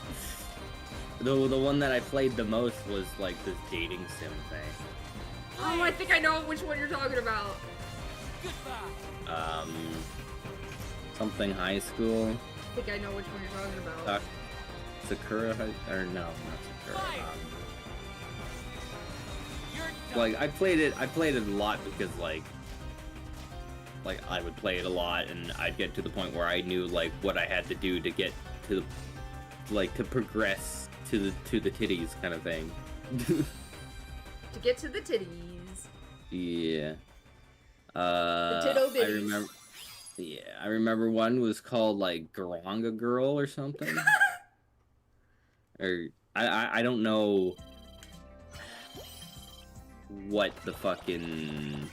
The one that I played the most was like this dating sim thing. Oh, I think I know which one you're talking about. Goodbye. Something high school. I think I know which one you're talking about. Sakura or no, not Sakura. Fire. You're done. Like I played it a lot because like I would play it a lot, and I'd get to the point where I knew like what I had to do to get to to progress to the titties kind of thing. To get to the titties. Yeah. The tittle I bitties. remember. Yeah, I remember one was called like Garanga Girl or something. Or I don't know what the fucking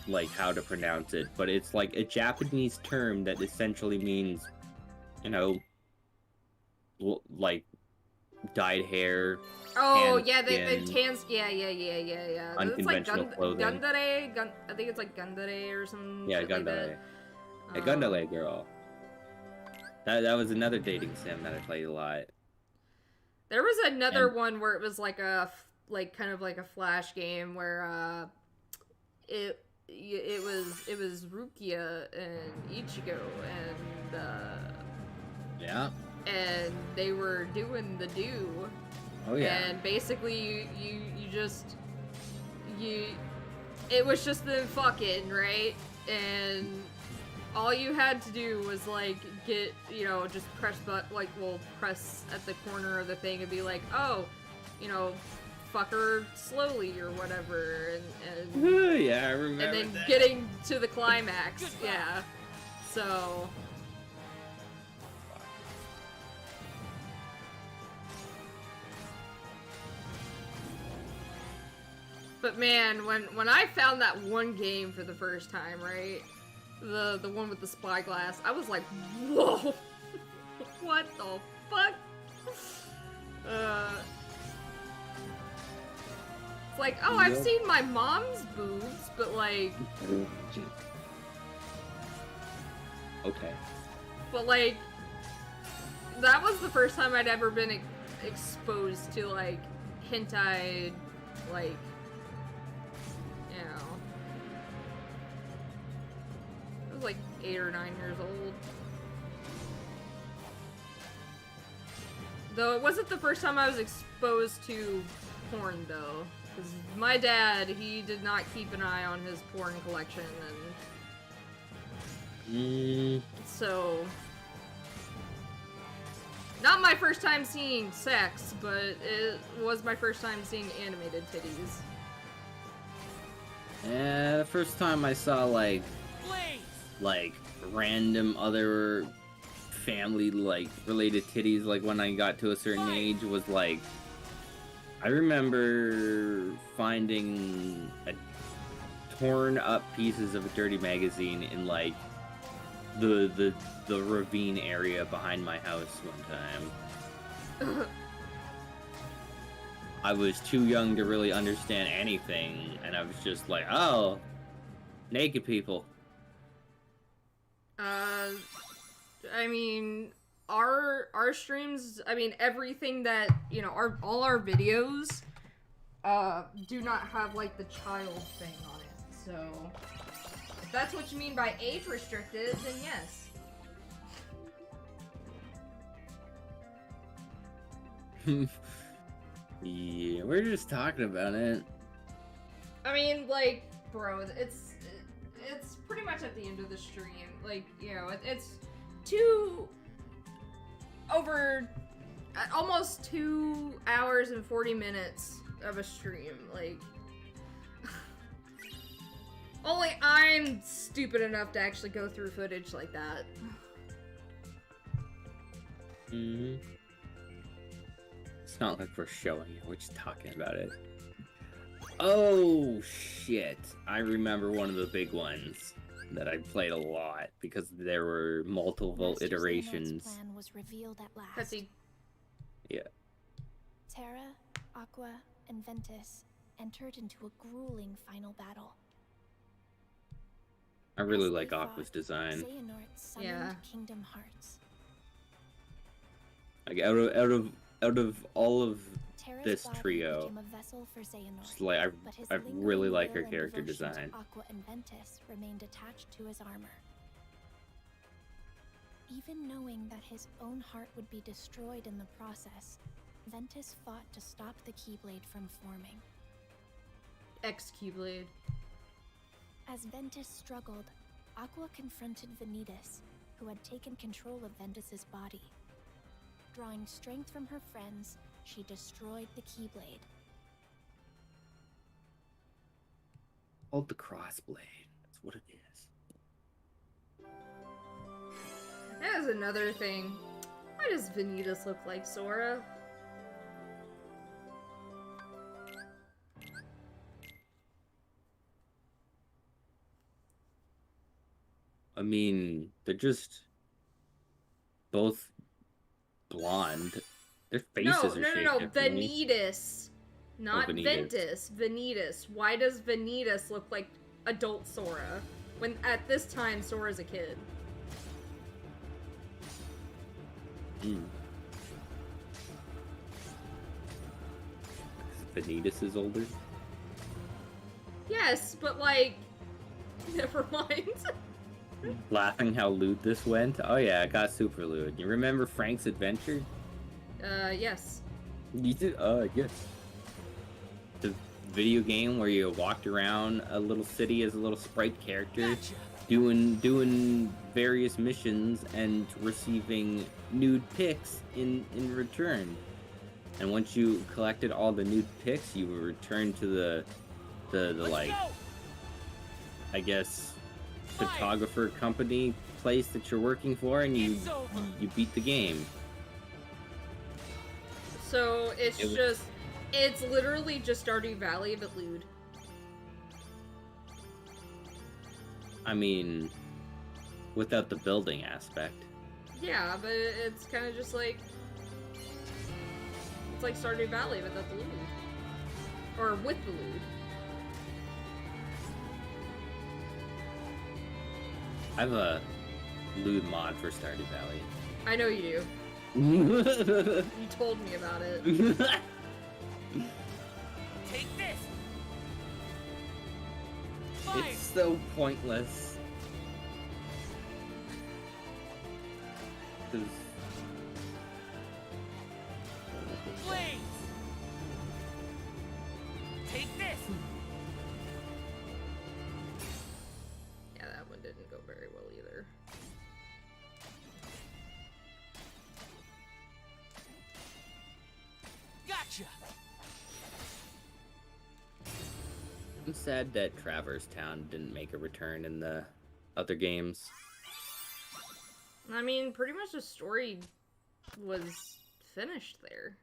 like how to pronounce it, but it's like a Japanese term that essentially means, you know, like dyed hair. Oh, tan yeah, the skin, tans. Yeah. It's like unconventional clothing. Gundare. I think it's like Gundare or something. Yeah, shit like Gundare. that. A Gundale girl. That was another dating sim that I played a lot. There was another And- one where it was like kind of like a Flash game where it was Rukia and Ichigo Yeah. and they were doing the do. Oh yeah. And basically it was just them fucking, right? And all you had to do was like get, just press press at the corner of the thing and be like, oh, fuck her slowly or whatever, and Yeah, I remember and then that. getting to the climax. Yeah. So but man, when I found that one game for the first time, right? The one with the spyglass, I was like, whoa! What the fuck? It's like, oh, I've Yep. seen my mom's boobs, but like, Okay. but like, that was the first time I'd ever been exposed to like hentai, like, I was like 8 or 9 years old. Though it wasn't the first time I was exposed to porn, though. Because my dad, he did not keep an eye on his porn collection, and so... Not my first time seeing sex, but it was my first time seeing animated titties. Yeah, the first time I saw like random other family like related titties, like when I got to a certain age, was like I remember finding torn up pieces of a dirty magazine in like the ravine area behind my house one time. I was too young to really understand anything, and I was just like, oh, naked people. I mean, our streams, I mean, everything that, all our videos, do not have, like, the child thing on it, so, if that's what you mean by age restricted, then yes. Yeah, we're just talking about it. I mean, like, bro, it's pretty much at the end of the stream. Like, it's almost 2 hours and 40 minutes of a stream. Like, only I'm stupid enough to actually go through footage like that. Hmm. It's not like we're showing it, we're just talking about it. Oh, shit. I remember one of the big ones that I played a lot because there were multiple Master iterations. Xehanort's plan was revealed at last. Cutscene. Yeah. Terra, Aqua, and Ventus entered into a grueling final battle. I really As they like fought, Aqua's design. Xehanort summoned Yeah. Kingdom Hearts. Like out of all of Terra's this body trio, became a vessel for Xehanort, just like but his I lingering really like her will and character devotion to design. Aqua and Ventus remained attached to his armor. Even knowing that his own heart would be destroyed in the process, Ventus fought to stop the Keyblade from forming. X-Keyblade. As Ventus struggled, Aqua confronted Vanitas, who had taken control of Ventus's body. Drawing strength from her friends, she destroyed the Keyblade. Hold the crossblade. That's what it is. That is another thing. Why does Vanitas look like Sora? I mean, they're just both blonde. Their faces No, are shaped no. differently. Vanitas. Not Vanitas. Ventus. Vanitas. Why does Vanitas look like adult Sora? When at this time Sora's a kid. Vanitas is older. Yes, but like, never mind. Laughing how lewd this went. Oh yeah, it got super lewd. You remember Frank's Adventure? Yes. You did? Yes. The video game where you walked around a little city as a little sprite character, Gotcha. doing various missions and receiving nude pics in return. And once you collected all the nude pics, you would return to the Let's like, go. I guess, Fight. photographer company place that you're working for, and It's over. you beat the game. So it's It was- just, it's literally just Stardew Valley but lewd. I mean, without the building aspect. Yeah, but it's kind of just like, it's like Stardew Valley without the lewd. Or with the lewd. I have a lewd mod for Stardew Valley. I know you do. You told me about it. Take this. Fire. It's so pointless. 'Cause Blaze. Take this. Yeah, that one didn't go very well either. Gotcha. I'm sad that Traverse Town didn't make a return in the other games. I mean, pretty much the story was finished there.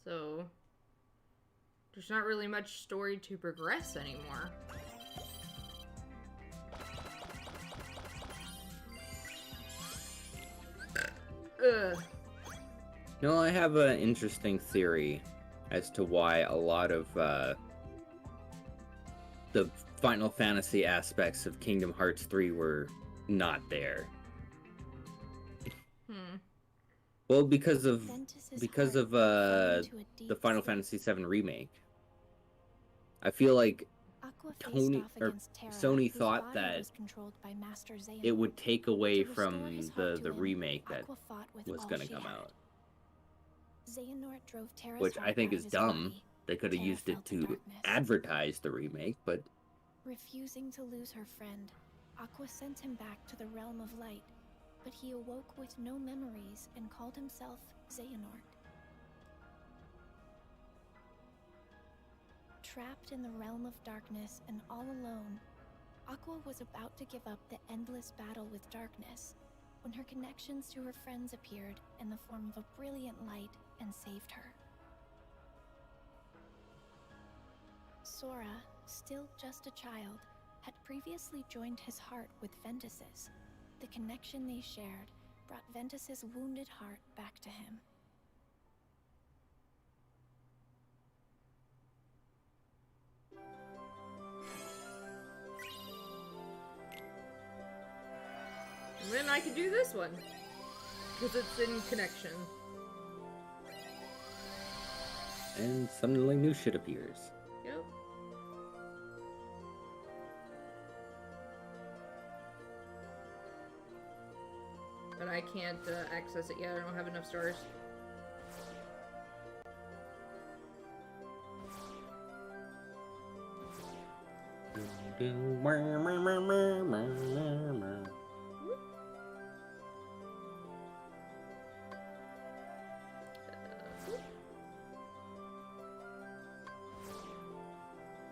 So, there's not really much story to progress anymore. Ugh. No, I have an interesting theory as to why a lot of the Final Fantasy aspects of Kingdom Hearts 3 were not there. Well, because of Ventus's because heart of fell into a deep the Final sleep. Fantasy 7 remake. I feel like Aqua faced Tony off or against Terra, Sony whose thought body that was controlled by Master Xehanort. it would take away To restore from his heart to the him, remake that Aqua fought with was all gonna she come had. out. Xehanort drove Terra's Which heart I think out is of his dumb. body. They could have Terra used it felt the to darkness. advertise the remake, but Refusing to lose her friend, Aqua sent him back to the realm of light, but he awoke with no memories and called himself Xehanort. Trapped in the realm of darkness and all alone, Aqua was about to give up the endless battle with darkness when her connections to her friends appeared in the form of a brilliant light and saved her. Sora, still just a child, had previously joined his heart with Ventus's. The connection they shared brought Ventus's wounded heart back to him. And then I could do this one. Because it's in connection. And suddenly new shit appears. Yep. But I can't access it yet. I don't have enough stars.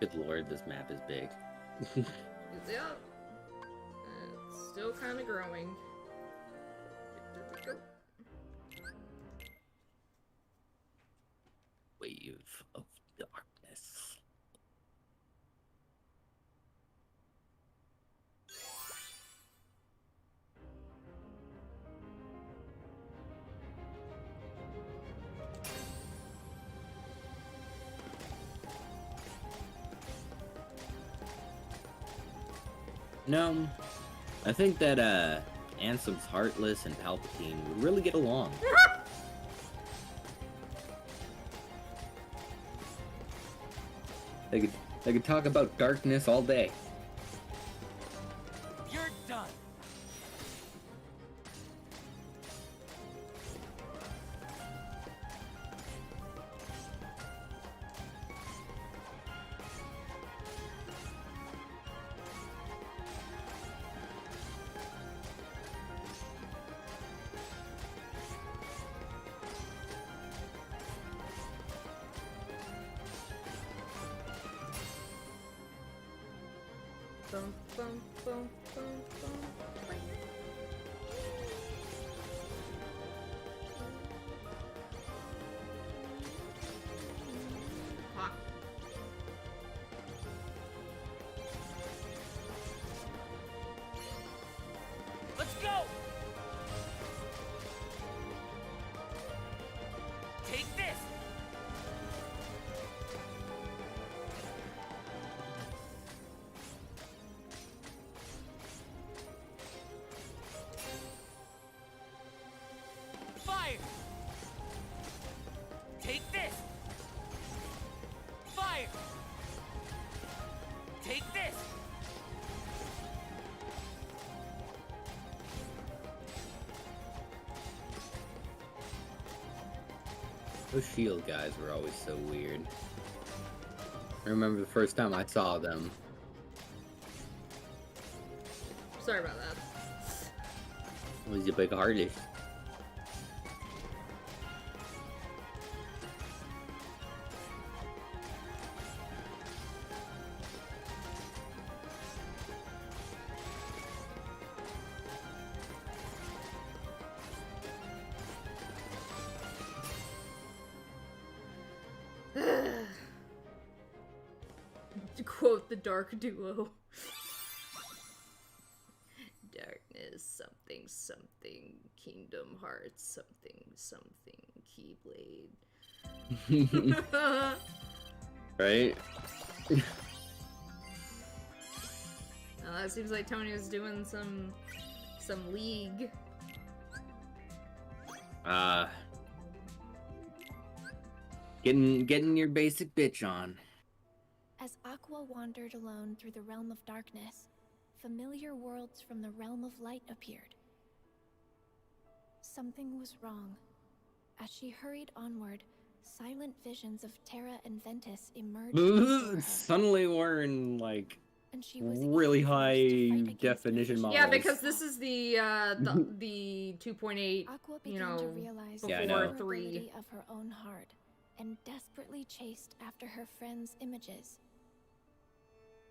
Good lord, this map is big. Yep. It's still kind of growing. Wave of darkness. No, I think that Ansem's Heartless and Palpatine would really get along. They could talk about darkness all day. You're done. Bum, bum, bum, bum, bum. Hawk. Let's go. Take this. Fire. Take this. Fire. Take this. Those shield guys were always so weird. I remember the first time I saw them. Sorry about that. It was a big artist. To quote the Dark Duo. Darkness, something, something, Kingdom Hearts, something, something, Keyblade. Right? Now that seems like Tony was doing some League. Getting your basic bitch on. As Aqua wandered alone through the realm of darkness, familiar worlds from the realm of light appeared. Something was wrong. As she hurried onward, silent visions of Terra and Ventus emerged before her, Suddenly we're in like and she was really eager to high fight against definition magicians. models. Yeah, because this is the 2.8, Aqua you began to know, realize Yeah, I the know. vulnerability of her own heart, and desperately chased after her friends' images.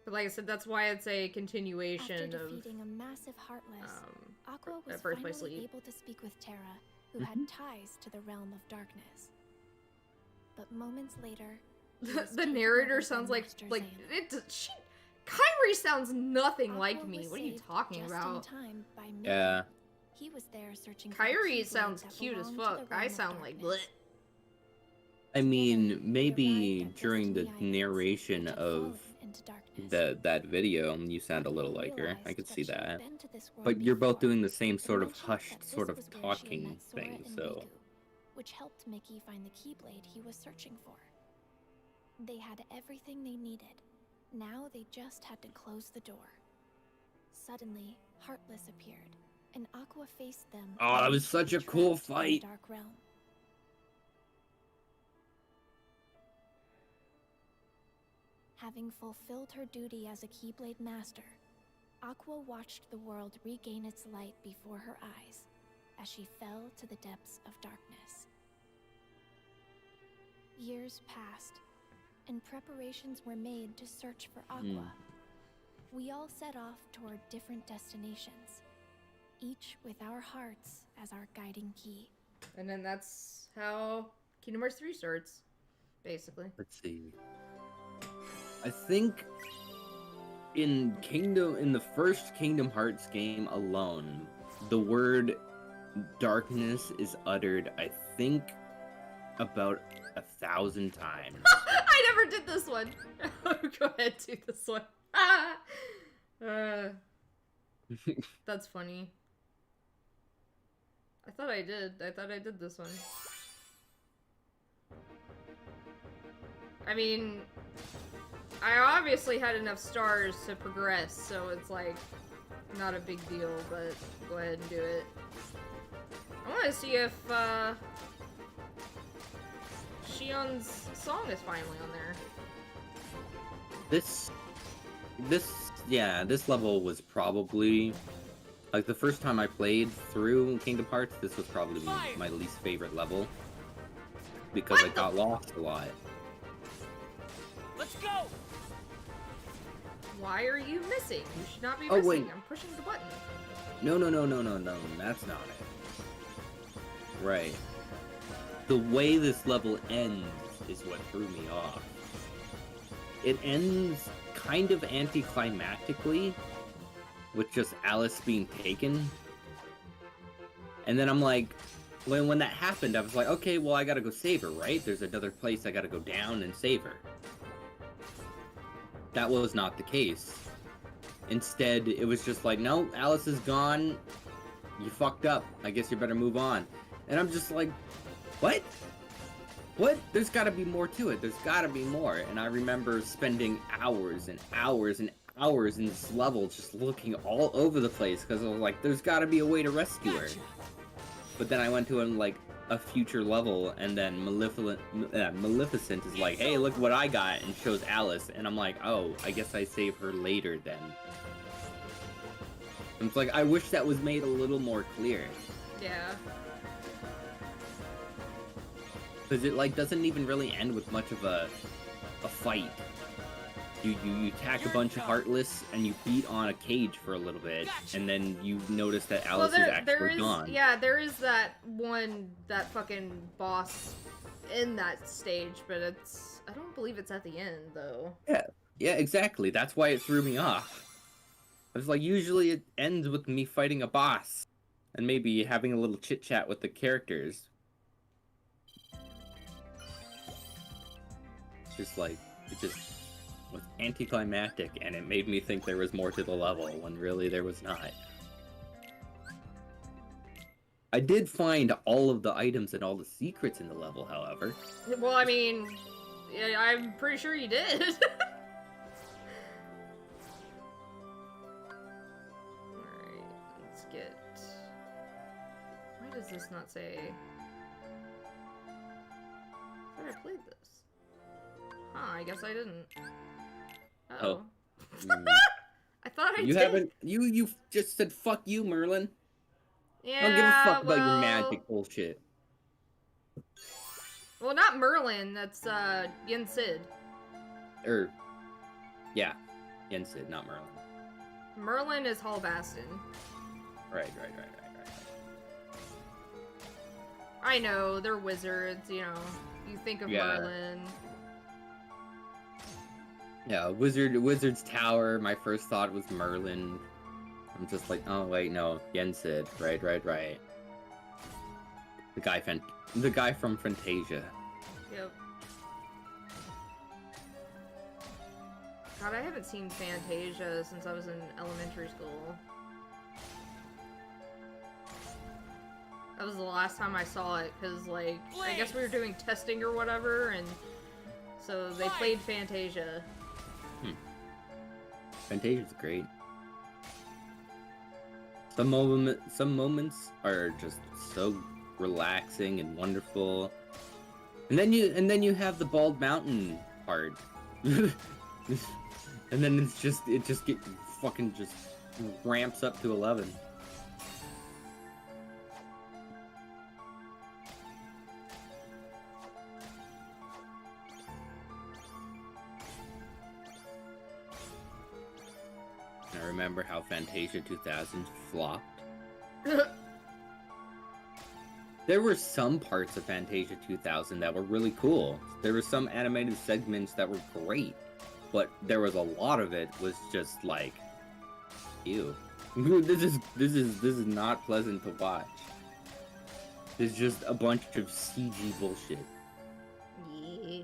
But like I said, that's why it's a After continuation of defeating a massive Heartless, Aqua was at first by finally sleep. able to speak with Terra, who Mm-hmm. had ties to the realm of darkness. But moments later, he was The taken narrator over by sounds like Master she. Kyrie sounds nothing Aqua like me. was What are you saved talking just about? in time by Mickey. Yeah. He was there searching for the Kyrie Keyblade sounds that cute as belonged to the fuck. I realm of sound like darkness. bleh. I mean, Together, they maybe arrived at during the Destiny Islands, narration which had of fallen into darkness. that video, you sound a little Aqua like her. I realized could that see she had that. been to this world But you're both before, doing the same and sort of mentioned hushed, that this sort of was where she had talking met Sora thing, and so. Riku, which helped Mickey find the Keyblade he was searching for. They had everything they needed. Now they just had to close the door. Suddenly, Heartless appeared, and Aqua faced them. Oh, that was such a cool trapped in the fight. Dark realm. Having fulfilled her duty as a Keyblade Master, Aqua watched the world regain its light before her eyes as she fell to the depths of darkness. Years passed, and preparations were made to search for Aqua. We all set off toward different destinations, each with our hearts as our guiding key. And then that's how Kingdom Hearts 3 starts, basically. Let's see. I think in the first Kingdom Hearts game alone, the word darkness is uttered, I think, about 1,000 times. I never did this one. Go ahead, do this one. That's funny. I thought I did. I thought I did this one. I mean, I obviously had enough stars to progress, so it's like not a big deal, but go ahead and do it. I want to see if Shion's song is finally on there. This level was probably, like, the first time I played through Kingdom Hearts, this was probably my least favorite level. Because I got lost a lot. Let's go! Why are you missing? You should not be Oh, missing. wait. I'm pushing the button. No, that's not it. Right. The way this level ends is what threw me off. It ends kind of anticlimactically, with just Alice being taken. And then I'm like, when that happened, I was like, okay, well, I gotta go save her, right? There's another place I gotta go down and save her. That was not the case. Instead, it was just like, no, Alice is gone. You fucked up. I guess you better move on. And I'm just like, what? What? There's gotta be more to it. There's gotta be more. And I remember spending hours and hours and hours in this level just looking all over the place because I was like, there's gotta be a way to rescue her. But then I went to a future level, and then Maleficent is like, hey, look what I got, and shows Alice, and I'm like, oh, I guess I save her later then. And it's like, I wish that was made a little more clear. Yeah. Because it, like, doesn't even really end with much of a fight. You attack a bunch of Heartless, and you beat on a cage for a little bit, and then you notice that Alice is actually gone. Yeah, there is that fucking boss in that stage, but I don't believe it's at the end, though. Yeah, exactly. That's why it threw me off. I was like, usually it ends with me fighting a boss, and maybe having a little chit-chat with the characters. Just like, it just was anticlimactic, and it made me think there was more to the level, when really there was not. I did find all of the items and all the secrets in the level, however. Well, I mean, yeah, I'm pretty sure you did. Alright, let's get... Why does this not say... I thought I played this. Huh, I guess I didn't. Uh-oh. I thought I did. Haven't... You just said, fuck you, Merlin. Yeah, I don't give a fuck about your magic bullshit. Well, not Merlin, that's, Yen Sid. Yeah. Yen Sid, not Merlin. Merlin is Hall Bastion. Right. I know, they're wizards, you know. You think of Yeah. Merlin. Yeah, Wizard's Tower. My first thought was Merlin. I'm just like, oh wait, no, Yensid. Right. The guy from Fantasia. Yep. God, I haven't seen Fantasia since I was in elementary school. That was the last time I saw it, because, like, I guess we were doing testing or whatever, and so they played Fantasia. Fantasia's great. Some moments are just so relaxing and wonderful. And then you have the Bald Mountain part. And then it just ramps up to 11. I remember how Fantasia 2000 flopped. There were some parts of Fantasia 2000 that were really cool. There were some animated segments that were great, but there was a lot of it was just like, ew. This is not pleasant to watch. It's just a bunch of CG bullshit. Yeah.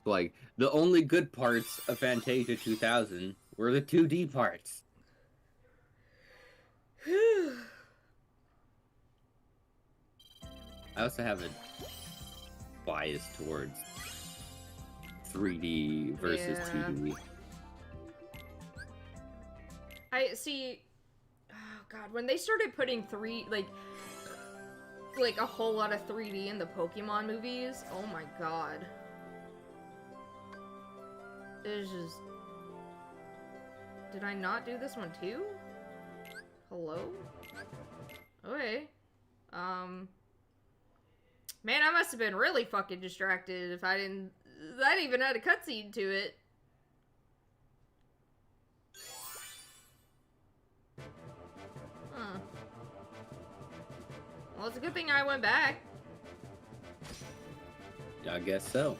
Like, the only good parts of Fantasia 2000 were the 2D parts. I also have a bias towards 3D versus 2D. I see. Oh god, when they started putting like a whole lot of 3D in the Pokemon movies, oh my god. It's just... Did I not do this one too? Hello? Okay. Man, I must have been really fucking distracted if I didn't... That even had a cutscene to it. Huh. Well, it's a good thing I went back. I guess so.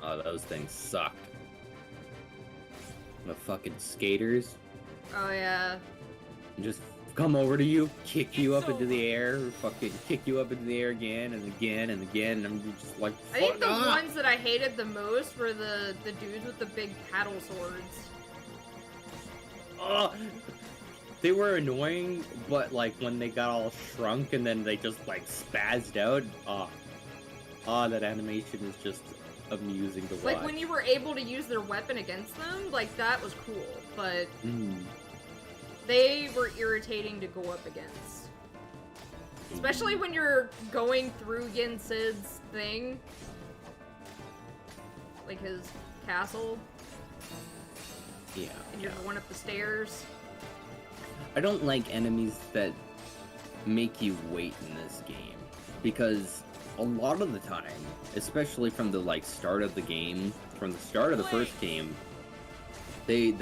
Oh, those things sucked. The fucking skaters Oh, yeah. just come over to you, kick you up into the air, fucking kick you up into the air again and again and again, and I'm just like, I think the fuck ones that I hated the most were the dudes with the big paddle swords. Oh, they were annoying, but like when they got all shrunk and then they just like spazzed out, that animation is just amusing to watch. Like when you were able to use their weapon against them, like that was cool, but they were irritating to go up against. Especially when you're going through Yin Sid's thing. Like his castle. Yeah. And you're going up the stairs. I don't like enemies that make you wait in this game, because a lot of the time, especially from the like start of the game, from the start of the first game, they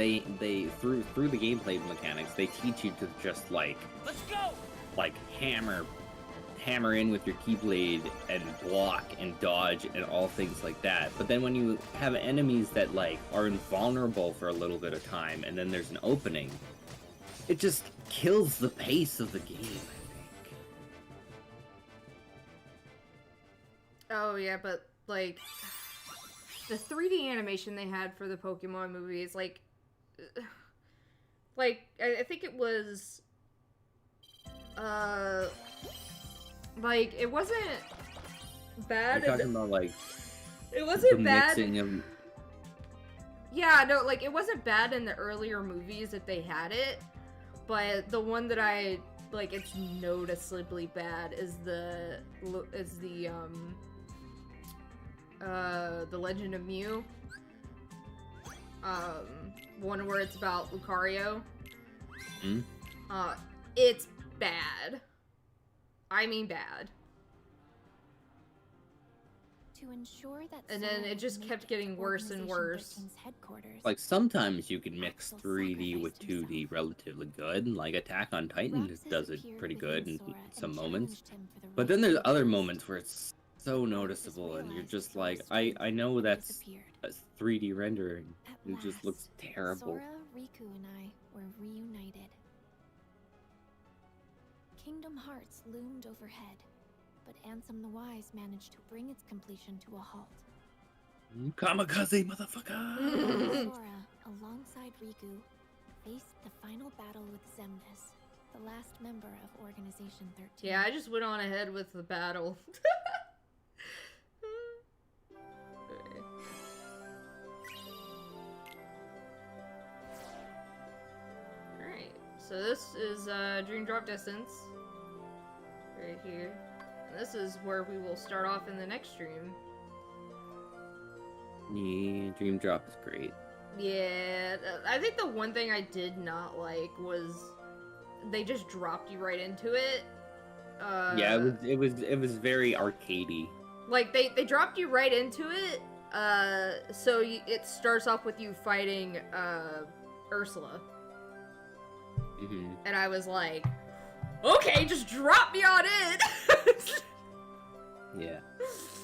through the gameplay mechanics, they teach you to just like, Let's go! like hammer in with your keyblade and block and dodge and all things like that. But then when you have enemies that like are invulnerable for a little bit of time and then there's an opening, it just kills the pace of the game, I think. Oh yeah, but like the 3D animation they had for the Pokemon movies, like I think it was like it wasn't bad. You're talking about like it wasn't the bad. mixing of... Yeah, no, like it wasn't bad in the earlier movies if they had it, but the one that I like, it's noticeably bad is the Legend of Mew. One where it's about Lucario. It's bad. I mean bad. To ensure that And then Sora it just would kept make it getting to worse and Organization worse. 13's headquarters, Like, sometimes you can mix Axel 3D with sacrificed 2D himself. relatively good. Like, Attack on Titan Roxas does it appeared pretty within good in Sora some and moments. challenged him for the But right then there's to other exist. moments where it's so Roxas noticeable, and you're realized just Sora's like, strength I know and that's disappeared. a 3D rendering. At It just looks last, terrible. Sora, Riku, and I were reunited. Kingdom Hearts loomed overhead, but Ansem the Wise managed to bring its completion to a halt. Kamikaze, motherfucker! Sora, alongside Riku, faced the final battle with Xemnas, the last member of Organization 13. Yeah, I just went on ahead with the battle. Alright, so this is Dream Drop Distance. Right here. And this is where we will start off in the next stream. Yeah, Dream Drop is great. Yeah, I think the one thing I did not like was they just dropped you right into it. Yeah, it was very arcadey. Like they dropped you right into it. So it starts off with you fighting Ursula, and I was like, okay, just drop me on in. Yeah,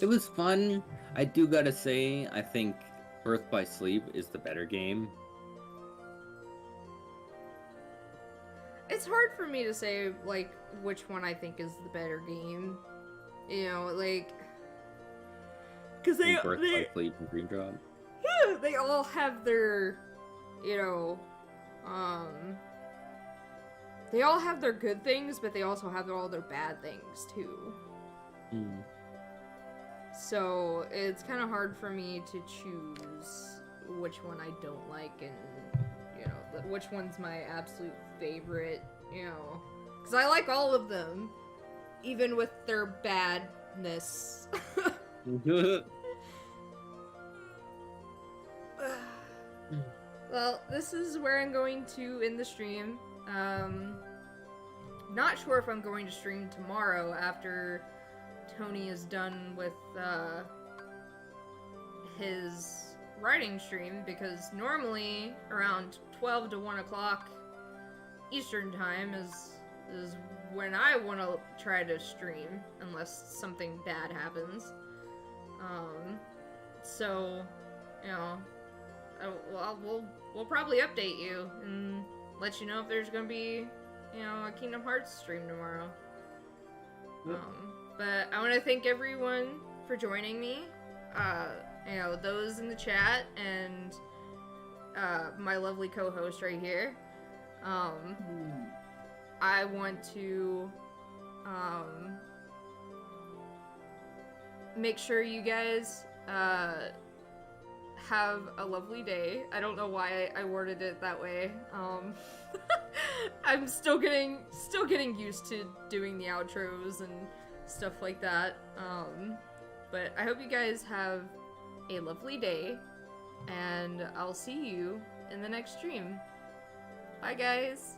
it was fun. I do gotta say, I think Birth by Sleep is the better game. It's hard for me to say, like, which one I think is the better game. You know, like, because Birth by Sleep and Dream Drop. yeah, they all have their, you know, they all have their good things, but they also have all their bad things too. Mm. So it's kind of hard for me to choose which one I don't like and, you know, which one's my absolute favorite, you know. Because I like all of them, even with their badness. Well, this is where I'm going to end the stream. Not sure if I'm going to stream tomorrow after Tony is done with his writing stream, because normally around 12 to 1 o'clock Eastern time is when I want to try to stream, unless something bad happens. So, you know, we'll probably update you and let you know if there's gonna be, you know, a Kingdom Hearts stream tomorrow. Yep. But I want to thank everyone for joining me. You know, those in the chat and my lovely co-host right here. I want to make sure you guys have a lovely day. I don't know why I worded it that way. I'm still getting used to doing the outros and stuff like that. But I hope you guys have a lovely day, and I'll see you in the next stream. Bye, guys.